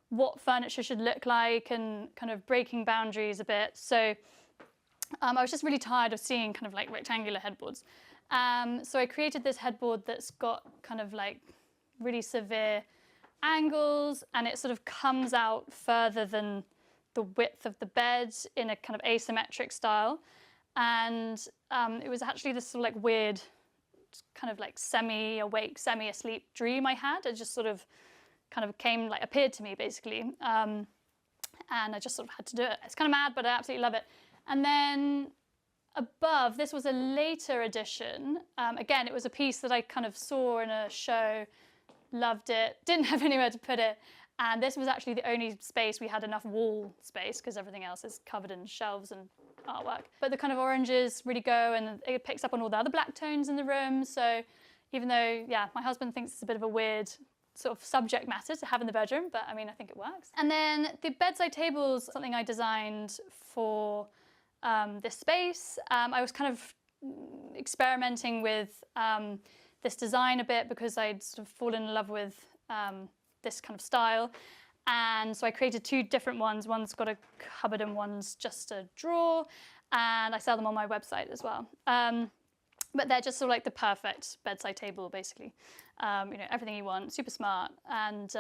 what furniture should look like, and kind of breaking boundaries a bit. So I was just really tired of seeing kind of like rectangular headboards. So I created this headboard that's got kind of like really severe angles, and it sort of comes out further than the width of the bed in a kind of asymmetric style. And it was actually this sort of like weird kind of like semi-awake, semi-asleep dream I had. It just sort of kind of appeared to me basically. And I just sort of had to do it. It's kind of mad, but I absolutely love it. And then above, this was a later addition. Again, it was a piece that I kind of saw in a show, loved it, didn't have anywhere to put it. And this was actually the only space we had enough wall space because everything else is covered in shelves and artwork. But the kind of oranges really go, and it picks up on all the other black tones in the room. So even though, yeah, my husband thinks it's a bit of a weird sort of subject matter to have in the bedroom, but I mean, I think it works. And then the bedside tables, something I designed for this space. I was kind of experimenting with this design a bit because I'd sort of fallen in love with this kind of style. And so I created two different ones. One's got a cupboard and one's just a drawer. And I sell them on my website as well. But they're just sort of like the perfect bedside table, basically. You know, everything you want, super smart. And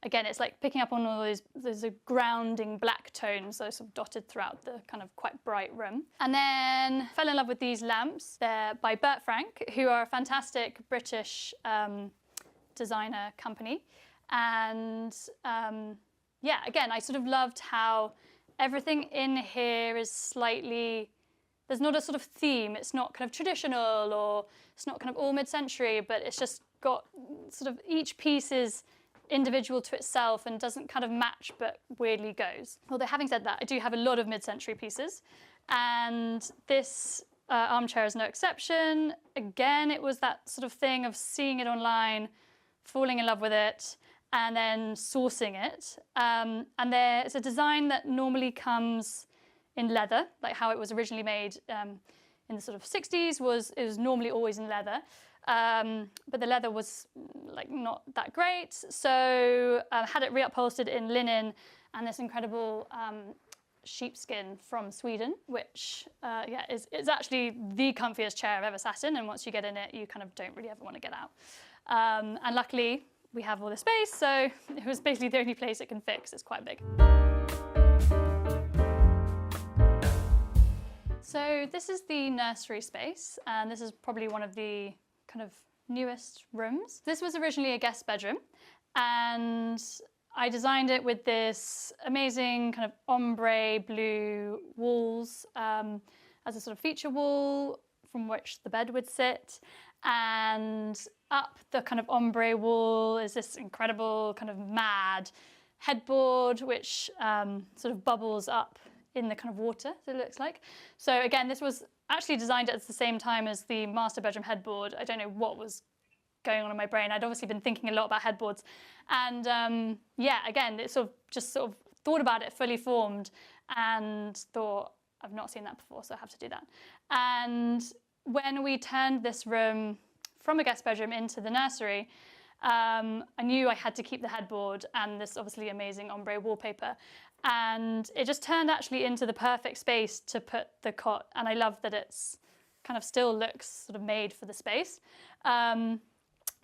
again, it's like picking up on all those grounding black tones that are sort of dotted throughout the kind of quite bright room. And then fell in love with these lamps. They're by Bert Frank, who are a fantastic British designer company. And yeah, again, I sort of loved how everything in here is slightly, there's not a sort of theme. It's not kind of traditional, or it's not kind of all mid-century, but it's just got sort of each piece is individual to itself and doesn't kind of match, but weirdly goes. Although having said that, I do have a lot of mid-century pieces, and this armchair is no exception. Again, it was that sort of thing of seeing it online, falling in love with it, and then sourcing it. And there's a design that normally comes in leather, like how it was originally made in the sort of 60s, it was normally always in leather. But the leather was like not that great. So had it reupholstered in linen and this incredible sheepskin from Sweden, which yeah, is actually the comfiest chair I've ever sat in. And once you get in it, you kind of don't really ever want to get out. And luckily, we have all the space, so it was basically the only place it can fix. It's quite big. So this is the nursery space, and this is probably one of the kind of newest rooms. This was originally a guest bedroom, and I designed it with this amazing kind of ombre blue walls as a sort of feature wall from which the bed would sit. And up the kind of ombre wall is this incredible kind of mad headboard, which sort of bubbles up in the kind of water, so it looks like. So again, this was actually designed at the same time as the master bedroom headboard. I don't know what was going on in my brain. I'd obviously been thinking a lot about headboards. And yeah, again, it sort of thought about it fully formed and thought, I've not seen that before, so I have to do that. And when we turned this room from a guest bedroom into the nursery, I knew I had to keep the headboard and this obviously amazing ombre wallpaper. And it just turned actually into the perfect space to put the cot. And I love that it's kind of still looks sort of made for the space. So I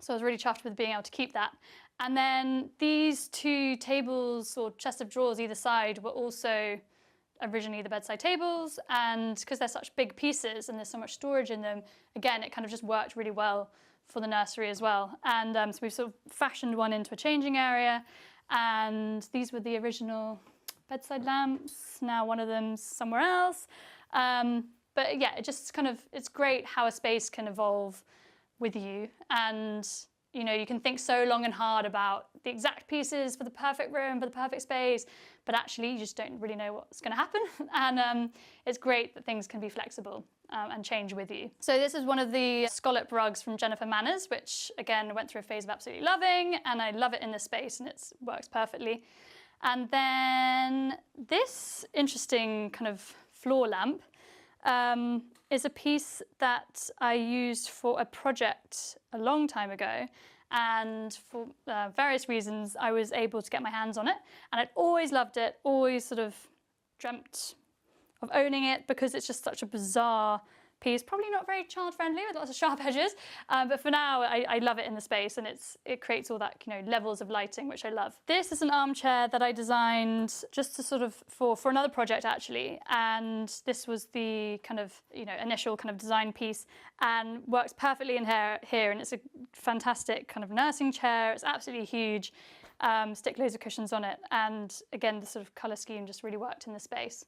was really chuffed with being able to keep that. And then these two tables or chest of drawers either side were also originally the bedside tables, and because they're such big pieces and there's so much storage in them, again, it kind of just worked really well for the nursery as well. And so we've sort of fashioned one into a changing area, and these were the original bedside lamps. Now one of them's somewhere else. But yeah, it just kind of, it's great how a space can evolve with you. And you know, you can think so long and hard about the exact pieces for the perfect room, for the perfect space, but actually you just don't really know what's going to happen. And it's great that things can be flexible and change with you. So this is one of the scallop rugs from Jennifer Manners, which again went through a phase of absolutely loving, and I love it in this space and it works perfectly. And then this interesting kind of floor lamp is a piece that I used for a project a long time ago, and for various reasons I was able to get my hands on it, and I'd always loved it, always sort of dreamt of owning it because it's just such a bizarre piece, probably not very child friendly with lots of sharp edges, but for now I love it in the space, and it creates all that, you know, levels of lighting, which I love. This is an armchair that I designed just to sort of for another project actually, and this was the kind of, you know, initial kind of design piece, and works perfectly in here, and it's a fantastic kind of nursing chair. It's absolutely huge. Stick loads of cushions on it, and again the sort of colour scheme just really worked in the space.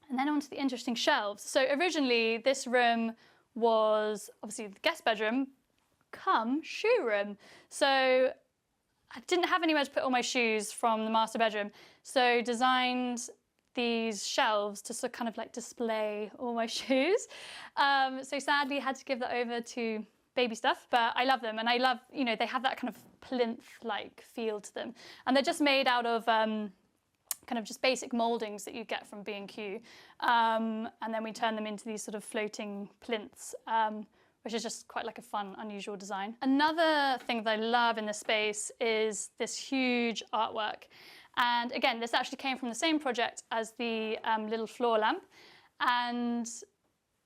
And then onto the interesting shelves. So originally this room was obviously the guest bedroom come shoe room. So I didn't have anywhere to put all my shoes from the master bedroom. So designed these shelves to sort of kind of like display all my shoes. So sadly had to give that over to baby stuff, but I love them. And I love, you know, they have that kind of plinth-like feel to them. And they're just made out of kind of just basic moldings that you get from B&Q. And then we turn them into these sort of floating plinths, which is just quite like a fun, unusual design. Another thing that I love in this space is this huge artwork. And again, this actually came from the same project as the little floor lamp. And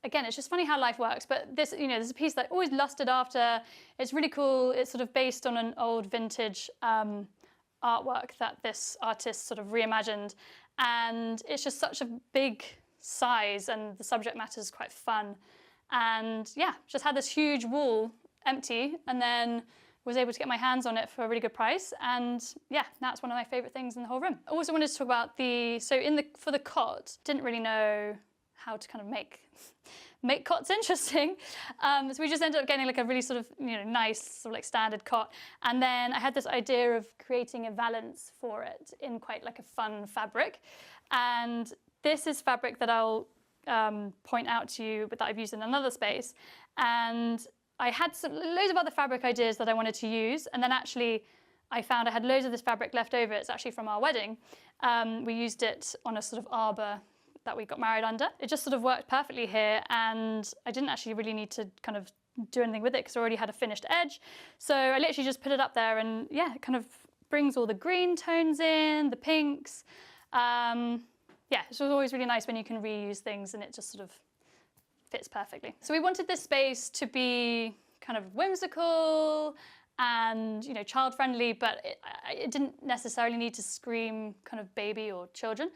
again, it's just funny how life works, but this, you know, there's a piece that I always lusted after. It's really cool. It's sort of based on an old vintage artwork that this artist sort of reimagined. And it's just such a big size and the subject matter is quite fun. And yeah, just had this huge wall empty and then was able to get my hands on it for a really good price. And yeah, that's one of my favorite things in the whole room. I also wanted to talk about for the cot, didn't really know how to kind of make cots interesting. So we just ended up getting like a really sort of, you know, nice sort of like standard cot. And then I had this idea of creating a valance for it in quite like a fun fabric. And this is fabric that I'll point out to you, but that I've used in another space. And I had loads of other fabric ideas that I wanted to use. And then actually I found I had loads of this fabric left over. It's actually from our wedding. We used it on a sort of arbor that we got married under. It just sort of worked perfectly here, and I didn't actually really need to kind of do anything with it because I already had a finished edge. So I literally just put it up there, and yeah, it kind of brings all the green tones in, the pinks. Yeah, it's always really nice when you can reuse things and it just sort of fits perfectly. So we wanted this space to be kind of whimsical and, you know, child-friendly, but it didn't necessarily need to scream kind of baby or children.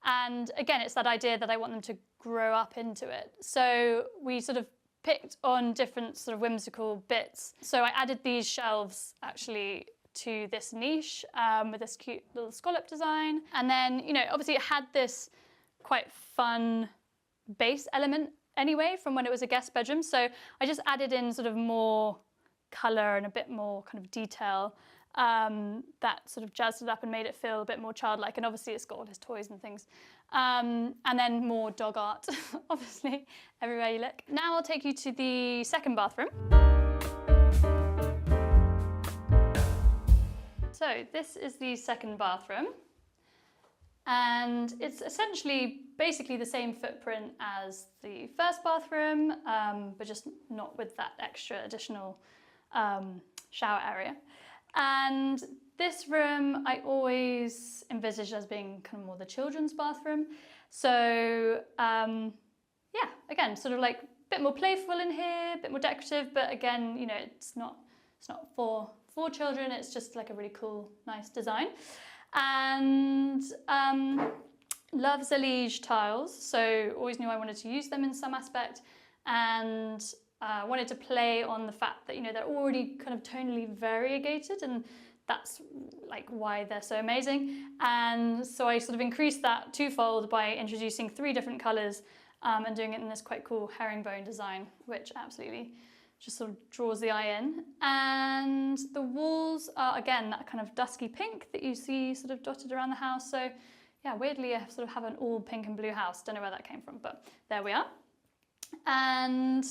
And again, it's that idea that I want them to grow up into it. So we sort of picked on different sort of whimsical bits. So I added these shelves actually to this niche with this cute little scallop design. And then, you know, obviously it had this quite fun base element anyway from when it was a guest bedroom. So I just added in sort of more colour and a bit more kind of detail that sort of jazzed it up and made it feel a bit more childlike. And obviously it's got all his toys and things. And then more dog art, obviously, everywhere you look. Now I'll take you to the second bathroom. So this is the second bathroom. And it's essentially basically the same footprint as the first bathroom, but just not with that extra additional shower area. And this room I always envisaged as being kind of more the children's bathroom. So yeah, again, sort of like a bit more playful in here, a bit more decorative, but again, you know, it's not for children, it's just like a really cool, nice design. And love Zalige tiles, so always knew I wanted to use them in some aspect, and wanted to play on the fact that, you know, they're already kind of tonally variegated, and that's like why they're so amazing. And so I sort of increased that twofold by introducing 3 different colours and doing it in this quite cool herringbone design, which absolutely just sort of draws the eye in. And the walls are, again, that kind of dusky pink that you see sort of dotted around the house. So yeah, weirdly, I sort of have an all pink and blue house. Don't know where that came from, but there we are. And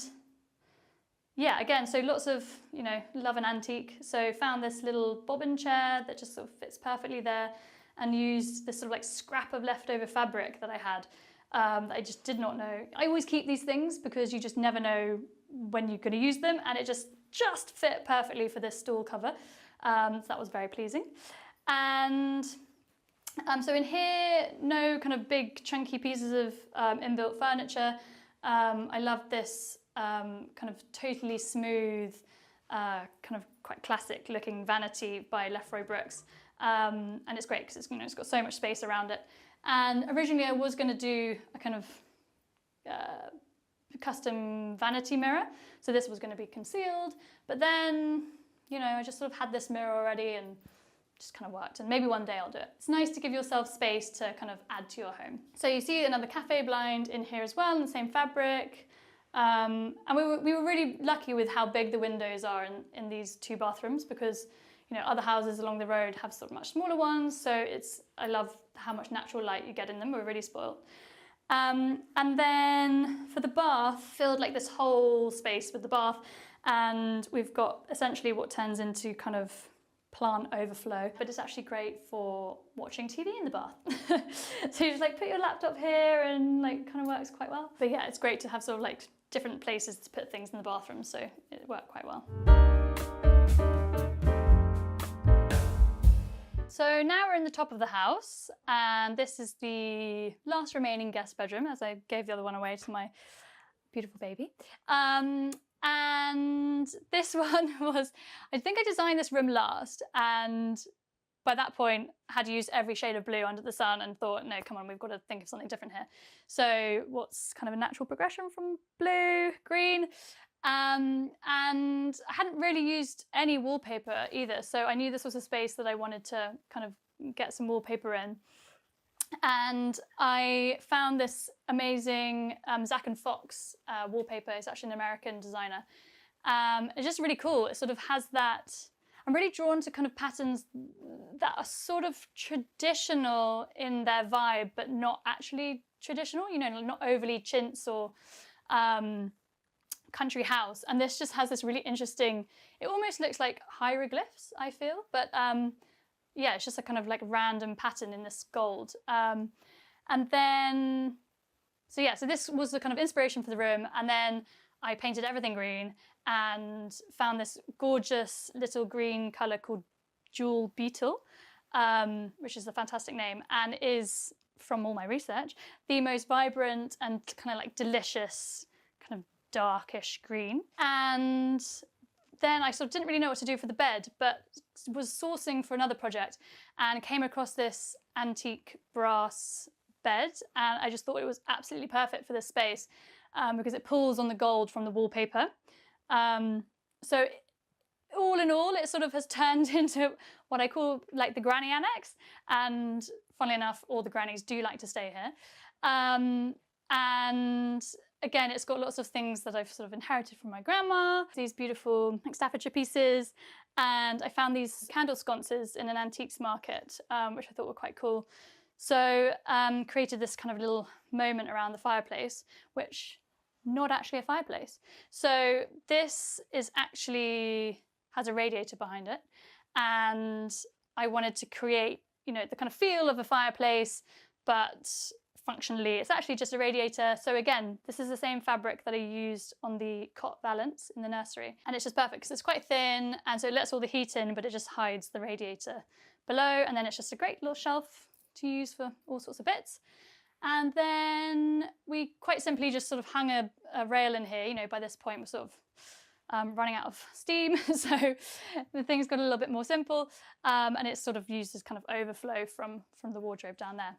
yeah, again, so lots of, you know, love and antique. So found this little bobbin chair that just sort of fits perfectly there, and used this sort of like scrap of leftover fabric that I had that I just did not know. I always keep these things because you just never know when you're going to use them, and it just fit perfectly for this stool cover. So that was very pleasing. And so in here, no kind of big chunky pieces of inbuilt furniture. I love this kind of totally smooth, kind of quite classic looking vanity by Lefroy Brooks. And it's great because it's, you know, it's got so much space around it. And originally I was going to do a kind of custom vanity mirror. So this was going to be concealed, but then, you know, I just sort of had this mirror already and just kind of worked, and maybe one day I'll do it. It's nice to give yourself space to kind of add to your home. So you see another cafe blind in here as well, in the same fabric. And we were really lucky with how big the windows are in these 2 bathrooms, because other houses along the road have sort of much smaller ones. So I love how much natural light you get in them. We're really spoiled. And then for the bath, filled like this whole space with the bath, and we've got essentially what turns into kind of plant overflow, but it's actually great for watching TV in the bath. So you just like put your laptop here and like kind of works quite well. But yeah, it's great to have sort of like different places to put things in the bathroom, so it worked quite well. So now we're in the top of the house, and this is the last remaining guest bedroom, as I gave the other one away to my beautiful baby. And this one was, I think I designed this room last, and by that point had used every shade of blue under the sun and thought, no, come on, we've got to think of something different here. So what's kind of a natural progression from blue, green, and I hadn't really used any wallpaper either. So I knew this was a space that I wanted to kind of get some wallpaper in. And I found this amazing Zach & Fox wallpaper. It's actually an American designer. It's just really cool. It sort of has that, I'm really drawn to kind of patterns that are sort of traditional in their vibe, but not actually traditional, not overly chintz or country house. And this just has this really interesting, it almost looks like hieroglyphs, I feel, but yeah, it's just a kind of like random pattern in this gold. And then, so this was the kind of inspiration for the room. And then I painted everything green and found this gorgeous little green color called Jewel Beetle, which is a fantastic name and is, from all my research, the most vibrant and kind of like delicious kind of darkish green. And then I sort of didn't really know what to do for the bed, but was sourcing for another project and came across this antique brass bed, and I just thought it was absolutely perfect for this space because it pulls on the gold from the wallpaper. So all in all, it sort of has turned into what I call like the granny annex, and funnily enough, all the grannies do like to stay here. And again, it's got lots of things that I've sort of inherited from my grandma, these beautiful like Staffordshire pieces, and I found these candle sconces in an antiques market, which I thought were quite cool. So created this kind of little moment around the fireplace, which not actually a fireplace. So this is actually, has a radiator behind it, and I wanted to create, the kind of feel of a fireplace, but functionally, it's actually just a radiator. So again, this is the same fabric that I used on the cot valance in the nursery. And it's just perfect because it's quite thin, and so it lets all the heat in, but it just hides the radiator below. And then it's just a great little shelf to use for all sorts of bits. And then we quite simply just sort of hung a rail in here. By this point, we're sort of running out of steam. So the thing's got a little bit more simple. And it's sort of used as kind of overflow from the wardrobe down there.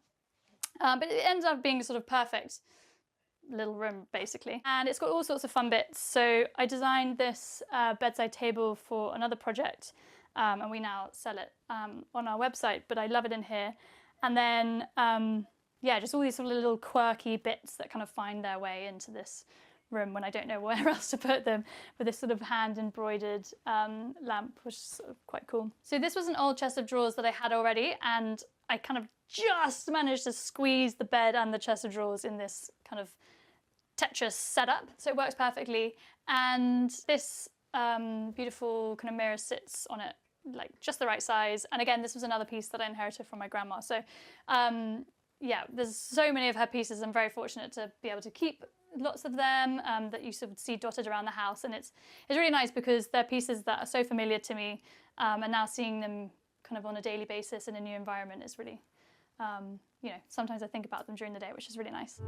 But it ends up being a sort of perfect little room, basically. And it's got all sorts of fun bits. So I designed this bedside table for another project, and we now sell it on our website, but I love it in here. And then, just all these sort of little quirky bits that kind of find their way into this room when I don't know where else to put them, with this sort of hand-embroidered lamp, which is sort of quite cool. So this was an old chest of drawers that I had already, and I kind of just managed to squeeze the bed and the chest of drawers in this kind of Tetris setup, so it works perfectly. And this beautiful kind of mirror sits on it like just the right size. And again, this was another piece that I inherited from my grandma. So there's so many of her pieces. I'm very fortunate to be able to keep lots of them that you sort of see dotted around the house, and it's really nice because they're pieces that are so familiar to me, and now seeing them kind of on a daily basis in a new environment is really, sometimes I think about them during the day, which is really nice.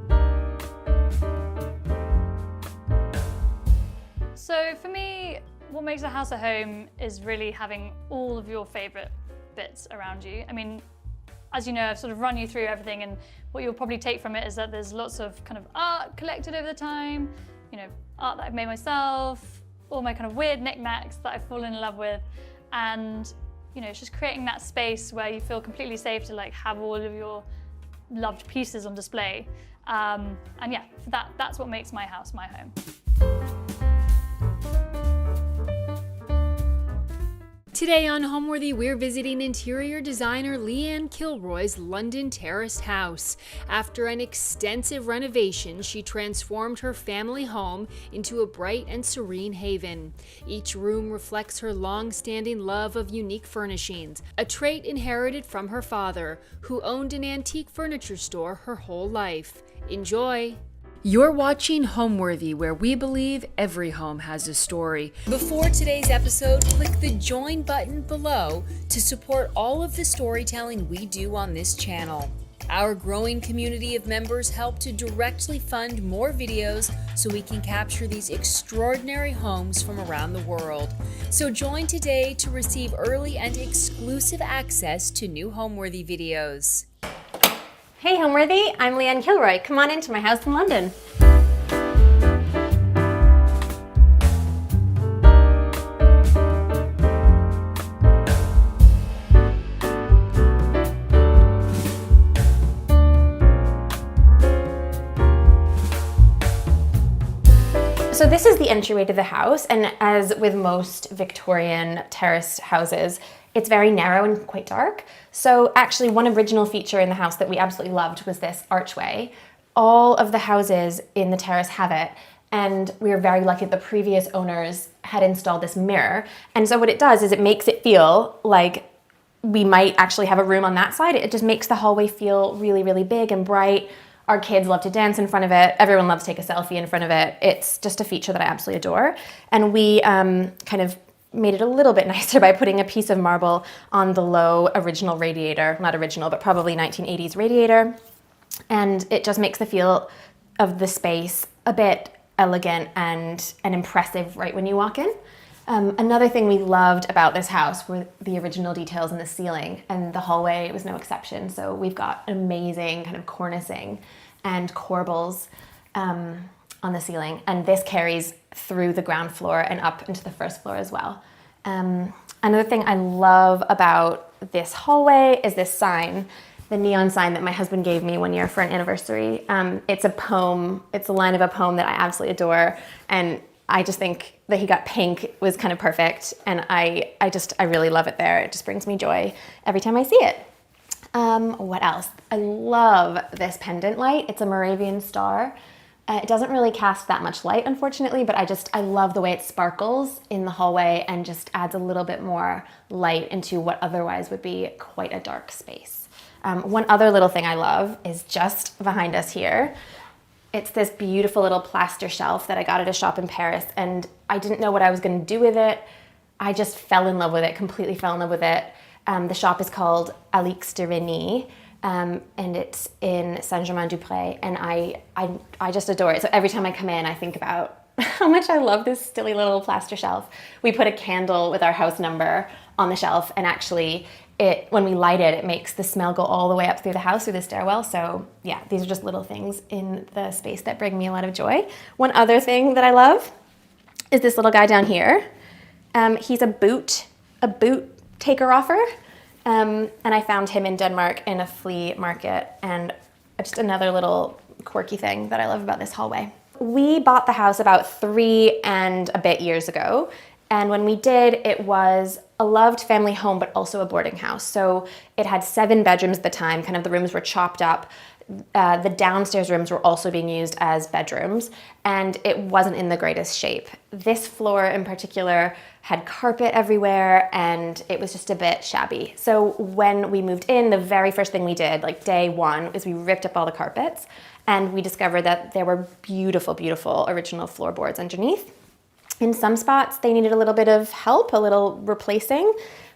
So for me, what makes a house a home is really having all of your favourite bits around you. I mean, as you know, I've sort of run you through everything, and what you'll probably take from it is that there's lots of kind of art collected over the time, art that I've made myself, all my kind of weird knickknacks that I've fallen in love with. And you know, it's just creating that space where you feel completely safe to like have all of your loved pieces on display. And yeah, that's what makes my house my home. Today on Homeworthy, we're visiting interior designer Leanne Kilroy's London terraced house. After an extensive renovation, she transformed her family home into a bright and serene haven. Each room reflects her long-standing love of unique furnishings, a trait inherited from her father, who owned an antique furniture store her whole life. Enjoy! You're watching Homeworthy, where we believe every home has a story. Before today's episode, click the join button below to support all of the storytelling we do on this channel. Our growing community of members help to directly fund more videos so we can capture these extraordinary homes from around the world. So join today to receive early and exclusive access to new Homeworthy videos. Hey Homeworthy, I'm Leanne Kilroy. Come on into my house in London. So this is the entryway to the house, and as with most Victorian terraced houses, it's very narrow and quite dark. So actually one original feature in the house that we absolutely loved was this archway. All of the houses in the terrace have it, and we were very lucky that the previous owners had installed this mirror. And so what it does is it makes it feel like we might actually have a room on that side. It just makes the hallway feel really, really big and bright. Our kids love to dance in front of it. Everyone loves to take a selfie in front of it. It's just a feature that I absolutely adore. And we kind of made it a little bit nicer by putting a piece of marble on the low original radiator, not original, but probably 1980s radiator. And it just makes the feel of the space a bit elegant and impressive right when you walk in. Another thing we loved about this house were the original details in the ceiling, and the hallway was no exception. So we've got amazing kind of cornicing and corbels on the ceiling, and this carries through the ground floor and up into the first floor as well. Another thing I love about this hallway is this sign, the neon sign that my husband gave me one year for an anniversary. It's a poem, it's a line of a poem that I absolutely adore, and I just think that he got pink was kind of perfect, and I really love it there. It just brings me joy every time I see it. What else? I love this pendant light. It's a Moravian star. It doesn't really cast that much light, unfortunately, but I love the way it sparkles in the hallway and just adds a little bit more light into what otherwise would be quite a dark space. One other little thing I love is just behind us here. It's this beautiful little plaster shelf that I got at a shop in Paris, and I didn't know what I was going to do with it. I just fell in love with it, completely fell in love with it. The shop is called Exquisitely, and it's in Saint-Germain-du-Pré, and I just adore it. So every time I come in, I think about how much I love this silly little plaster shelf. We put a candle with our house number on the shelf, and actually when we light it, it makes the smell go all the way up through the house, through the stairwell. So yeah, these are just little things in the space that bring me a lot of joy. One other thing that I love is this little guy down here. He's a boot taker-offer. And I found him in Denmark in a flea market, and just another little quirky thing that I love about this hallway. We bought the house about 3 and a bit years ago, and when we did, it was a loved family home, but also a boarding house. So it had 7 bedrooms at the time, kind of the rooms were chopped up. The downstairs rooms were also being used as bedrooms, and it wasn't in the greatest shape. This floor in particular had carpet everywhere, and it was just a bit shabby. So when we moved in, the very first thing we did, like day one, is we ripped up all the carpets, and we discovered that there were beautiful, beautiful original floorboards underneath. In some spots, they needed a little bit of help, a little replacing,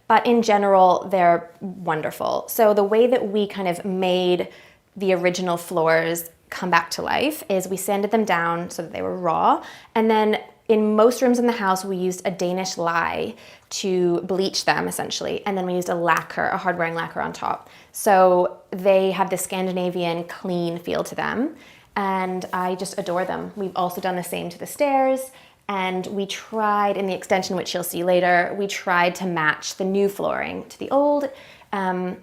but in general, they're wonderful. So the way that we kind of made the original floors come back to life is we sanded them down so that they were raw, and then in most rooms in the house, we used a Danish lye to bleach them, essentially, and then we used a lacquer, a hard-wearing lacquer on top. So they have this Scandinavian clean feel to them, and I just adore them. We've also done the same to the stairs, And we tried, in the extension, which you'll see later, we tried to match the new flooring to the old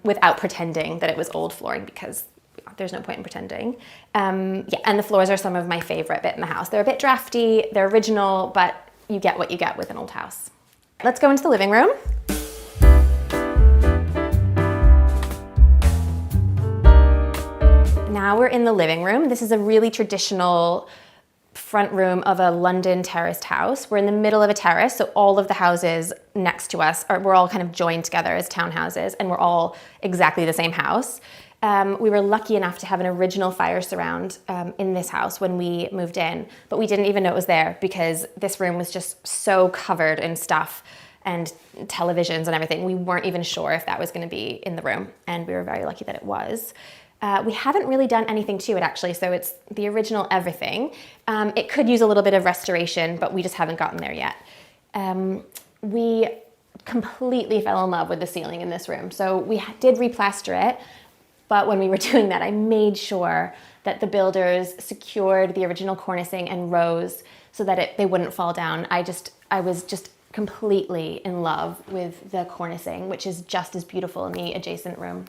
without pretending that it was old flooring, because there's no point in pretending. Yeah, and the floors are some of my favorite bit in the house. They're a bit drafty, they're original, but you get what you get with an old house. Let's go into the living room. Now we're in the living room. This is a really traditional front room of a London terraced house. We're in the middle of a terrace, so all of the houses next to us we're all kind of joined together as townhouses, and we're all exactly the same house. We were lucky enough to have an original fire surround in this house when we moved in, but we didn't even know it was there because this room was just so covered in stuff and televisions and everything. We weren't even sure if that was going to be in the room, and we were very lucky that it was. We haven't really done anything to it actually, so it's the original everything. It could use a little bit of restoration, but we just haven't gotten there yet. We completely fell in love with the ceiling in this room, so we did replaster it, but when we were doing that, I made sure that the builders secured the original cornicing and rows so that they wouldn't fall down. I was just completely in love with the cornicing, which is just as beautiful in the adjacent room.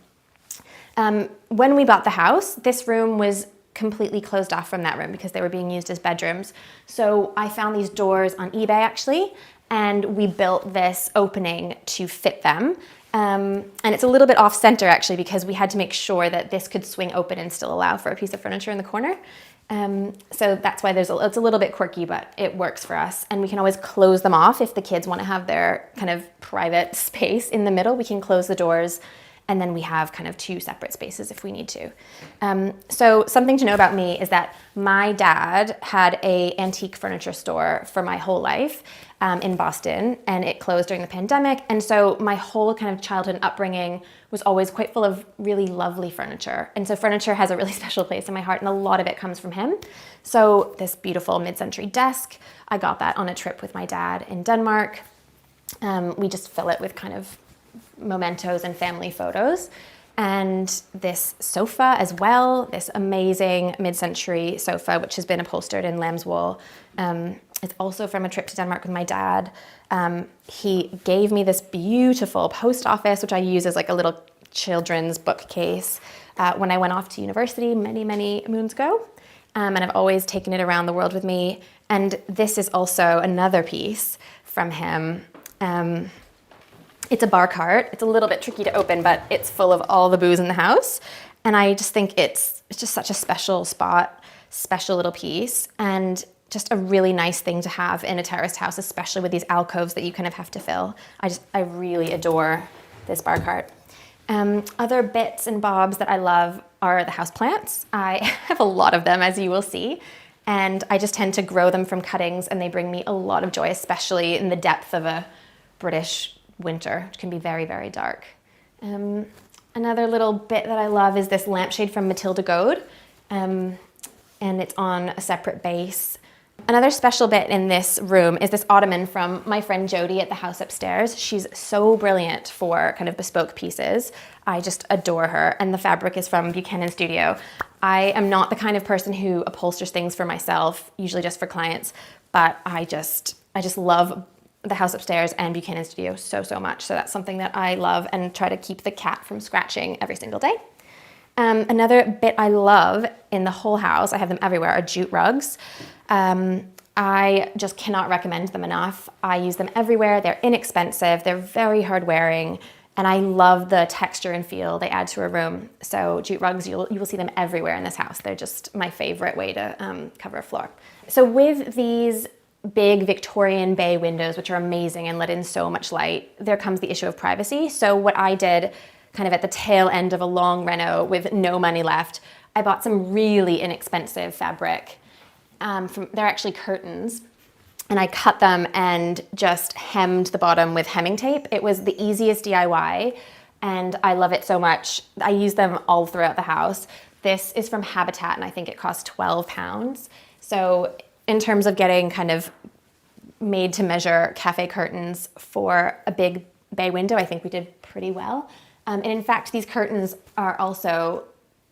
When we bought the house, this room was completely closed off from that room because they were being used as bedrooms. So I found these doors on eBay actually, and we built this opening to fit them. And it's a little bit off center actually because we had to make sure that this could swing open and still allow for a piece of furniture in the corner. So that's why it's a little bit quirky, but it works for us. And we can always close them off if the kids want to have their kind of private space in the middle. We can close the doors, and then we have kind of two separate spaces if we need to. So something to know about me is that my dad had an antique furniture store for my whole life in Boston, and it closed during the pandemic. And so my whole kind of childhood and upbringing was always quite full of really lovely furniture. And so furniture has a really special place in my heart, and a lot of it comes from him. So this beautiful mid-century desk, I got that on a trip with my dad in Denmark. We just fill it with kind of mementos and family photos. And this sofa as well, this amazing mid-century sofa, which has been upholstered in lamb's wool. It's also from a trip to Denmark with my dad. He gave me this beautiful post office, which I use as like a little children's bookcase when I went off to university many, many moons ago. And I've always taken it around the world with me. And this is also another piece from him. It's a bar cart. It's a little bit tricky to open, but it's full of all the booze in the house. And I just think it's just such a special spot, special little piece, and just a really nice thing to have in a terraced house, especially with these alcoves that you kind of have to fill. I really adore this bar cart. Other bits and bobs that I love are the houseplants. I have a lot of them, as you will see, and I just tend to grow them from cuttings, and they bring me a lot of joy, especially in the depth of a British winter, which can be very, very dark. Another little bit that I love is this lampshade from Matilda Gode, and it's on a separate base. Another special bit in this room is this ottoman from my friend Jody at the house upstairs. She's so brilliant for kind of bespoke pieces. I just adore her, and the fabric is from Buchanan Studio. I am not the kind of person who upholsters things for myself, usually just for clients, but I just love the house upstairs and Buchanan Studio so much. So that's something that I love and try to keep the cat from scratching every single day. Another bit I love in the whole house, I have them everywhere, are jute rugs. I just cannot recommend them enough. I use them everywhere. They're inexpensive. They're very hard wearing, and I love the texture and feel they add to a room. So jute rugs, you will see them everywhere in this house. They're just my favorite way to cover a floor. So with these big Victorian bay windows, which are amazing and let in so much light, there comes the issue of privacy. So what I did kind of at the tail end of a long reno with no money left, I bought some really inexpensive fabric. They're actually curtains, and I cut them and just hemmed the bottom with hemming tape. It was the easiest DIY, and I love it so much. I use them all throughout the house. This is from Habitat, and I think it cost £12. So in terms of getting kind of made to measure cafe curtains for a big bay window, I think we did pretty well. And in fact, these curtains are also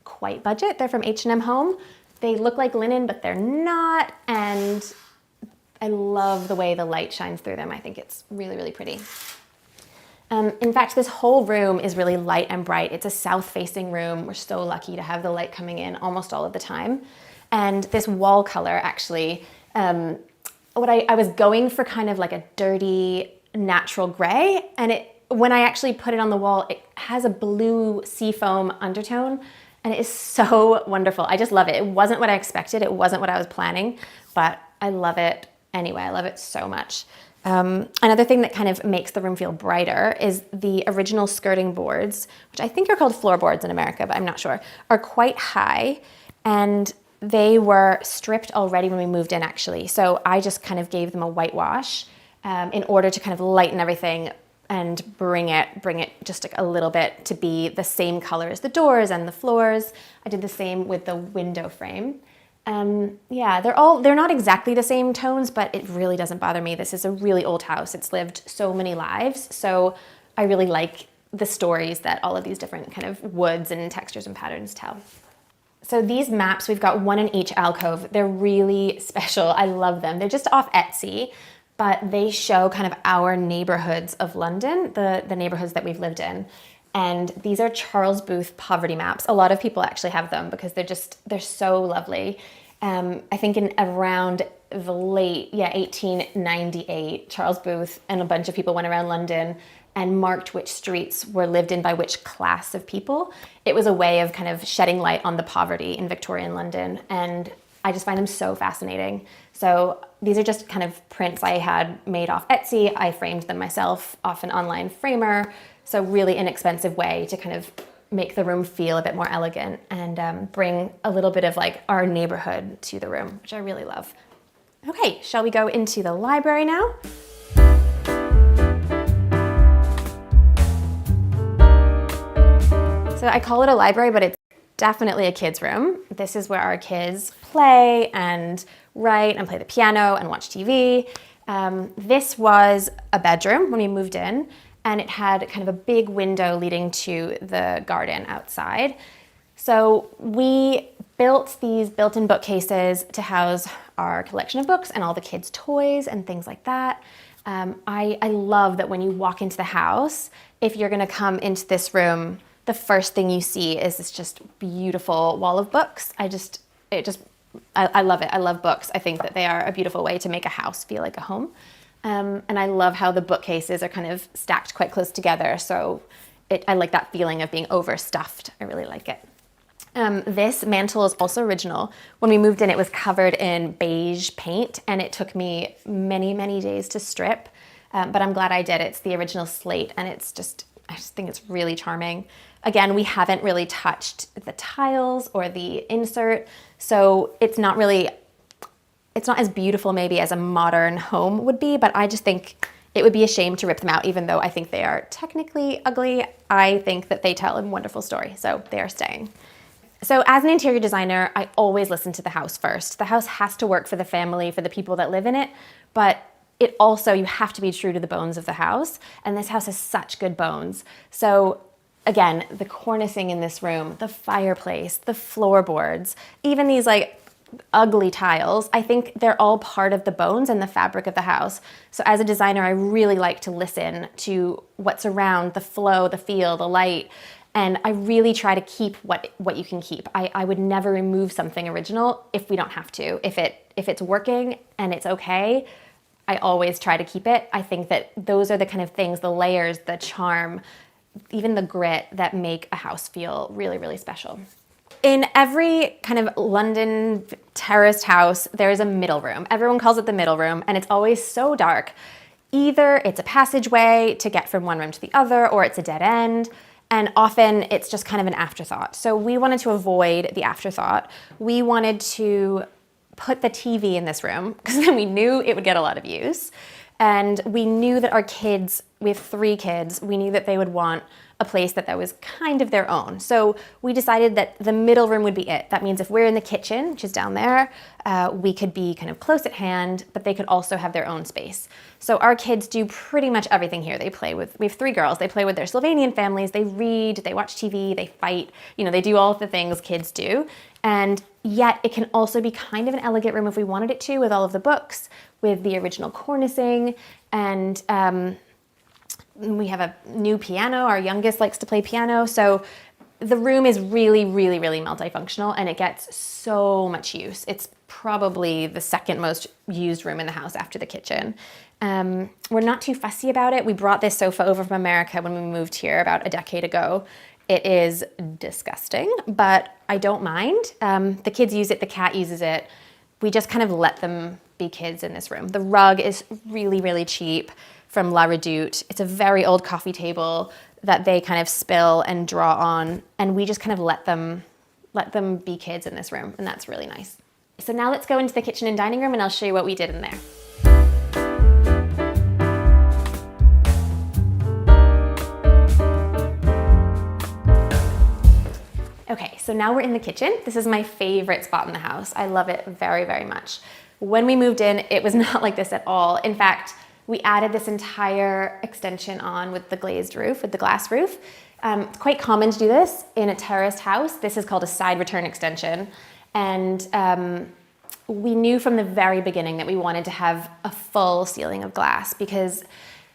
quite budget. They're from H&M Home. They look like linen, but they're not. And I love the way the light shines through them. I think it's really, really pretty. In fact, this whole room is really light and bright. It's a south-facing room. We're so lucky to have the light coming in almost all of the time. And this wall color actually, I was going for kind of like a dirty, natural gray, and when I actually put it on the wall, it has a blue seafoam undertone, and it is so wonderful. I just love it. It wasn't what I expected. It wasn't what I was planning, but I love it anyway. I love it so much. Another thing that kind of makes the room feel brighter is the original skirting boards, which I think are called floorboards in America, but I'm not sure, are quite high, and they were stripped already when we moved in, actually. So I just kind of gave them a whitewash in order to kind of lighten everything and bring it just like a little bit to be the same color as the doors and the floors. I did the same with the window frame. Yeah, they're not exactly the same tones, but it really doesn't bother me. This is a really old house. It's lived so many lives. So I really like the stories that all of these different kind of woods and textures and patterns tell. So these maps, we've got one in each alcove. They're really special. I love them. They're just off Etsy, but they show kind of our neighborhoods of London, the neighborhoods that we've lived in. And these are Charles Booth poverty maps. A lot of people actually have them because they're so lovely. I think in around the late, 1898, Charles Booth and a bunch of people went around London and marked which streets were lived in by which class of people. It was a way of kind of shedding light on the poverty in Victorian London, and I just find them so fascinating. So these are just kind of prints I had made off Etsy. I framed them myself off an online framer. So really inexpensive way to kind of make the room feel a bit more elegant and bring a little bit of like our neighborhood to the room, which I really love. Okay, shall we go into the library now? So I call it a library, but it's definitely a kid's room. This is where our kids play and write and play the piano and watch TV. This was a bedroom when we moved in, and it had kind of a big window leading to the garden outside. So we built these built-in bookcases to house our collection of books and all the kids' toys and things like that. I love that when you walk into the house, if you're gonna come into this room, the first thing you see is this just beautiful wall of books. I love it. I love books. I think that they are a beautiful way to make a house feel like a home. And I love how the bookcases are kind of stacked quite close together. So I like that feeling of being overstuffed. I really like it. This mantle is also original. When we moved in, it was covered in beige paint, and it took me many, many days to strip. But I'm glad I did. It's the original slate, and I just think it's really charming. Again, we haven't really touched the tiles or the insert, so it's not as beautiful maybe as a modern home would be, but I just think it would be a shame to rip them out, even though I think they are technically ugly. I think that they tell a wonderful story, so they are staying. So as an interior designer, I always listen to the house first. The house has to work for the family, for the people that live in it, but it also, you have to be true to the bones of the house, and this house has such good bones. So again, the cornicing in this room, the fireplace, the floorboards, even these like ugly tiles, I think they're all part of the bones and the fabric of the house. So as a designer, I really like to listen to what's around, the flow, the feel, the light, and I really try to keep what you can keep. I would never remove something original if we don't have to. If it's working and it's okay, I always try to keep it. I think that those are the kind of things, the layers, the charm, even the grit that make a house feel really, really special. In every kind of London terraced house, there's a middle room. Everyone calls it the middle room, and it's always so dark. Either it's a passageway to get from one room to the other, or it's a dead end, and often it's just kind of an afterthought. So we wanted to avoid the afterthought. We wanted to put the TV in this room because then we knew it would get a lot of use. And we knew that our kids, we have 3 kids, we knew that they would want a place that was kind of their own. So we decided that the middle room would be it. That means if we're in the kitchen, which is down there, we could be kind of close at hand, but they could also have their own space. So our kids do pretty much everything here. We have 3 girls. They play with their Slovenian families. They read, they watch TV, they fight. They do all of the things kids do. And yet it can also be kind of an elegant room if we wanted it to, with all of the books. with the original cornicing, and we have a new piano. Our youngest likes to play piano, so the room is really, really, really multifunctional, and it gets so much use. It's probably the second most used room in the house after the kitchen. We're not too fussy about it. We brought this sofa over from America when we moved here about a decade ago. It is disgusting, but I don't mind. The kids use it, the cat uses it. We just kind of let them be kids in this room. The rug is really, really cheap from La Redoute. It's a very old coffee table that they kind of spill and draw on, and we just kind of let them be kids in this room, and that's really nice. So now let's go into the kitchen and dining room, and I'll show you what we did in there. Okay, so now we're in the kitchen. This is my favorite spot in the house. I love it very, very much. When we moved in, it was not like this at all. In fact, we added this entire extension on with the glazed roof, with the glass roof. It's quite common to do this in a terraced house. This is called a side return extension. And we knew from the very beginning that we wanted to have a full ceiling of glass, because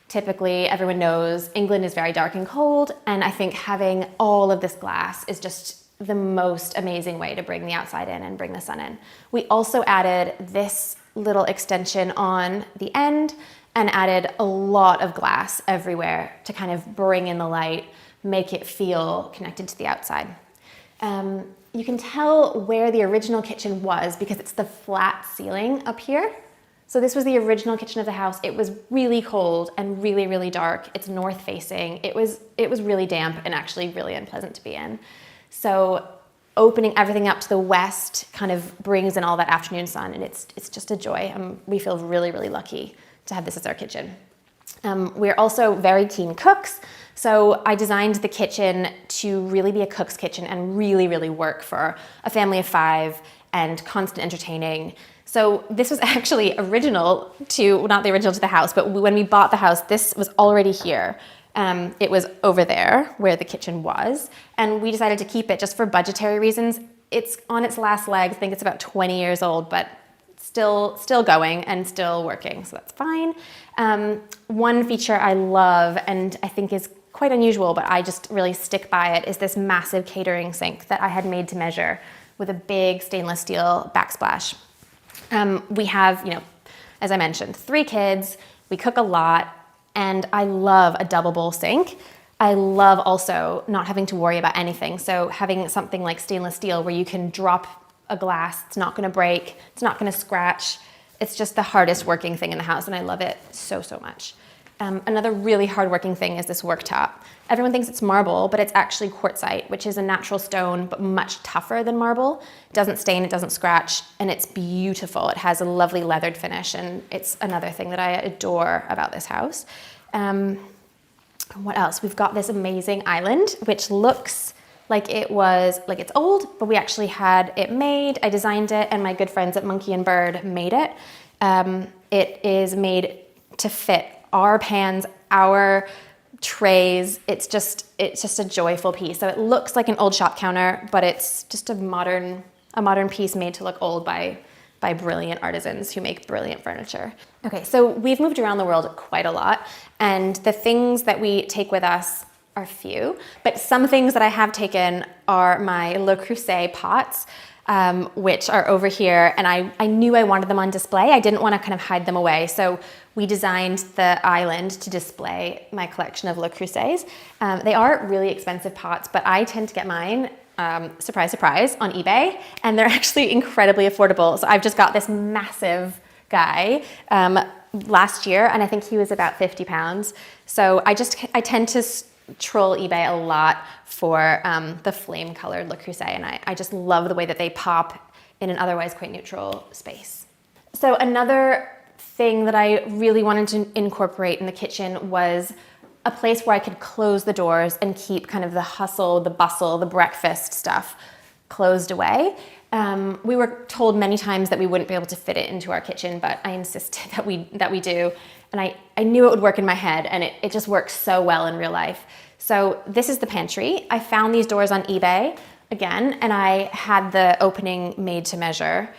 typically everyone knows England is very dark and cold. And I think having all of this glass is just the most amazing way to bring the outside in and bring the sun in. We also added this little extension on the end and added a lot of glass everywhere to kind of bring in the light, make it feel connected to the outside. You can tell where the original kitchen was because it's the flat ceiling up here. So this was the original kitchen of the house. It was really cold and really, really dark. It's north facing. It was really damp and actually really unpleasant to be in. So opening everything up to the west kind of brings in all that afternoon sun, and it's just a joy. We feel really, really lucky to have this as our kitchen. We're also very keen cooks. So I designed the kitchen to really be a cook's kitchen and really, really work for a family of 5 and constant entertaining. So this was actually original to, not the original to the house, but when we bought the house, this was already here. It was over there where the kitchen was, and we decided to keep it just for budgetary reasons. It's on its last legs. I think it's about 20 years old, but still going and still working, so that's fine. One feature I love and I think is quite unusual, but I just really stick by it, is this massive catering sink that I had made to measure with a big stainless steel backsplash. We have, as I mentioned, 3 kids, we cook a lot, and I love a double bowl sink. I love also not having to worry about anything. So having something like stainless steel where you can drop a glass, it's not gonna break, it's not gonna scratch. It's just the hardest working thing in the house, and I love it so, so much. Another really hard-working thing is this worktop. Everyone thinks it's marble, but it's actually quartzite, which is a natural stone, but much tougher than marble. It doesn't stain, it doesn't scratch, and it's beautiful. It has a lovely leathered finish, and it's another thing that I adore about this house. What else? We've got this amazing island, which looks like it's old, but we actually had it made. I designed it, and my good friends at Monkey and Bird made it. It is made to fit our pans, our trays. It's just a joyful piece. So it looks like an old shop counter, but it's just a modern piece made to look old by brilliant artisans who make brilliant furniture. Okay, so we've moved around the world quite a lot, and the things that we take with us are few, but some things that I have taken are my Le Creuset pots, which are over here, and I knew I wanted them on display. I didn't want to kind of hide them away, so we designed the island to display my collection of Le Creusets. They are really expensive pots, but I tend to get mine, surprise, surprise, on eBay, and they're actually incredibly affordable. So I've just got this massive guy last year, and I think he was about 50 pounds. So I tend to troll eBay a lot for the flame colored Le Creuset, and I just love the way that they pop in an otherwise quite neutral space. So another thing that I really wanted to incorporate in the kitchen was a place where I could close the doors and keep kind of the hustle, the bustle, the breakfast stuff closed away. We were told many times that we wouldn't be able to fit it into our kitchen, but I insisted that we do. And I knew it would work in my head, and it just works so well in real life. So this is the pantry. I found these doors on eBay. again, and I had the opening made to measure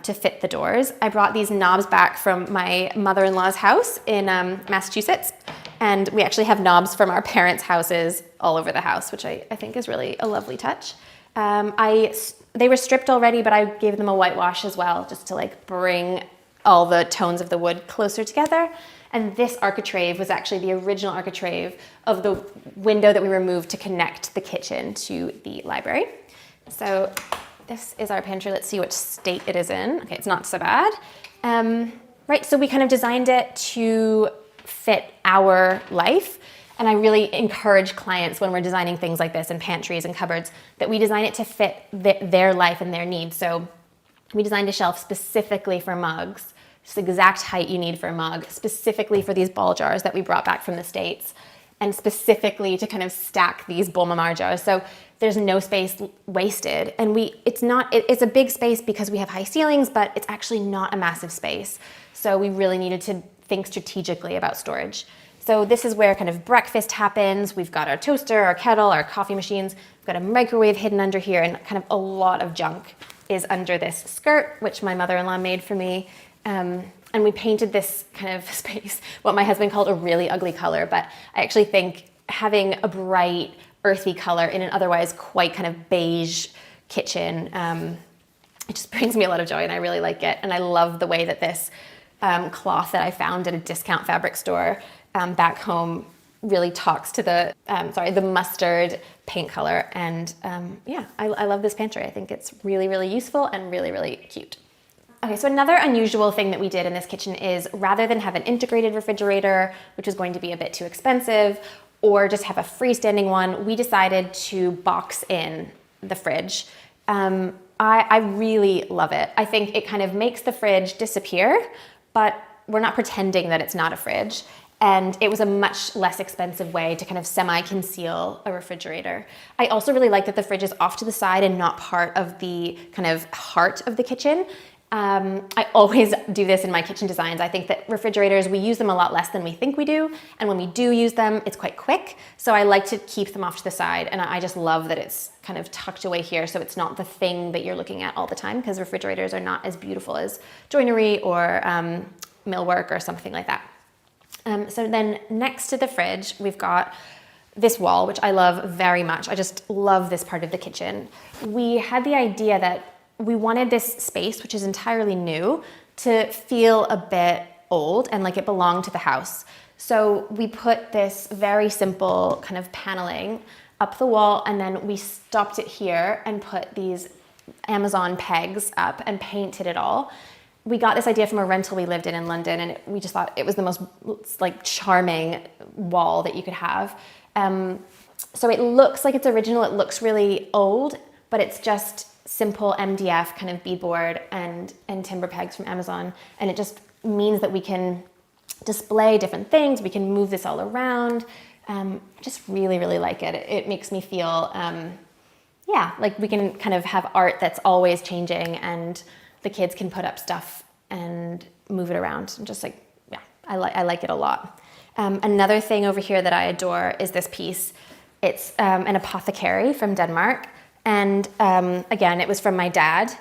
to fit the doors. I brought these knobs back from my mother-in-law's house in Massachusetts, and we actually have knobs from our parents' houses all over the house, which I think is really a lovely touch. They were stripped already, but I gave them a whitewash as well, just to like bring all the tones of the wood closer together. And this architrave was actually the original architrave of the window that we removed to connect the kitchen to the library. So this is our pantry. Let's see which state it is in. Okay, it's not so bad. Right, so we kind of designed it to fit our life. And I really encourage clients when we're designing things like this in pantries and cupboards that we design it to fit their life and their needs. So we designed a shelf specifically for mugs, just the exact height you need for a mug, specifically for these ball jars that we brought back from the States, and specifically to kind of stack these Bol Mamar jars. So there's no space wasted. And it's a big space because we have high ceilings, but it's actually not a massive space. So we really needed to think strategically about storage. So this is where kind of breakfast happens. We've got our toaster, our kettle, our coffee machines. We've got a microwave hidden under here, and kind of a lot of junk is under this skirt, which my mother-in-law made for me. And we painted this kind of space, what my husband called a really ugly color, but I actually think having a bright, earthy color in an otherwise quite kind of beige kitchen, it just brings me a lot of joy, and I really like it. And I love the way that this cloth that I found at a discount fabric store back home really talks to the mustard paint color. And yeah, I love this pantry. I think it's really, really useful and really, really cute. Okay, so another unusual thing that we did in this kitchen is rather than have an integrated refrigerator, which was going to be a bit too expensive, or just have a freestanding one, we decided to box in the fridge. I really love it. I think it kind of makes the fridge disappear, but we're not pretending that it's not a fridge. And it was a much less expensive way to kind of semi-conceal a refrigerator. I also really like that the fridge is off to the side and not part of the kind of heart of the kitchen. I always do this in my kitchen designs. I think that refrigerators, we use them a lot less than we think we do. And when we do use them, it's quite quick. So I like to keep them off to the side. And I just love that it's kind of tucked away here. So it's not the thing that you're looking at all the time, because refrigerators are not as beautiful as joinery or millwork or something like that. So then next to the fridge, we've got this wall, which I love very much. I just love this part of the kitchen. We had the idea that we wanted this space, which is entirely new, to feel a bit old and like it belonged to the house. So we put this very simple kind of paneling up the wall, and then we stopped it here and put these Amazon pegs up and painted it all. We got this idea from a rental we lived in London, and we just thought it was the most like charming wall that you could have. So it looks like it's original. It looks really old, but it's just simple MDF kind of beadboard and timber pegs from Amazon. And it just means that we can display different things. We can move this all around. Just really, really like it. It makes me feel, yeah, like we can kind of have art that's always changing, and the kids can put up stuff and move it around. I'm just like, yeah, I like it a lot. Another thing over here that I adore is this piece. It's an apothecary from Denmark. And again, it was from my dad.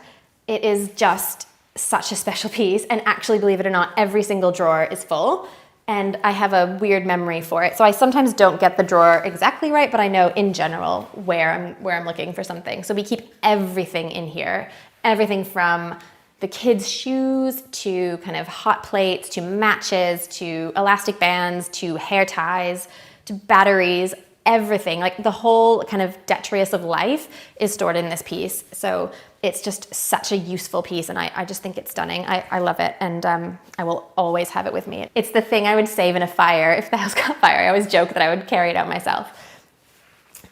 It is just such a special piece. And actually, believe it or not, every single drawer is full. And I have a weird memory for it. So I sometimes don't get the drawer exactly right, but I know in general where I'm looking for something. So we keep everything in here. Everything from the kids' shoes to kind of hot plates to matches to elastic bands to hair ties to batteries. Everything, like the whole kind of detritus of life is stored in this piece. So it's just such a useful piece, and I just think it's stunning. I love it, and I will always have it with me. It's the thing I would save in a fire if the house caught fire. I always joke that I would carry it out myself.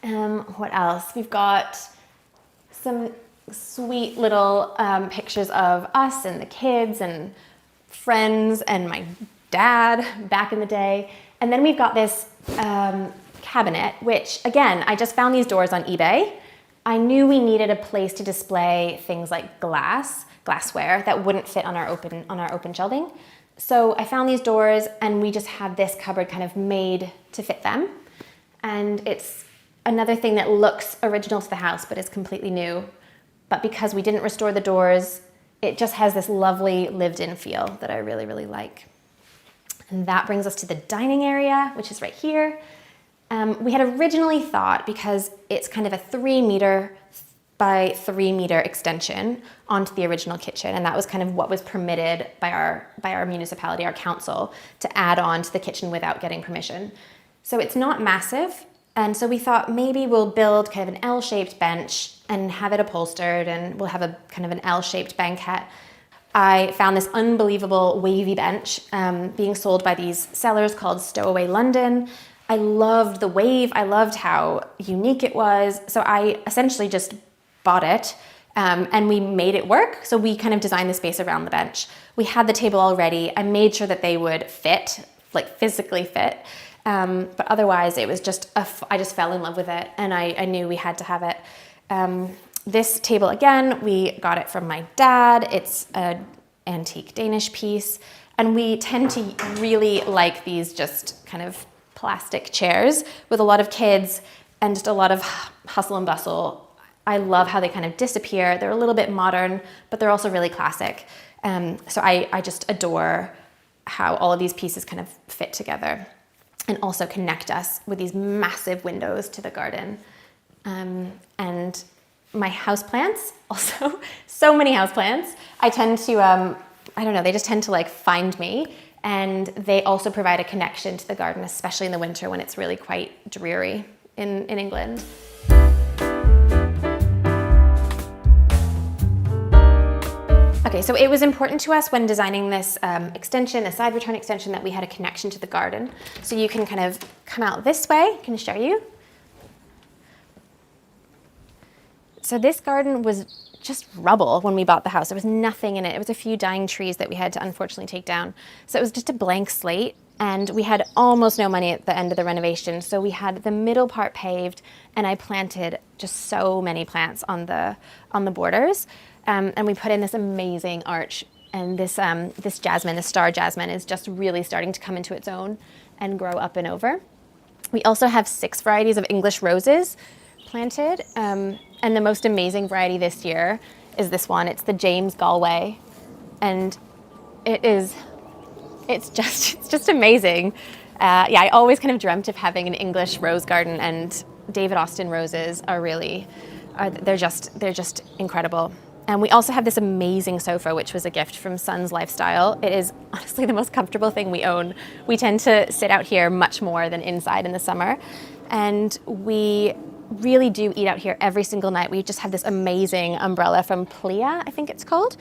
What else? We've got some sweet little pictures of us and the kids and friends and my dad back in the day. And then we've got this cabinet, which again, I just found these doors on eBay. I knew we needed a place to display things like glassware that wouldn't fit on our open shelving. So I found these doors, and we just had this cupboard kind of made to fit them. And it's another thing that looks original to the house but is completely new. But because we didn't restore the doors, it just has this lovely lived-in feel that I really, really like. And that brings us to the dining area, which is right here. We had originally thought, because it's kind of a 3 meter by 3 meter extension onto the original kitchen, and that was kind of what was permitted by our municipality, our council, to add on to the kitchen without getting permission. So it's not massive, and so we thought maybe we'll build kind of an L-shaped bench and have it upholstered, and we'll have a kind of an L-shaped banquette. I found this unbelievable wavy bench being sold by these sellers called Stowaway London. I loved the wave. I loved how unique it was. So I essentially just bought it and we made it work. So we kind of designed the space around the bench. We had the table already. I made sure that they would fit, like physically fit. But otherwise it was just, I just fell in love with it, and I knew we had to have it. This table, again, we got it from my dad. It's an antique Danish piece, and we tend to really like these just kind of plastic chairs with a lot of kids and just a lot of hustle and bustle. I love how they kind of disappear. They're a little bit modern, but they're also really classic. So I just adore how all of these pieces kind of fit together and also connect us with these massive windows to the garden. And my houseplants, also so many houseplants. I tend to, I don't know, they just tend to like find me, and they also provide a connection to the garden, especially in the winter when it's really quite dreary in England. Okay, so it was important to us when designing this extension, a side return extension, that we had a connection to the garden. So you can kind of come out this way. Can I show you? So this garden was just rubble when we bought the house. There was nothing in it. It was a few dying trees that we had to unfortunately take down. So it was just a blank slate, and we had almost no money at the end of the renovation. So we had the middle part paved, and I planted just so many plants on the borders. And we put in this amazing arch, and this jasmine, the star jasmine, is just really starting to come into its own and grow up and over. We also have 6 varieties of English roses planted, and the most amazing variety this year is this one. It's the James Galway, and it's just amazing. Yeah, I always kind of dreamt of having an English rose garden, and David Austin roses they're just incredible. And we also have this amazing sofa, which was a gift from Sun's Lifestyle. It is honestly the most comfortable thing we own. We tend to sit out here much more than inside in the summer. And we really do eat out here every single night. We just have this amazing umbrella from Plea, I think it's called.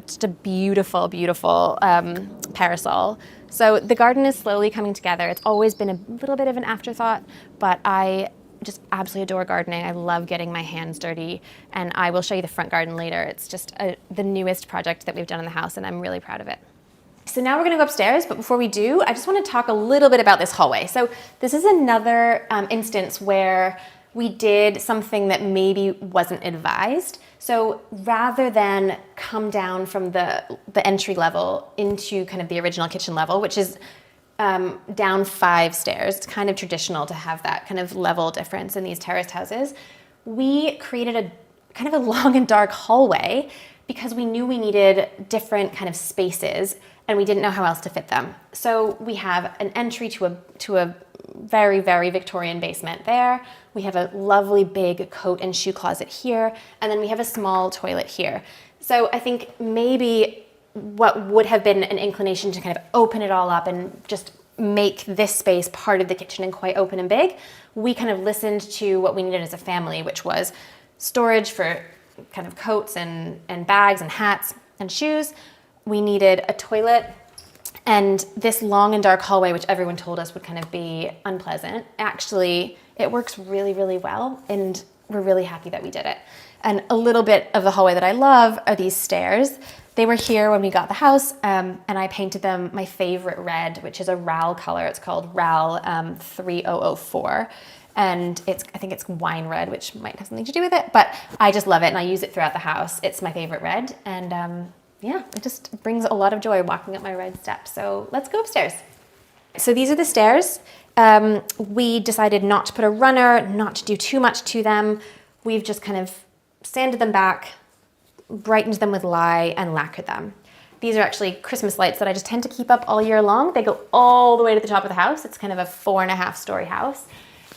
Just a beautiful, beautiful parasol. So the garden is slowly coming together. It's always been a little bit of an afterthought, but I just absolutely adore gardening. I love getting my hands dirty, and I will show you the front garden later. It's just the newest project that we've done in the house, and I'm really proud of it. So now we're gonna go upstairs, but before we do, I just wanna talk a little bit about this hallway. So this is another instance where we did something that maybe wasn't advised. So rather than come down from the entry level into kind of the original kitchen level, which is down 5 stairs. It's kind of traditional to have that kind of level difference in these terraced houses. We created a kind of a long and dark hallway because we knew we needed different kind of spaces, and we didn't know how else to fit them. So we have an entry to a very, very Victorian basement there. We have a lovely big coat and shoe closet here, and then we have a small toilet here. So I think maybe what would have been an inclination to kind of open it all up and just make this space part of the kitchen and quite open and big, we kind of listened to what we needed as a family, which was storage for kind of coats and bags and hats and shoes. We needed a toilet, and this long and dark hallway, which everyone told us would kind of be unpleasant. Actually, it works really, really well, and we're really happy that we did it. And a little bit of the hallway that I love are these stairs. They were here when we got the house, and I painted them my favorite red, which is a RAL color. It's called RAL 3004. And I think it's wine red, which might have something to do with it, but I just love it, and I use it throughout the house. It's my favorite red, and yeah, it just brings a lot of joy walking up my red steps. So let's go upstairs. So these are the stairs, We decided not to put a runner, not to do too much to them. We've just kind of sanded them back, brightened them with lye, and lacquered them. These are actually Christmas lights that I just tend to keep up all year long. They go all the way to the top of the house. It's kind of a 4.5-story house.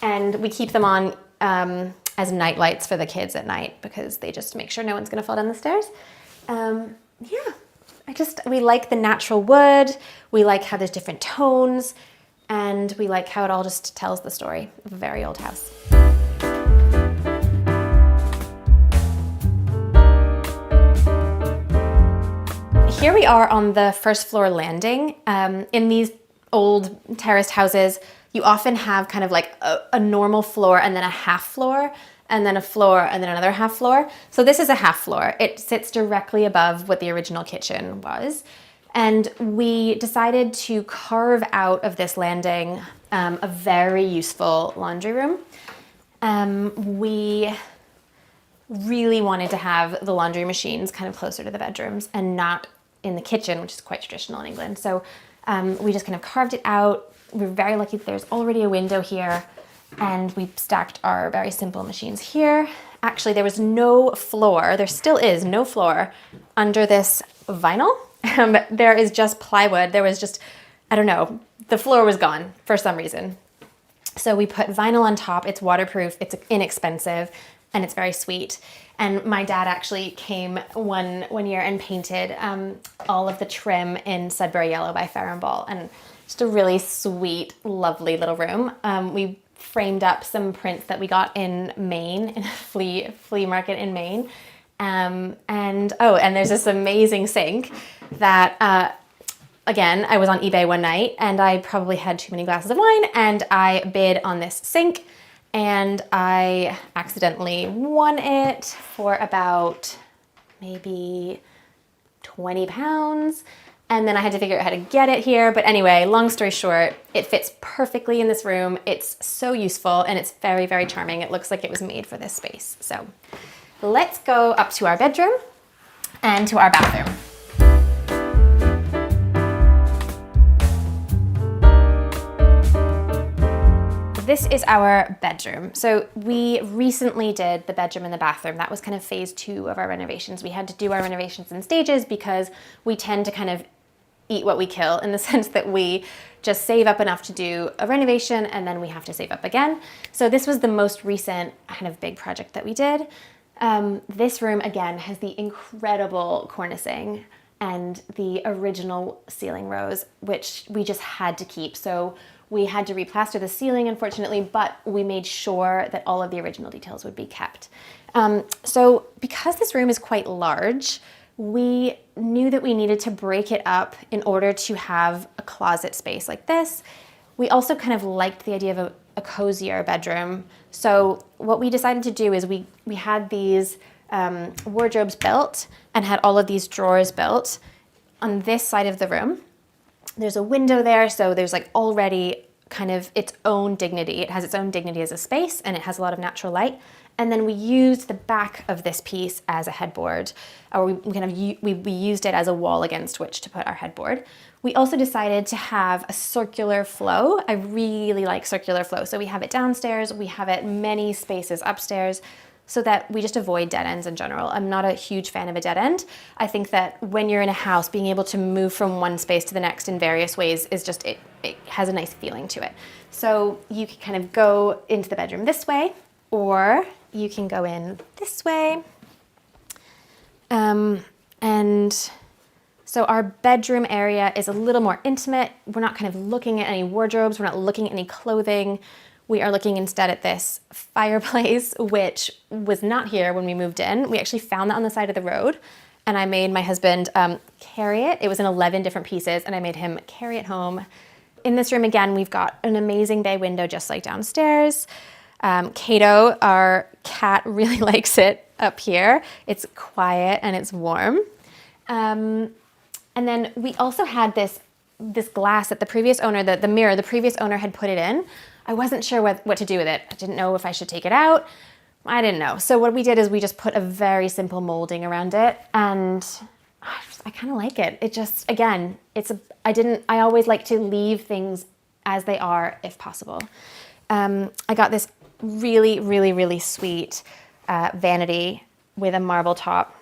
And we keep them on as night lights for the kids at night because they just make sure no one's gonna fall down the stairs. We like the natural wood. We like how there's different tones, and we like how it all just tells the story of a very old house. Here we are on the first floor landing. In these old terraced houses, you often have kind of like a normal floor and then a half floor and then a floor and then another half floor. So this is a half floor. It sits directly above what the original kitchen was. And we decided to carve out of this landing a very useful laundry room. We really wanted to have the laundry machines kind of closer to the bedrooms and not in the kitchen, which is quite traditional in England. So we just kind of carved it out. We were very lucky that there's already a window here, and we stacked our very simple machines here. Actually, there was no floor, there still is no floor under this vinyl. There is just plywood. There was just, I don't know, the floor was gone for some reason. So we put vinyl on top. It's waterproof, it's inexpensive, and it's very sweet. And my dad actually came one year and painted all of the trim in Sudbury Yellow by Fair and Ball, and just a really sweet, lovely little room. We framed up some prints that we got in Maine, in a flea market in Maine. And there's this amazing sink that, again, I was on eBay one night and I probably had too many glasses of wine and I bid on this sink and I accidentally won it for about maybe 20 pounds. And then I had to figure out how to get it here. But anyway, long story short, it fits perfectly in this room. It's so useful and it's very, very charming. It looks like it was made for this space. So let's go up to our bedroom and to our bathroom. This is our bedroom. So we recently did the bedroom and the bathroom. That was kind of phase 2 of our renovations. We had to do our renovations in stages because we tend to kind of eat what we kill, in the sense that we just save up enough to do a renovation and then we have to save up again. So this was the most recent kind of big project that we did. This room, again, has the incredible cornicing and the original ceiling rose, which we just had to keep. So we had to replaster the ceiling, unfortunately, but we made sure that all of the original details would be kept. So because this room is quite large, we knew that we needed to break it up in order to have a closet space like this. We also kind of liked the idea of a cozier bedroom. So what we decided to do is we had these wardrobes built and had all of these drawers built on this side of the room. There's a window there, so there's like already kind of its own dignity. It has its own dignity as a space and it has a lot of natural light. And then we used the back of this piece as a headboard, or we used it as a wall against which to put our headboard. We also decided to have a circular flow. I really like circular flow. So we have it downstairs, we have it many spaces upstairs, so that we just avoid dead ends in general. I'm not a huge fan of a dead end. I think that when you're in a house, being able to move from one space to the next in various ways is just, it has a nice feeling to it. So you can kind of go into the bedroom this way, or you can go in this way. And so our bedroom area is a little more intimate. We're not kind of looking at any wardrobes. We're not looking at any clothing. We are looking instead at this fireplace, which was not here when we moved in. We actually found that on the side of the road, and I made my husband carry it. It was in 11 different pieces, and I made him carry it home. In this room, again, we've got an amazing bay window just like downstairs. Kato, our cat, really likes it up here. It's quiet and it's warm. And then we also had this glass that the previous owner, the mirror, the previous owner had put it in. I wasn't sure what to do with it. I didn't know if I should take it out. I didn't know. So what we did is we just put a very simple molding around it, and I kind of like it. It just, again, I always like to leave things as they are if possible. I got this really, really, really sweet vanity with a marble top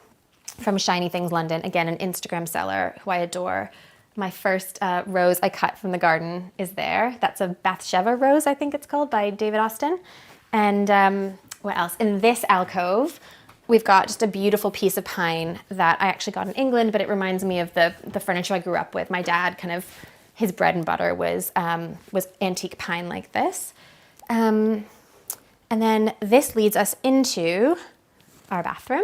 from Shiny Things London. Again, an Instagram seller who I adore. My first rose I cut from the garden is there. That's a Bathsheba rose, I think it's called, by David Austin. And what else? In this alcove, we've got just a beautiful piece of pine that I actually got in England, but it reminds me of the furniture I grew up with. My dad his bread and butter was antique pine like this. And then this leads us into our bathroom.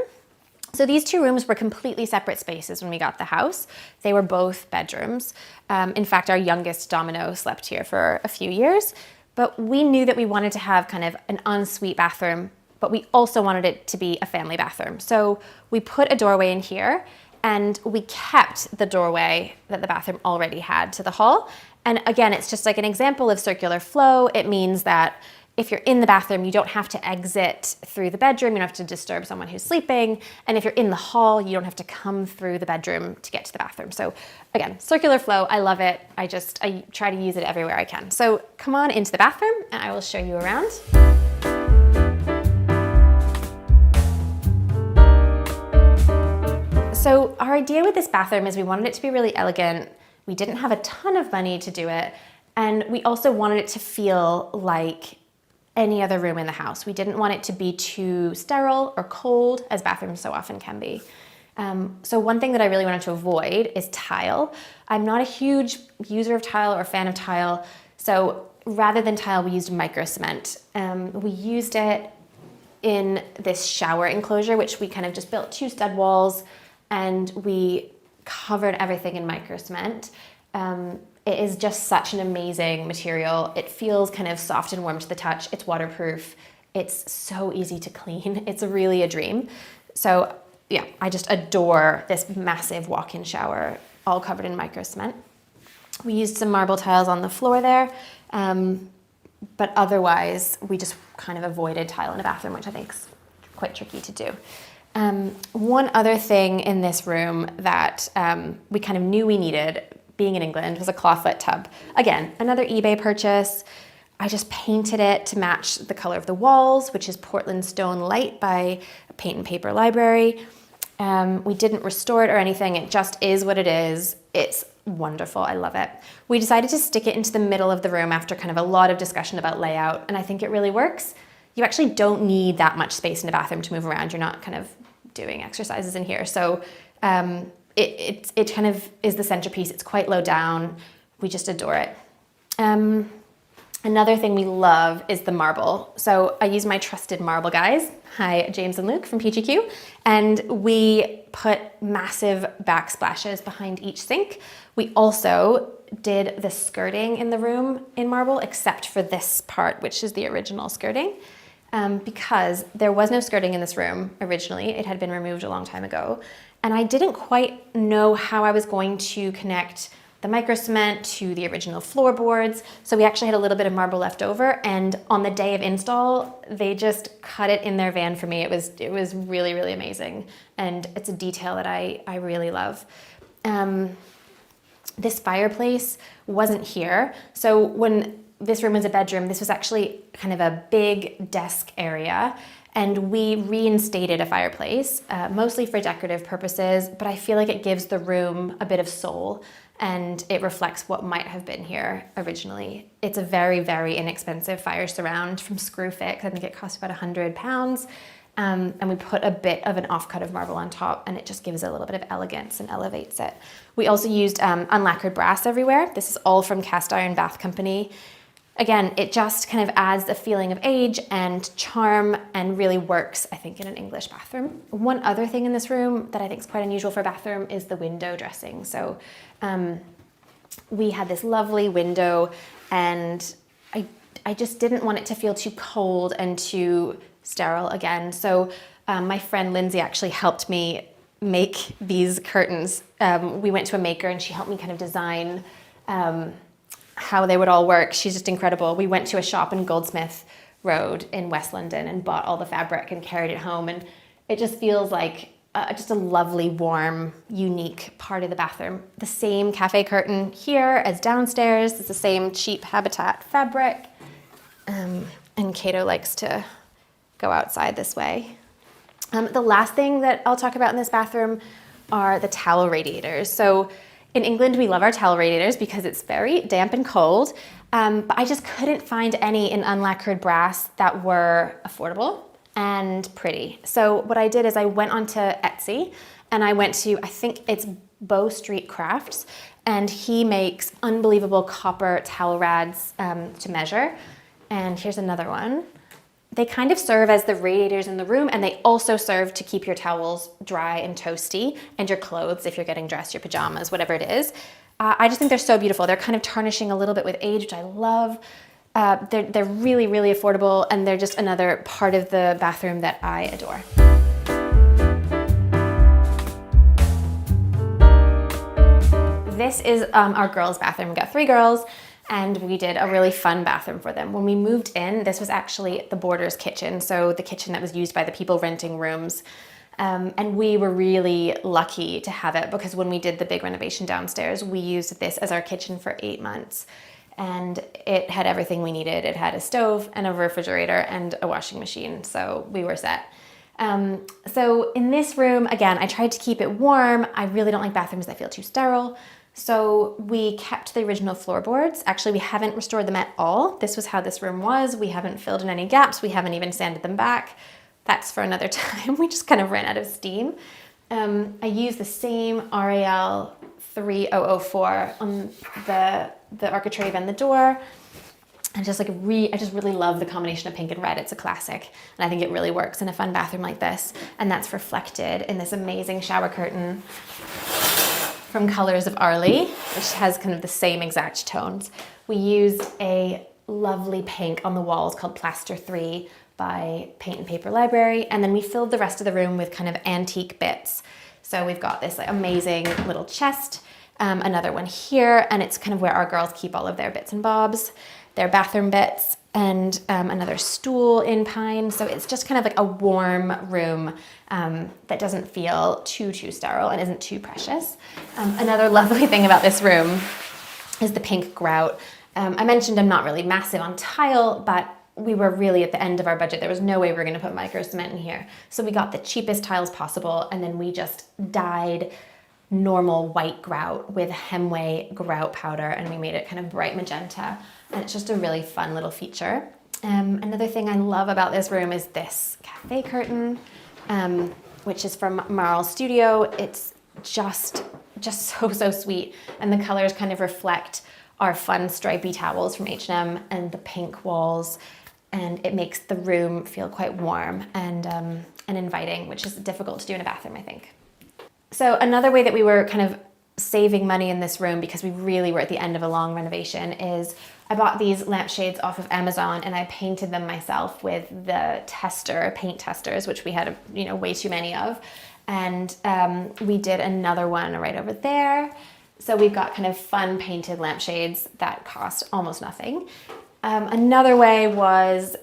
So these two rooms were completely separate spaces when we got the house. They were both bedrooms. In fact, our youngest, Domino, slept here for a few years, but we knew that we wanted to have kind of an ensuite bathroom, but we also wanted it to be a family bathroom. So we put a doorway in here, and we kept the doorway that the bathroom already had to the hall. And again, it's just like an example of circular flow. It means that if you're in the bathroom, you don't have to exit through the bedroom. You don't have to disturb someone who's sleeping. And if you're in the hall, you don't have to come through the bedroom to get to the bathroom. So again, circular flow, I love it. I try to use it everywhere I can. So come on into the bathroom and I will show you around. So our idea with this bathroom is we wanted it to be really elegant. We didn't have a ton of money to do it. And we also wanted it to feel like any other room in the house. We didn't want it to be too sterile or cold, as bathrooms so often can be. So one thing that I really wanted to avoid is tile. I'm not a huge user of tile or fan of tile. So rather than tile, we used micro cement. We used it in this shower enclosure, which we kind of just built 2 stud walls, and we covered everything in micro cement. It is just such an amazing material. It feels kind of soft and warm to the touch. It's waterproof. It's so easy to clean. It's really a dream. So yeah, I just adore this massive walk-in shower, all covered in micro cement. We used some marble tiles on the floor there, but otherwise we just kind of avoided tile in a bathroom, which I think is quite tricky to do. One other thing in this room that we kind of knew we needed, being in England, was a clawfoot tub. Again, another eBay purchase. I just painted it to match the color of the walls, which is Portland Stone Light by Paint and Paper Library. We didn't restore it or anything. It just is what it is. It's wonderful. I love it. We decided to stick it into the middle of the room after kind of a lot of discussion about layout, and I think it really works. You actually don't need that much space in a bathroom to move around. You're not kind of doing exercises in here. So it kind of is the centerpiece. It's quite low down. We just adore it. Another thing we love is the marble. So I use my trusted marble guys. Hi, James and Luke from PGQ. And we put massive backsplashes behind each sink. We also did the skirting in the room in marble, except for this part, which is the original skirting. Because there was no skirting in this room originally. It had been removed a long time ago. And I didn't quite know how I was going to connect the micro cement to the original floorboards. So we actually had a little bit of marble left over, and on the day of install, they just cut it in their van for me. It was really, really amazing. And it's a detail that I really love. This fireplace wasn't here. So when this room was a bedroom, this was actually kind of a big desk area. And we reinstated a fireplace, mostly for decorative purposes, but I feel like it gives the room a bit of soul and it reflects what might have been here originally. It's a very, very inexpensive fire surround from Screwfix. I think it cost about £100. And we put a bit of an offcut of marble on top, and it just gives it a little bit of elegance and elevates it. We also used unlacquered brass everywhere. This is all from Cast Iron Bath Company. Again, it just kind of adds a feeling of age and charm and really works, I think, in an English bathroom. One other thing in this room that I think is quite unusual for a bathroom is the window dressing. So we had this lovely window, and I just didn't want it to feel too cold and too sterile again. So my friend Lindsay actually helped me make these curtains. We went to a maker and she helped me kind of design how they would all work. She's just incredible. We went to a shop in Goldsmith Road in West London and bought all the fabric and carried it home, and it just feels like just a lovely, warm, unique part of the bathroom. The same cafe curtain here as downstairs. It's the same cheap Habitat fabric. And Cato likes to go outside this way. The last thing that I'll talk about in this bathroom are the towel radiators. So in England, we love our towel radiators because it's very damp and cold, but I just couldn't find any in unlacquered brass that were affordable and pretty. So what I did is I went onto Etsy and I went to, I think it's Bow Street Crafts, and he makes unbelievable copper towel rads to measure. And here's another one. They kind of serve as the radiators in the room, and they also serve to keep your towels dry and toasty, and your clothes, if you're getting dressed, your pajamas, whatever it is. I just think they're so beautiful. They're kind of tarnishing a little bit with age, which I love. They're really, really affordable, and they're just another part of the bathroom that I adore. This is our girls' bathroom. We've got 3 girls, and we did a really fun bathroom for them. When we moved in, this was actually the boarders' kitchen, so the kitchen that was used by the people renting rooms. And we were really lucky to have it because when we did the big renovation downstairs, we used this as our kitchen for 8 months. And it had everything we needed. It had a stove and a refrigerator and a washing machine, so we were set. So in this room, again, I tried to keep it warm. I really don't like bathrooms that feel too sterile. So we kept the original floorboards. Actually, we haven't restored them at all. This was how this room was. We haven't filled in any gaps. We haven't even sanded them back. That's for another time. We just kind of ran out of steam. I used the same RAL 3004 on the architrave and the door. I just really love the combination of pink and red. It's a classic, and I think it really works in a fun bathroom like this. And that's reflected in this amazing shower curtain from Colors of Arley, which has kind of the same exact tones. We used a lovely pink on the walls called Plaster 3 by Paint and Paper Library, and then we filled the rest of the room with kind of antique bits. So we've got this amazing little chest, another one here, and it's kind of where our girls keep all of their bits and bobs, their bathroom bits, and another stool in pine. So it's just kind of like a warm room that doesn't feel too sterile and isn't too precious. Another lovely thing about this room is the pink grout. I mentioned I'm not really massive on tile, but we were really at the end of our budget. There was no way we were going to put micro cement in here. So we got the cheapest tiles possible, and then we just dyed normal white grout with Hemway grout powder, and we made it kind of bright magenta. And it's just a really fun little feature. Another thing I love about this room is this cafe curtain, which is from Marl Studio. It's just so sweet, and the colors kind of reflect our fun stripy towels from H&M and the pink walls, and it makes the room feel quite warm and inviting, which is difficult to do in a bathroom, I think. So another way that we were kind of saving money in this room, because we really were at the end of a long renovation, is I bought these lampshades off of Amazon and I painted them myself with the paint testers, which we had way too many of. And we did another one right over there. So we've got kind of fun painted lampshades that cost almost nothing. Another way was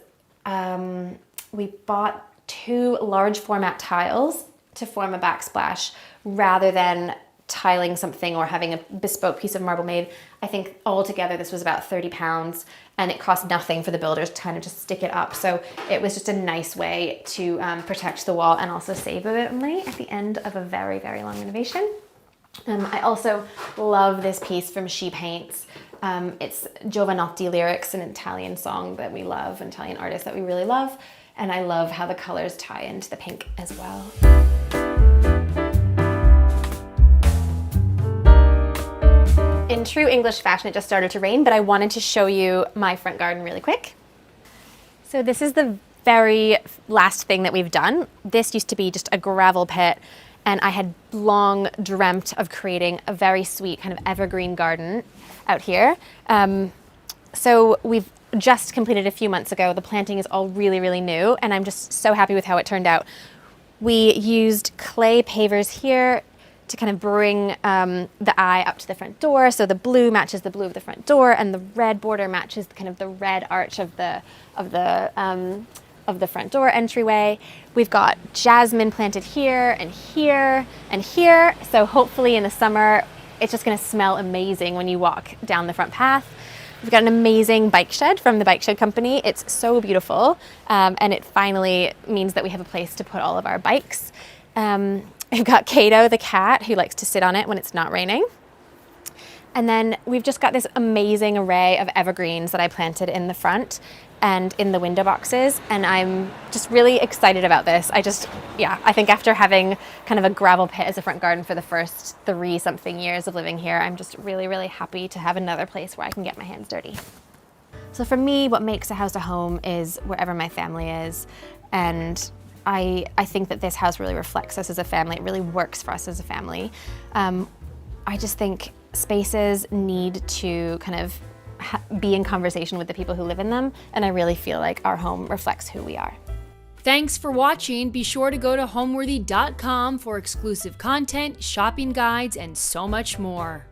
we bought 2 large format tiles to form a backsplash rather than tiling something or having a bespoke piece of marble made. I think altogether this was about £30, and it cost nothing for the builders to kind of just stick it up. So it was just a nice way to protect the wall and also save a bit of money at the end of a very, very long renovation. I also love this piece from She Paints. It's Giovanotti lyrics, an Italian song that we love, an Italian artist that we really love. And I love how the colors tie into the pink as well. In true English fashion, it just started to rain, but I wanted to show you my front garden really quick. So this is the very last thing that we've done. This used to be just a gravel pit, and I had long dreamt of creating a very sweet kind of evergreen garden out here. So we've just completed a few months ago. The planting is all really, really new, and I'm just so happy with how it turned out. We used clay pavers here to kind of bring the eye up to the front door. So the blue matches the blue of the front door, and the red border matches kind of the red arch of the of the front door entryway. We've got jasmine planted here and here and here. So hopefully in the summer, it's just gonna smell amazing when you walk down the front path. We've got an amazing bike shed from the bike shed company. It's so beautiful. And it finally means that we have a place to put all of our bikes. We've got Kato, the cat, who likes to sit on it when it's not raining. And then we've just got this amazing array of evergreens that I planted in the front and in the window boxes. And I'm just really excited about this. I think after having kind of a gravel pit as a front garden for the first 30-something years of living here, I'm just really, really happy to have another place where I can get my hands dirty. So for me, what makes a house a home is wherever my family is. And I think that this house really reflects us as a family. It really works for us as a family. I just think spaces need to kind of be in conversation with the people who live in them, and I really feel like our home reflects who we are. Thanks for watching. Be sure to go to homeworthy.com for exclusive content, shopping guides, and so much more.